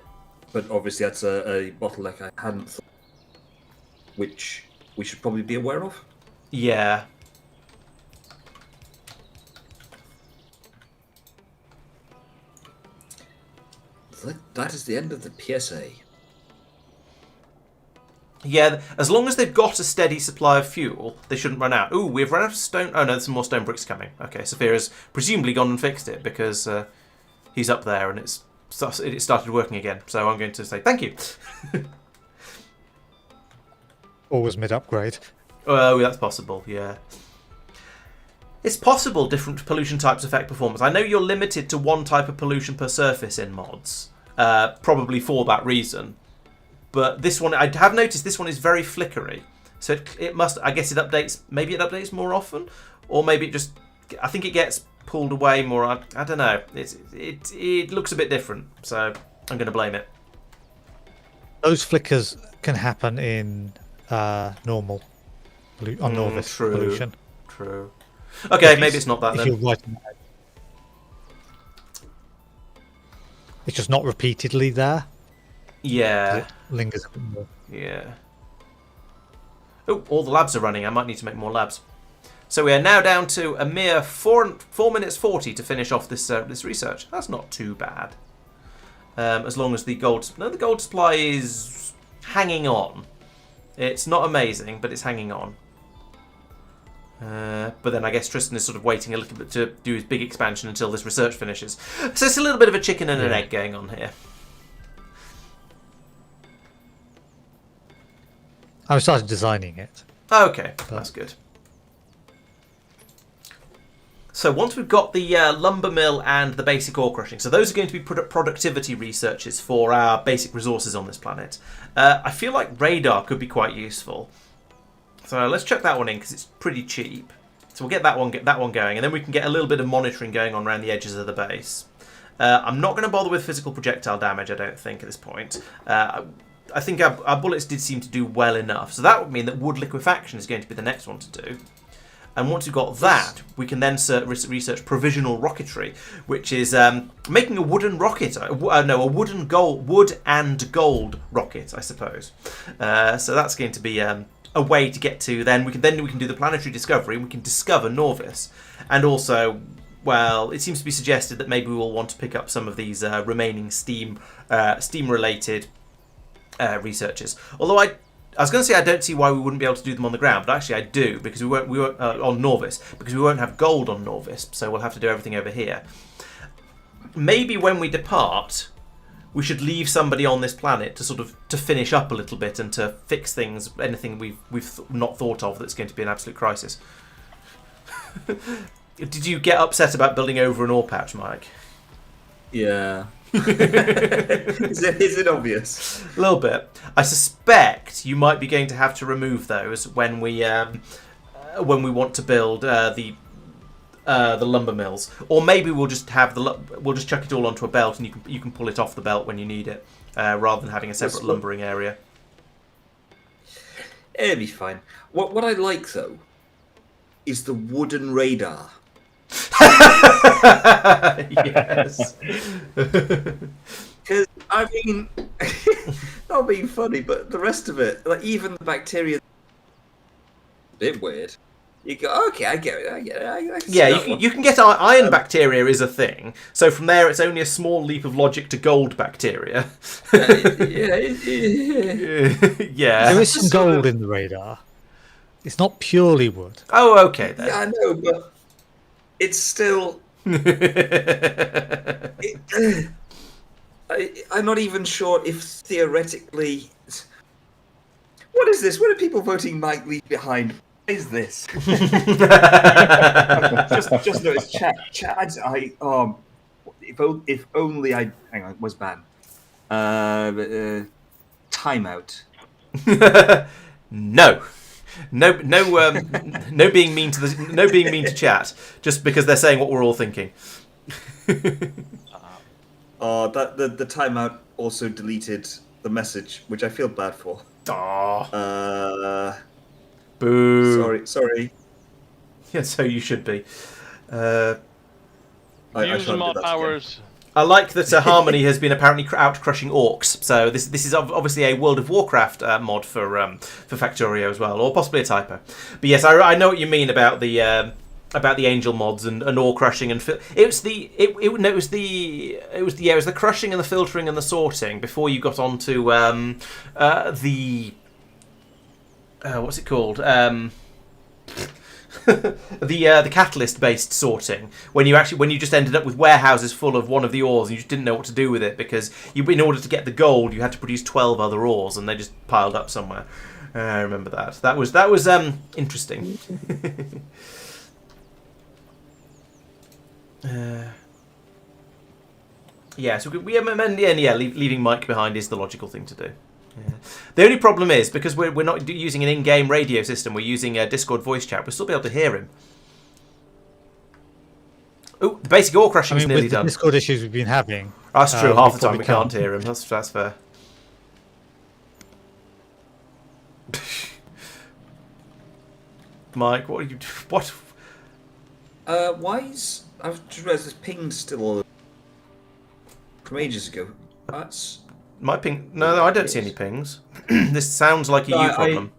but obviously that's a bottleneck I hadn't thought, which we should probably be aware of. Yeah. That is the end of the PSA. Yeah, as long as they've got a steady supply of fuel, they shouldn't run out. Ooh, we've run out of stone. Oh no, there's some more stone bricks coming. Okay, Safir has presumably gone and fixed it because he's up there and it started working again. So I'm going to say thank you. Always mid-upgrade. Oh, that's possible, yeah. It's possible different pollution types affect performance. I know you're limited to one type of pollution per surface in mods. probably for that reason. But this one, I have noticed this one is very flickery. So it must, I guess it updates, maybe it updates more often, or maybe it just, I think it gets pulled away more. I don't know. It looks a bit different, so I'm going to blame it. Those flickers can happen in normal on Nauvis pollution. True. Okay, maybe it's not that if then. You're right on that. It's just not repeatedly there. Yeah. It lingers a bit more. Yeah. Oh, all the labs are running. I might need to make more labs. So we are now down to a mere 4 minutes 40 to finish off this this research. That's not too bad. As long as the gold... No, the gold supply is hanging on. It's not amazing, but it's hanging on. But then I guess Tristan is sort of waiting a little bit to do his big expansion until this research finishes. So it's a little bit of a chicken and an egg going on here. I started designing it. Okay, that's good. So once we've got the lumber mill and the basic ore crushing, so those are going to be productivity researches for our basic resources on this planet. I feel like radar could be quite useful. So let's chuck that one in because it's pretty cheap. So we'll get that one going, and then we can get a little bit of monitoring going on around the edges of the base. I'm not going to bother with physical projectile damage, I don't think, at this point. I think our bullets did seem to do well enough. So that would mean that wood liquefaction is going to be the next one to do. And once we've got that, we can then research provisional rocketry, which is making a wooden rocket. No, a wood and gold rocket, I suppose. So that's going to be a way to get to. Then we can do the planetary discovery, and we can discover Nauvis, and also. Well, it seems to be suggested that maybe we will want to pick up some of these remaining steam-related researches. Although I was going to say I don't see why we wouldn't be able to do them on the ground, but actually I do, because we won't on Nauvis, because we won't have gold on Nauvis, so we'll have to do everything over here. Maybe when we depart, we should leave somebody on this planet to finish up a little bit and to fix things, anything we've not thought of that's going to be an absolute crisis. Did you get upset about building over an ore patch, Mike? Yeah. Is it obvious? A little bit. I suspect you might be going to have to remove those when we want to build the lumber mills, or maybe we'll just chuck it all onto a belt, and you can pull it off the belt when you need it, rather than having a separate lumbering area. It'll be fine. What I like though is the wooden radar. Yes. Because, I mean, not being funny, but the rest of it, like even the bacteria, a bit weird. You go, okay, I get it. I can see that you can get iron bacteria is a thing. So from there, it's only a small leap of logic to gold bacteria. There is some gold in the radar. It's not purely wood. Oh, okay then. Yeah, I know, but it's still. I'm not even sure if theoretically. What is this? What are people voting Mike leave behind? What is this? just notice chat. If only I hang on was banned. Timeout. No being mean to chat just because they're saying what we're all thinking. The timeout also deleted the message, which I feel bad for. Aww. Boo. Sorry. Yeah, so you should be. Use more powers. I like that Harmony has been apparently out crushing orcs. So this is obviously a World of Warcraft mod for Factorio as well, or possibly a typo. But yes, I know what you mean about the angel mods and ore crushing and it was the crushing and the filtering and the sorting before you got onto the what's it called? The catalyst based sorting, when you just ended up with warehouses full of one of the ores and you just didn't know what to do with it because in order to get the gold you had to produce 12 other ores and they just piled up somewhere. I remember that was interesting. Yeah, so leaving Mike behind is the logical thing to do. Yeah. The only problem is, because we're not using an in-game radio system, we're using a Discord voice chat, we'll still be able to hear him. Oh, the basic ore crushing is nearly with the done. Discord issues we've been having. That's true, half the time probably we can't hear him. That's fair. Mike, what are you... What? Why is... I've just realised this ping's still all from ages ago. That's... My ping... No, I don't see any pings. This sounds like a you problem.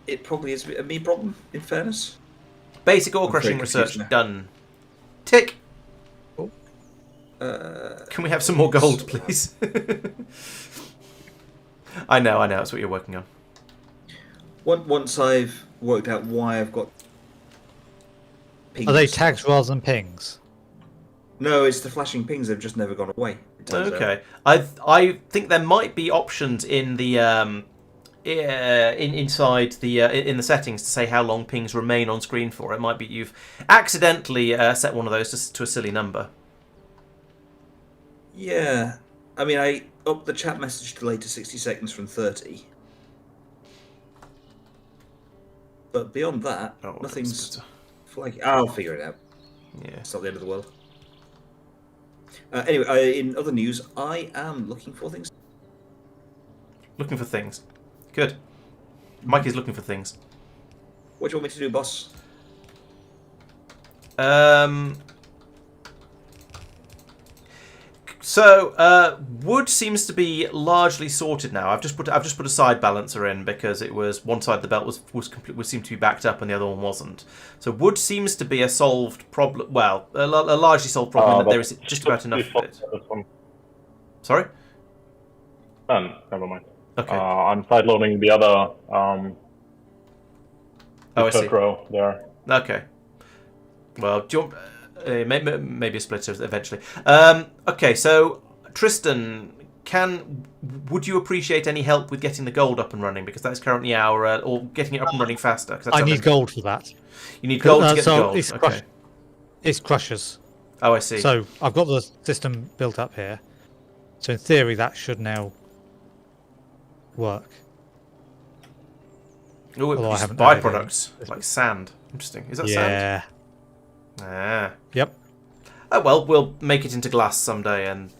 It probably is a me problem, in fairness. Basic ore crushing research done. Tick. Oh. Can we have some more gold, please? I know, that's what you're working on. Once I've worked out why I've got pings... Are they tags rather than pings? No, it's the flashing pings. They've just never gone away. Okay, I think there might be options in the inside the in the settings to say how long pings remain on screen for. It might be you've accidentally set one of those to a silly number. Yeah, I mean, I upped the chat message delay to 60 seconds from 30. But beyond that, nothing's flagging. I'll figure it out. Yeah, it's not the end of the world. Anyway, in other news, I am looking for things. Looking for things. Good. Mike is looking for things. What do you want me to do, boss? So wood seems to be largely sorted now. I've just put a side balancer in because it was one side of the belt was seemed to be backed up and the other one wasn't. So wood seems to be a solved problem. Well, a largely solved problem that there is just about enough of it. Sorry? Never mind. Okay. I'm sideloading the other I see. third row there. Okay. Well, do you want... maybe a splitter eventually. Okay, so Tristan, would you appreciate any help with getting the gold up and running? Because that's currently our, or getting it up and running faster. 'Cause that's I need gold for that. You need gold to get the gold. It's crushers. Oh, I see. So I've got the system built up here. So in theory, that should now work. Oh, it Although I produces haven't byproducts like sand. Interesting. Is that sand? Yeah. Ah. Yep. Oh well, we'll make it into glass someday, and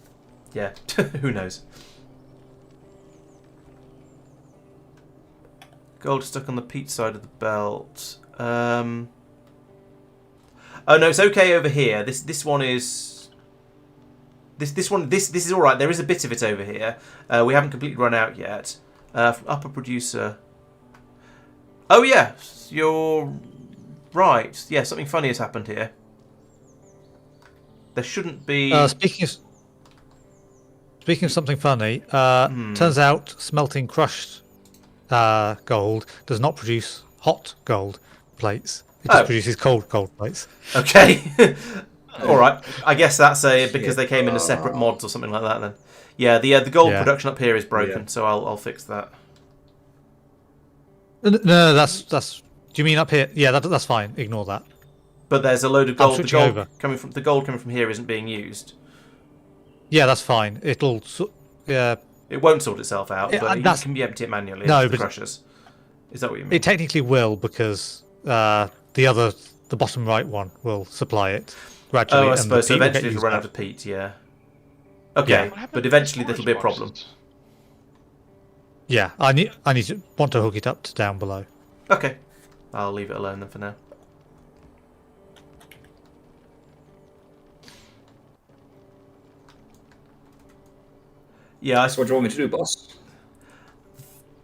yeah, who knows. Gold stuck on the peat side of the belt. Oh no, it's okay over here. This one is. This is all right. There is a bit of it over here. We haven't completely run out yet. Upper producer. Oh yeah, you're right. Yeah, something funny has happened here. There shouldn't be. Speaking of something funny, turns out smelting crushed gold does not produce hot gold plates. It just produces cold gold plates. Okay. All right. I guess that's because they came in as separate mods or something like that. Then, yeah. The gold production up here is broken, so I'll fix that. No, that's. Do you mean up here? Yeah, that's fine. Ignore that. But there's a load of gold. The gold coming from here isn't being used. Yeah, that's fine. It'll. Yeah. It won't sort itself out, but you can empty it manually. No, into the but crushers. Is that what you mean? It technically will because the bottom right one will supply it gradually. Oh, I suppose. So eventually it'll run out of peat. Yeah. Okay, but eventually that'll be a problem. Yeah, I want to hook it up to down below. Okay, I'll leave it alone then for now. Yeah, So what do you want me to do, boss?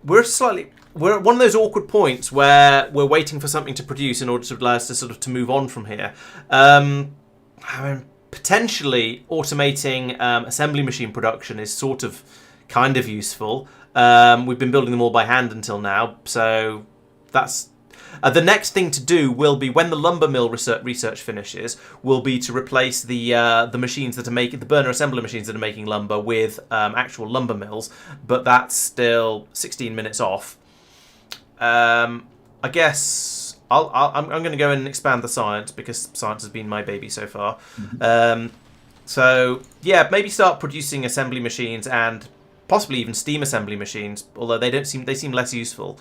We're at one of those awkward points where we're waiting for something to produce in order to allow us to move on from here. Potentially automating assembly machine production is kind of useful. We've been building them all by hand until now, so that's the next thing to do. Will be when the lumber mill research finishes. Will be to replace the machines that are making the burner assembly machines that are making lumber with actual lumber mills, but that's still 16 minutes off. I guess I'm going to go and expand the science because science has been my baby so far. So yeah, maybe start producing assembly machines and possibly even steam assembly machines. Although they seem less useful.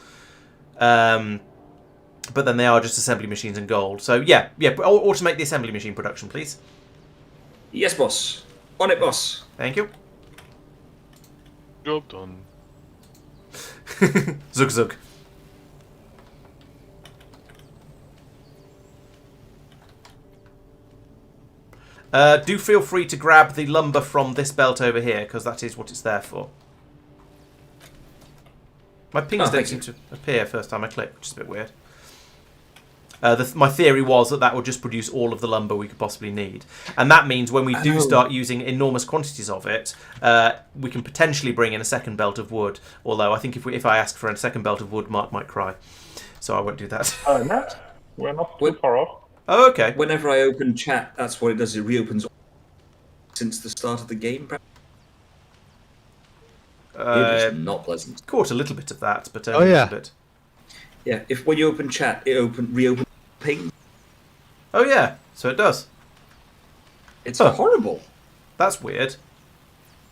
But then they are just assembly machines and gold. So yeah, automate the assembly machine production, please. Yes, boss. On it, boss. Thank you. Job done. Zug zug. Do feel free to grab the lumber from this belt over here, because that is what it's there for. My pings don't seem to appear first time I click, which is a bit weird. My theory was that would just produce all of the lumber we could possibly need. And that means when we do start using enormous quantities of it, we can potentially bring in a second belt of wood. Although I think if I ask for a second belt of wood, Marc might cry. So I won't do that. No, we're not too far off. Oh, okay. Whenever I open chat, that's what it does. It reopens since the start of the game. It is not pleasant. Caught a little bit of that, but only a little bit. Yeah, if when you open chat, it reopens ping. Oh yeah, so it does. It's horrible. That's weird.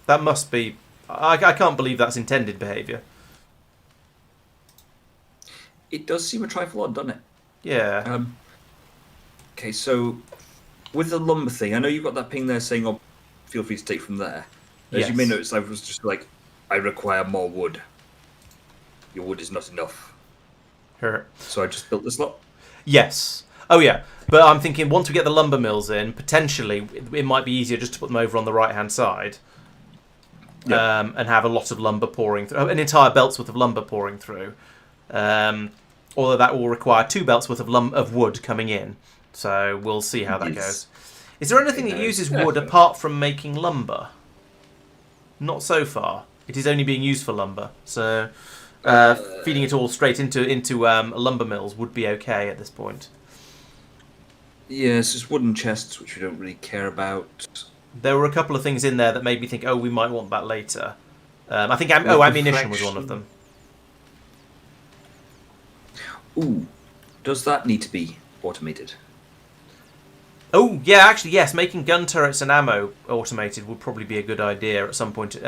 That must be... I can't believe that's intended behaviour. It does seem a trifle odd, doesn't it? Yeah. Okay, so with the lumber thing, I know you've got that ping there saying, "Oh, feel free to take from there." As you may notice, I was just like, "I require more wood. Your wood is not enough." So I just built this lot. Yes. Oh yeah. But I'm thinking once we get the lumber mills in, potentially it might be easier just to put them over on the right hand side, and have a lot of lumber pouring through, an entire belt's worth of lumber pouring through. Although that will require 2 belts worth of wood coming in. So we'll see how that goes. Is there anything that uses wood apart from making lumber? Not so far. It is only being used for lumber. So feeding it all straight into lumber mills would be okay at this point. Yes, it's wooden chests, which we don't really care about. There were a couple of things in there that made me think, oh, we might want that later. I think ammunition was one of them. Ooh, does that need to be automated? Oh, yeah, actually, yes. Making gun turrets and ammo automated would probably be a good idea at some point,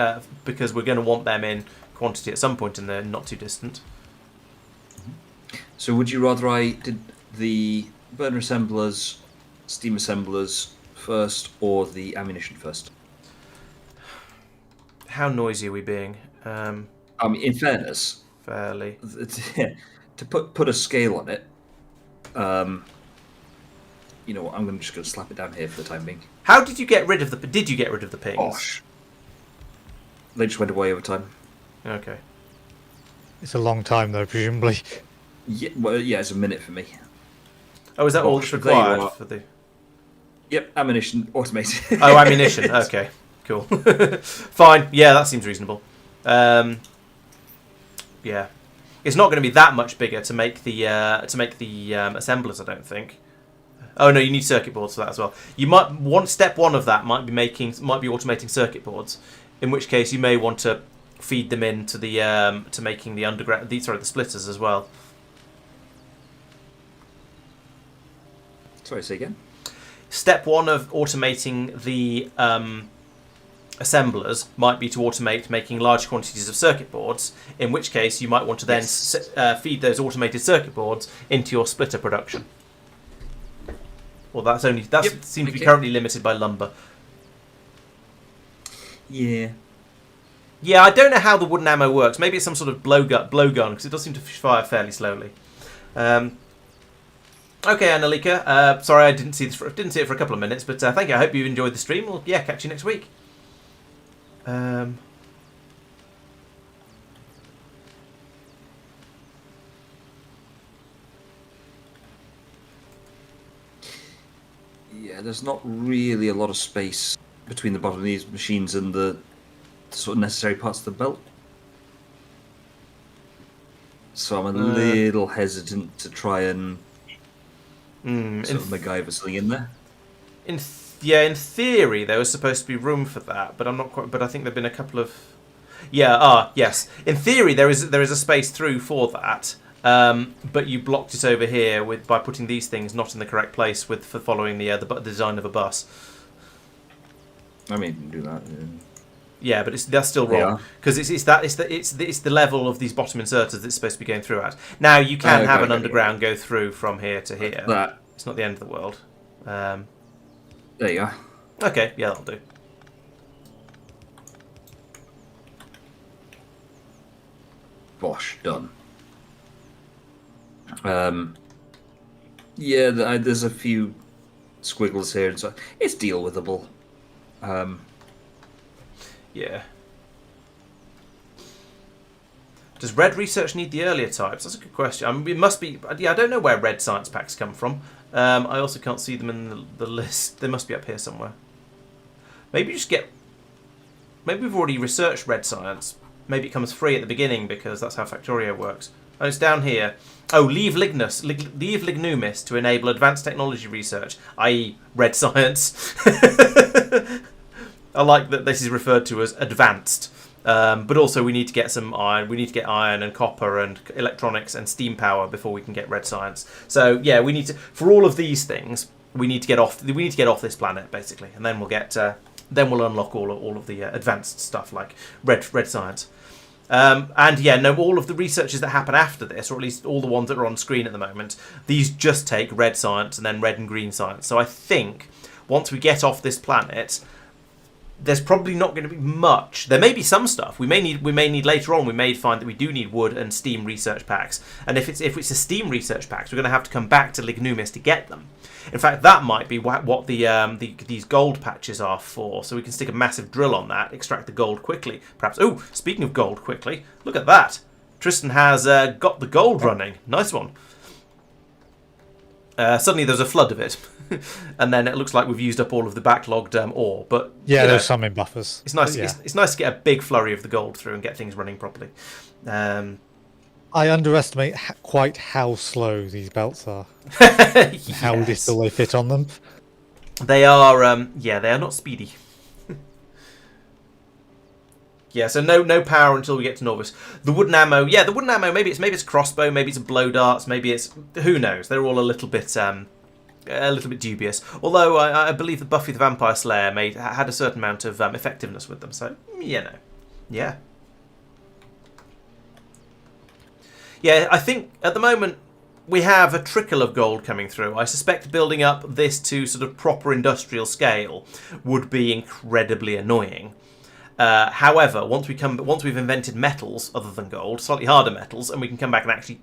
because we're going to want them in quantity at some point in the not too distant. So would you rather I did the burner assemblers, steam assemblers first, or the ammunition first? How noisy are we being? I mean, in fairness, Fairly. To put a scale on it, you know what, I'm just going to slap it down here for the time being. How did you get rid of the... Did you get rid of the pings? Gosh. They just went away over time. Okay. It's a long time though, presumably. Yeah, well, yeah, it's a minute for me. Oh, is that all that's There you required are. for the... Yep, ammunition automated. Oh, ammunition. Okay, cool. Fine. Yeah, that seems reasonable. Yeah, it's not going to be that much bigger to make the assemblers, I don't think. Oh no, you need circuit boards for that as well. You might step one of that might be automating circuit boards, in which case you may want to feed them into the to making the underground the splitters as well. Sorry, say again. Step one of automating the assemblers might be to automate making large quantities of circuit boards, in which case you might want to then feed those automated circuit boards into your splitter production. Well, that seems to be currently limited by lumber. Yeah. Yeah, I don't know how the wooden ammo works. Maybe it's some sort of blow gun, because it does seem to fire fairly slowly. Okay, Annalika. Sorry, I didn't see it for a couple of minutes, but thank you. I hope you enjoyed the stream. Well, yeah, catch you next week. Yeah, there's not really a lot of space between the bottom of these machines and the sort of necessary parts of the belt. So I'm a little hesitant to try and sort of MacGyver something in there. In theory, there was supposed to be room for that, but I'm not quite. But I think there've been a couple of. Yes. In theory, there is a space through for that, but you blocked it over here by putting these things not in the correct place for following the design of a bus. I mean, you can do that. Yeah, but that's still wrong because it's the level of these bottom inserters that's supposed to be going through at. Now you can have an underground go through from here to here. That. It's not the end of the world. There you go. Okay, yeah, that'll do. Bosh, done. Yeah, there's a few squiggles here, and so it's deal withable. Yeah. Does red research need the earlier types? That's a good question. I mean, it must be. Yeah, I don't know where red science packs come from. I also can't see them in the list. They must be up here somewhere. Maybe just get. Maybe we've already researched red science. Maybe it comes free at the beginning because that's how Factorio works. Oh, it's down here. Oh, leave Lignumis to enable advanced technology research, i.e. red science. I like that this is referred to as advanced. But also we need to get some iron. We need to get iron and copper and electronics and steam power before we can get red science. So yeah, we need to, for all of these things, we need to get off. We need to get off this planet basically, and then we'll get. Then we'll unlock all of the advanced stuff like red science. And yeah, no, all of the researches that happen after this, or at least all the ones that are on screen at the moment, these just take red science and then red and green science. So I think once we get off this planet, there's probably not going to be much. There may be some stuff we may need later on. We may find that we do need wood and steam research packs, and if it's a steam research packs, we're going to have to come back to Lignumis to get them. In fact, that might be what these gold patches are for. So we can stick a massive drill on that, extract the gold quickly. Perhaps. Oh, speaking of gold quickly, look at that. Tristan has got the gold running. Nice one. Suddenly there's a flood of it, and then it looks like we've used up all of the backlogged ore. But yeah, there's some in buffers. It's nice. Yeah. It's nice to get a big flurry of the gold through and get things running properly. I underestimate quite how slow these belts are. Yes. How little they fit on them. They are. Yeah, they are not speedy. Yeah, so no power until we get to Nauvis. The wooden ammo, yeah, the wooden ammo. Maybe it's crossbow, maybe it's blow darts, maybe it's who knows. They're all a little bit dubious. Although I believe that Buffy the Vampire Slayer had a certain amount of effectiveness with them. So yeah. Yeah, I think at the moment we have a trickle of gold coming through. I suspect building up this to sort of proper industrial scale would be incredibly annoying. However, once we've invented metals other than gold, slightly harder metals, and we can come back and actually,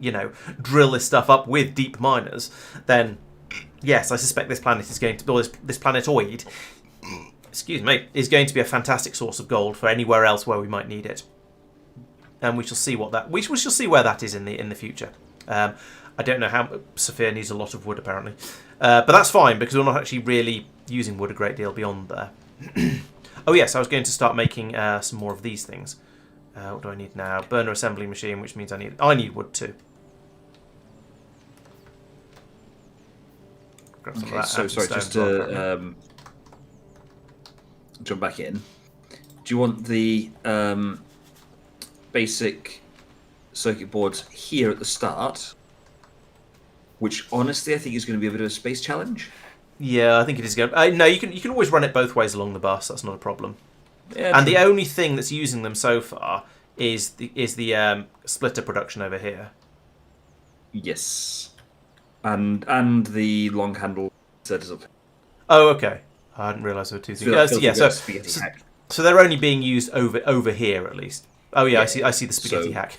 drill this stuff up with deep miners, then yes, I suspect this planet is going to, or this planetoid, excuse me, is going to be a fantastic source of gold for anywhere else where we might need it. And we shall see we shall see where that is in the future. I don't know how Safir needs a lot of wood apparently, but that's fine because we're not actually really using wood a great deal beyond there. Oh yes, I was going to start making some more of these things. What do I need now? Burner assembly machine, which means I need wood too. Grab some of that. So sorry, just to jump back in. Do you want the basic circuit boards here at the start? Which honestly, I think is going to be a bit of a space challenge. Yeah, I think it is going. No, you can always run it both ways along the bus. That's not a problem. Yeah, and the only thing that's using them so far is the splitter production over here. Yes, and the long handle setup. Oh, okay. I hadn't realised there were two things. So they're only being used over here at least. Oh yeah, I see the spaghetti hack.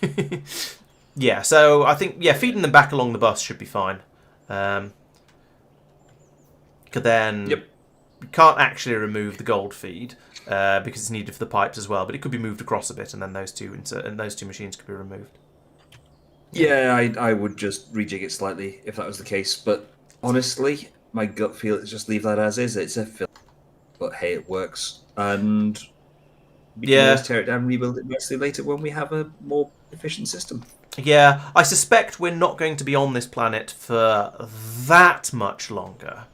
Yeah, so I think feeding them back along the bus should be fine. Then you can't actually remove the gold feed because it's needed for the pipes as well, but it could be moved across a bit, and then those two machines could be removed. Yeah, I would just rejig it slightly if that was the case, but honestly, my gut feel is just leave that as is. It's a fill, but hey, it works, and we can always tear it down and rebuild it mostly later when we have a more efficient system. Yeah, I suspect we're not going to be on this planet for that much longer.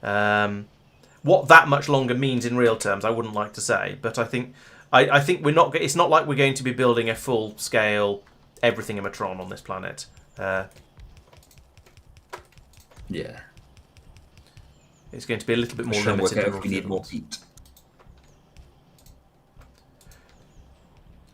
What that much longer means in real terms, I wouldn't like to say, but I think we're not. It's not like we're going to be building a full-scale everything ematron on this planet. Yeah, it's going to be a little bit more limited. If we need more heat.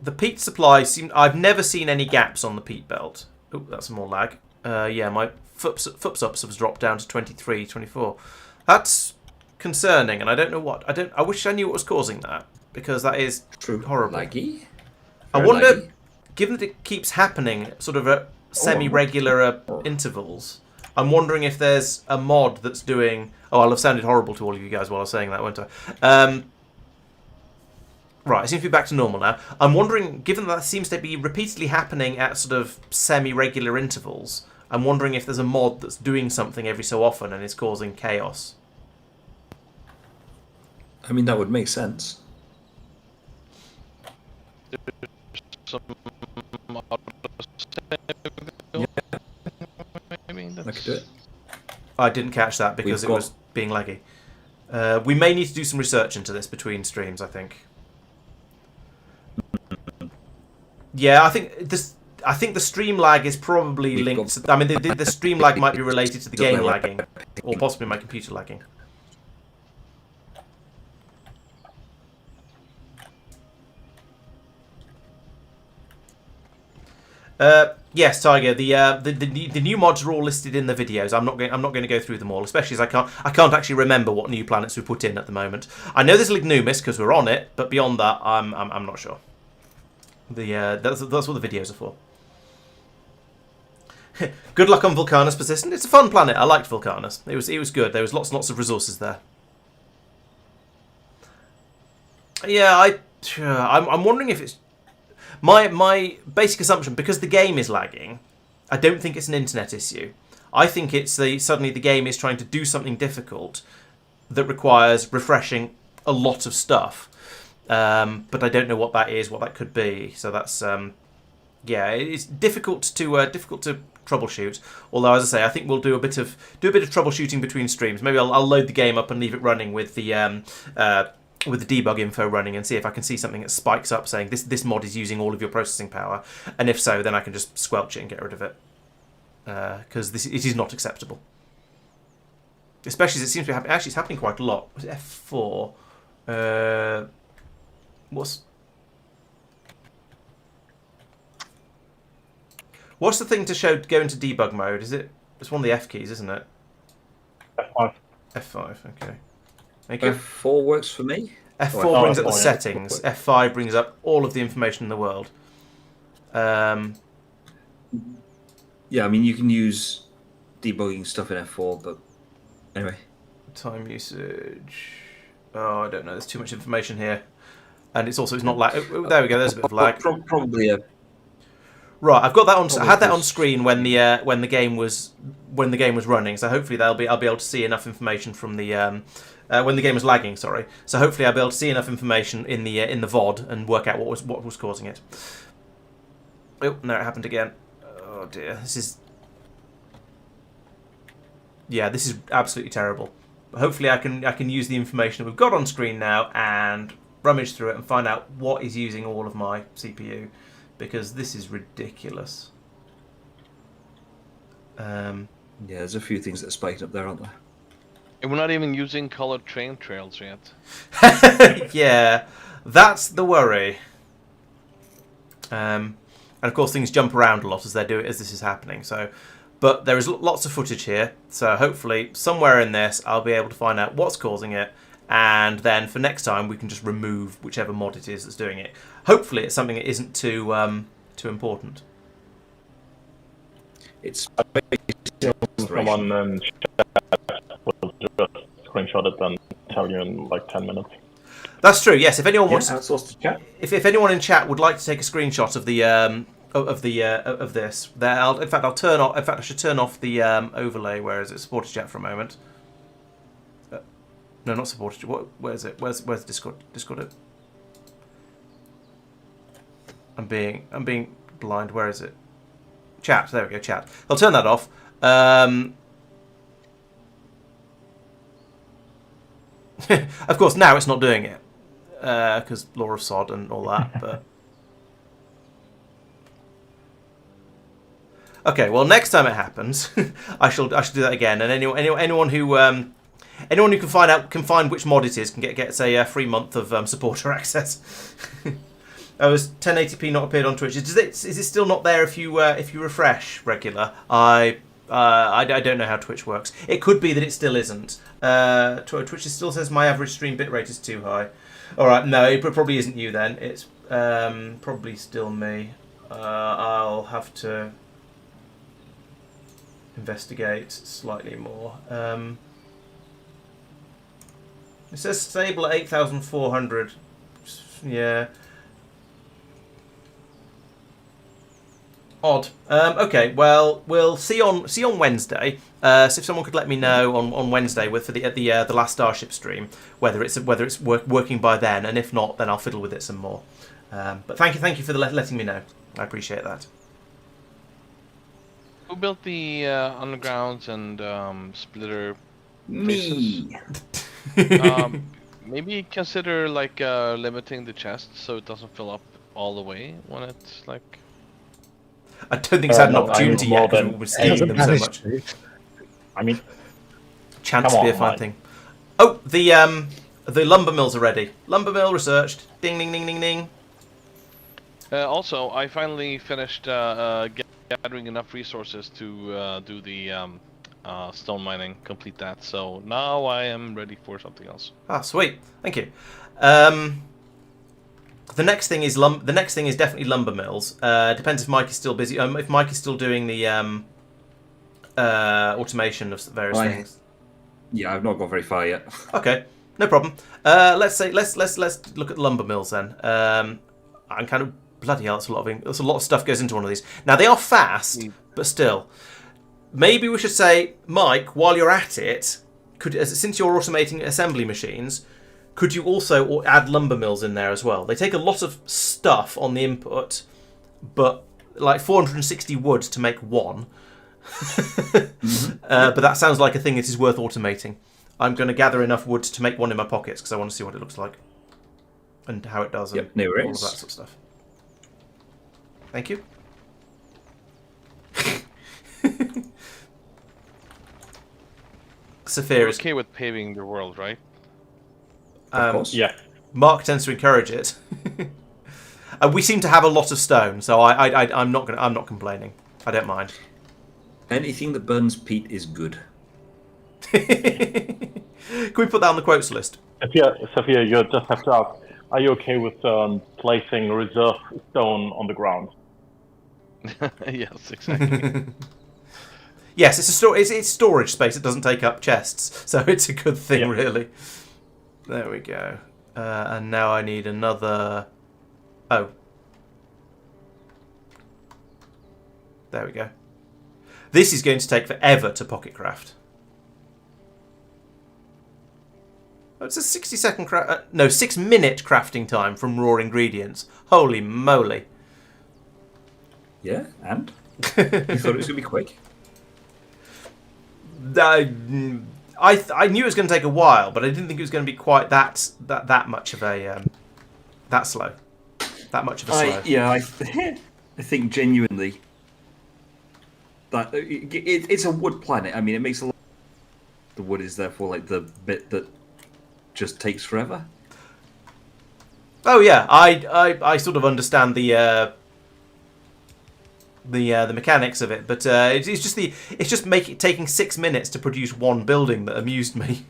the peat supply I've never seen any gaps on the peat belt. Oh, that's more lag. Yeah, my FUPS has dropped down to 23, 24. That's concerning, and I don't know what. I wish I knew what was causing that, because that is horrible. Laggy. I Very wonder, laggy. given that it keeps happening sort of at semi-regular intervals, I'm wondering if there's a mod that's doing... Oh, I'll have sounded horrible to all of you guys while I was saying that, won't I? Right, it seems to be back to normal now. I'm wondering, given that seems to be repeatedly happening at sort of semi-regular intervals, I'm wondering if there's a mod that's doing something every so often and is causing chaos. I mean, that would make sense. Some maybe I could do it. I didn't catch that because it was being laggy. We may need to do some research into this between streams, I think. Yeah, I think the stream lag is probably linked. I mean, the stream lag might be related to the game lagging, or possibly my computer lagging. Yes, Tiger. The new mods are all listed in the videos. I'm not going to go through them all, especially as I can't actually remember what new planets we put in at the moment. I know there's Lignumis because we're on it, but beyond that, I'm not sure. That's what the videos are for. Good luck on Vulcanus Persistent. It's a fun planet. I liked Vulcanus. It was good. There was lots and lots of resources there. Yeah, I'm wondering if it's my basic assumption, because the game is lagging. I don't think it's an internet issue. I think it's suddenly the game is trying to do something difficult that requires refreshing a lot of stuff. But I don't know what that is, what that could be. So that's yeah, it's difficult to troubleshoot. Although, as I say, I think we'll do a bit of troubleshooting between streams. Maybe I'll load the game up and leave it running with the debug info running, and see if I can see something that spikes up saying this mod is using all of your processing power. And if so, then I can just squelch it and get rid of it, because it is not acceptable. Especially as it seems to be happening. Actually, it's happening quite a lot. Was it F4? What's the thing to go into debug mode? It's one of the F keys, isn't it? F5. F5, okay. Thank you. F4 works for me. F4 brings up the F4, yeah. settings. F5 brings up all of the information in the world. Yeah, I mean, you can use debugging stuff in F4, but anyway. Time usage. Oh, I don't know. There's too much information here, and it's not lag. Oh, there we go. There's a bit of lag. Probably a. Right, I've got that on. I had that on screen when the game was running. So hopefully I'll be able to see enough information from the when the game was lagging. Sorry. So hopefully I'll be able to see enough information in the VOD and work out what was causing it. Oh, no, it happened again. Oh dear, this is absolutely terrible. Hopefully I can use the information that we've got on screen now and rummage through it and find out what is using all of my CPU, because this is ridiculous. Yeah, there's a few things that are spiking up there, aren't there? And we're not even using colored train trails yet. Yeah, that's the worry. And of course things jump around a lot as this is happening. So, but there is lots of footage here. So hopefully somewhere in this I'll be able to find out what's causing it, and then for next time we can just remove whichever mod it is that's doing it. Hopefully it's something that isn't too important. It's Someone in chat will just screenshot it and tell you in like 10 minutes. That's true. Yes, if anyone wants, outsourced to chat. if anyone in chat would like to take a screenshot of the of this, then I'll turn off. In fact, I should turn off the overlay. Where is it? Supporter chat for a moment. No, not supporter chat. Where is it? Where's Discord? Discord it. I'm being blind. Where is it? Chat. There we go. Chat. I'll turn that off. Of course, now it's not doing it because Law of Sod and all that. But okay, well, next time it happens, I shall do that again. And anyone who can find which mod it is gets a free month of supporter access. Oh, has 1080p not appeared on Twitch? Is it still not there if you refresh regular? I don't know how Twitch works. It could be that it still isn't. Twitch still says my average stream bitrate is too high. All right, no, it probably isn't you then. It's probably still me. I'll have to investigate slightly more. It says stable at 8,400. Yeah. Odd. Okay. Well, we'll see on Wednesday. So if someone could let me know on Wednesday for the last Starship stream whether it's working by then, and if not, then I'll fiddle with it some more. But thank you for letting me know. I appreciate that. Who built the undergrounds and splitter? Me. Maybe consider like limiting the chest so it doesn't fill up all the way when it's like. I don't think it's had an no, I opportunity need yet more because than we're stealing them so much. I mean, Chance Come to be on, a fine Mike. thing. Oh, the lumber mills are ready. Lumber mill researched. Ding ding ding ding ding. Also, I finally finished gathering enough resources to do the stone mining, complete that. So now I am ready for something else. Ah, sweet. Thank you. The next thing is definitely lumber mills. Depends if Mike is still busy. If Mike is still doing the automation of various things. Yeah, I've not got very far yet. Okay, no problem. Let's look at the lumber mills then. I'm kind of bloody hell. That's a lot of stuff goes into one of these. Now they are fast, but still. Maybe we should say, Mike, while you're at it, since you're automating assembly machines, could you also add lumber mills in there as well? They take a lot of stuff on the input, but like 460 wood to make one. But that sounds like a thing that is worth automating. I'm going to gather enough wood to make one in my pockets because I want to see what it looks like and how it does and no all of worries. that sort of stuff. Thank you. Safir You're is okay with paving the world, right? Of course. yeah. Marc tends to encourage it. We seem to have a lot of stone, so I'm not complaining. I don't mind. Anything that burns peat is good. Can we put that on the quotes list? Safir, you just have to ask, are you okay with placing reserve stone on the ground? Yes, exactly. Yes, it's storage space. It doesn't take up chests, so it's a good thing, Yeah. really. There we go. And now I need another. Oh, there we go. This is going to take forever to pocket craft. Oh, it's a 60-second 6-minute crafting time from raw ingredients. Holy moly! Yeah, and? You thought it was going to be quick? I knew it was going to take a while, but I didn't think it was going to be quite that much of a that slow. That much of a slow. I think genuinely that it's a wood planet. I mean, it makes a lot. The wood is therefore like the bit that just takes forever. Oh yeah, I sort of understand the mechanics of it, but it's just taking 6 minutes to produce one building that amused me.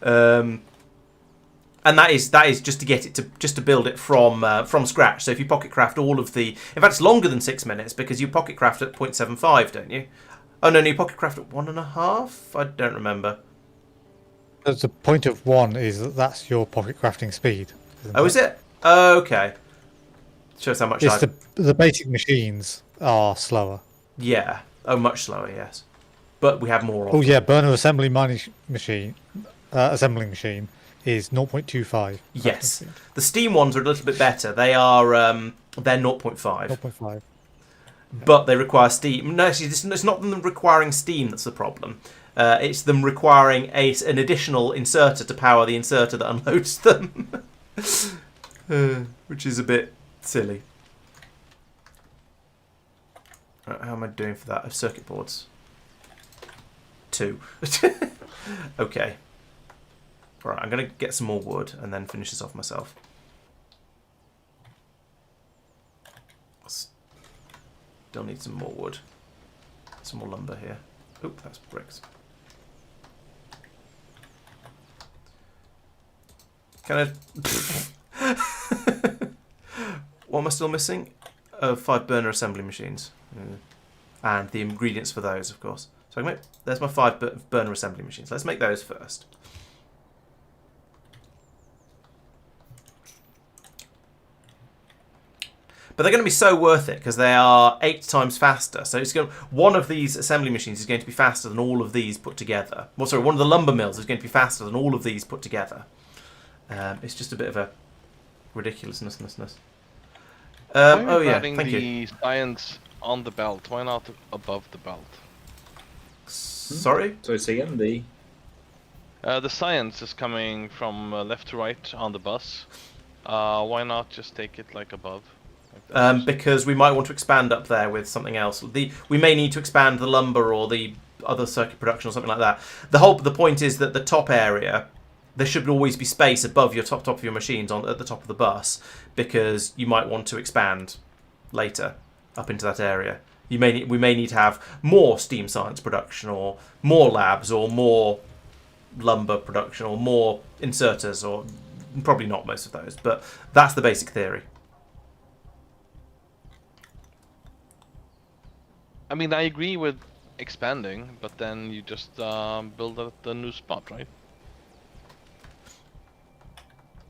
And that is just to get it to build it from scratch. So if you pocket craft all of the, in fact, it's longer than 6 minutes because you pocket craft at 0.75, don't you? Oh no, you pocket craft at 1.5. I don't remember. The point of 1 is that's your pocket crafting speed. Oh, is it? Okay. Shows how much It's the basic machines are slower. Yeah. Oh, much slower, yes. But we have more of Oh them. yeah, burner assembly machine assembling machine is 0.25. Yes. The Steam ones are a little bit better. They are they're 0.5. 0.5. But they require steam. No, actually, it's not them requiring steam that's the problem. It's them requiring an additional inserter to power the inserter that unloads them. Which is a bit silly. Right, how am I doing for that? Oh, circuit boards. 2. Okay. Right, I'm going to get some more wood and then finish this off myself. Still need some more wood. Some more lumber here. Oop, that's bricks. Kind of... What am I still missing? 5 burner assembly machines. And the ingredients for those, of course. So I can make, there's my 5 burner assembly machines. Let's make those first. But they're going to be so worth it because they are 8 times faster. So it's going one of these assembly machines is going to be faster than all of these put together. Well, sorry, one of the lumber mills is going to be faster than all of these put together. It's just a bit of a ridiculousness. Oh yeah, thank you. the science on the belt. Why not above the belt? Sorry? So say again, The science is coming from left to right on the bus. Why not just take it like above? Like Because we might want to expand up there with something else. We may need to expand the lumber or the other circuit production or something like that. The point is that the top area, there should always be space above your top of your machines at the top of the bus, because you might want to expand later up into that area. We may need to have more steam science production, or more labs, or more lumber production, or more inserters, or probably not most of those, but that's the basic theory. I mean, I agree with expanding, but then you just build a new spot, right?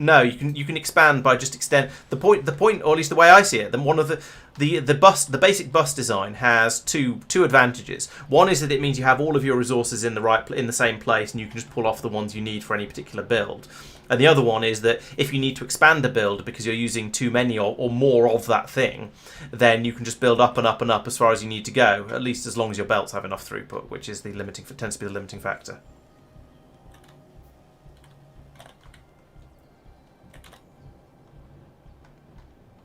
No, you can expand by just extend the point, or at least the way I see it. Then one of the basic bus design has two advantages. One is that it means you have all of your resources in the same place, and you can just pull off the ones you need for any particular build. And the other one is that if you need to expand a build because you're using too many or more of that thing, then you can just build up and up and up as far as you need to go. At least as long as your belts have enough throughput, which is tends to be the limiting factor.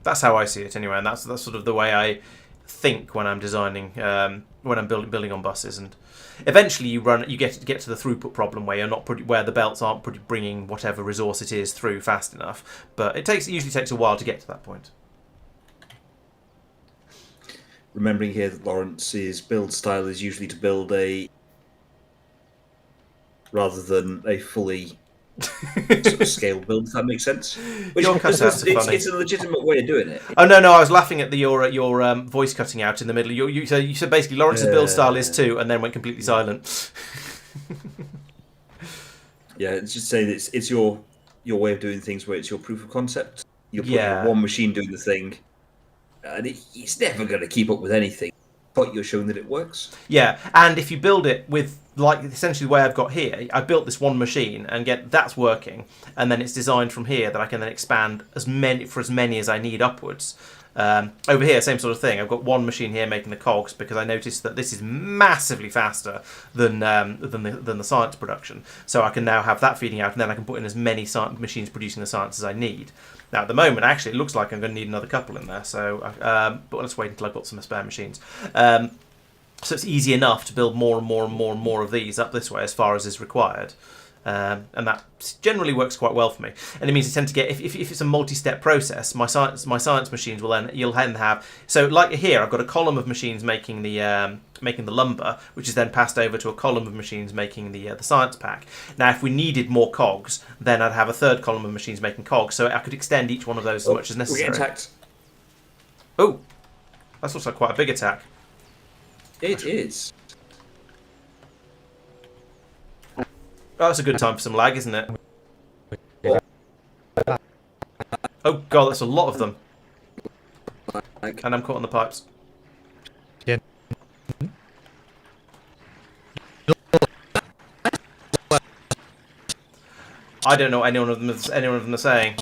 That's how I see it anyway, and that's sort of the way I think when I'm designing, when I'm building on buses. And eventually you get to the throughput problem where where the belts aren't bringing whatever resource it is through fast enough. But it usually takes a while to get to that point. remembering here that Laurence's build style is usually to build rather than a fully sort of scale build, if that makes sense. Which Your cutouts are funny. It's a legitimate way of doing it. Oh no, I was laughing at your voice cutting out in the middle. You said basically Laurence's build style is 2, and then went completely silent. Yeah, it's just saying it's your way of doing things, where it's your proof of concept. You're putting one machine doing the thing, and it's never going to keep up with anything, but you're showing that it works. Yeah, and if you build it with, like, essentially the way I've got here, I built this one machine and that's working, and then it's designed from here that I can then expand as many as I need upwards. Over here, same sort of thing. I've got one machine here making the cogs because I noticed that this is massively faster than the science production. So I can now have that feeding out, and then I can put in as many machines producing the science as I need. Now at the moment, actually, it looks like I'm going to need another couple in there. So, but let's wait until I've got some spare machines. So it's easy enough to build more and more and more and more of these up this way as far as is required. And that generally works quite well for me. And it means I tend to get, if it's a multi-step process, my science machines you'll then have, so like here I've got a column of machines making the lumber, which is then passed over to a column of machines making the science pack. Now if we needed more cogs, then I'd have a third column of machines making cogs, so I could extend each one of those as much as necessary. We're getting attacked. Oh, that looks like quite a big attack. It is. Oh, that's a good time for some lag, isn't it? Oh god, that's a lot of them. And I'm caught on the pipes. Yeah. I don't know what any one of them are saying.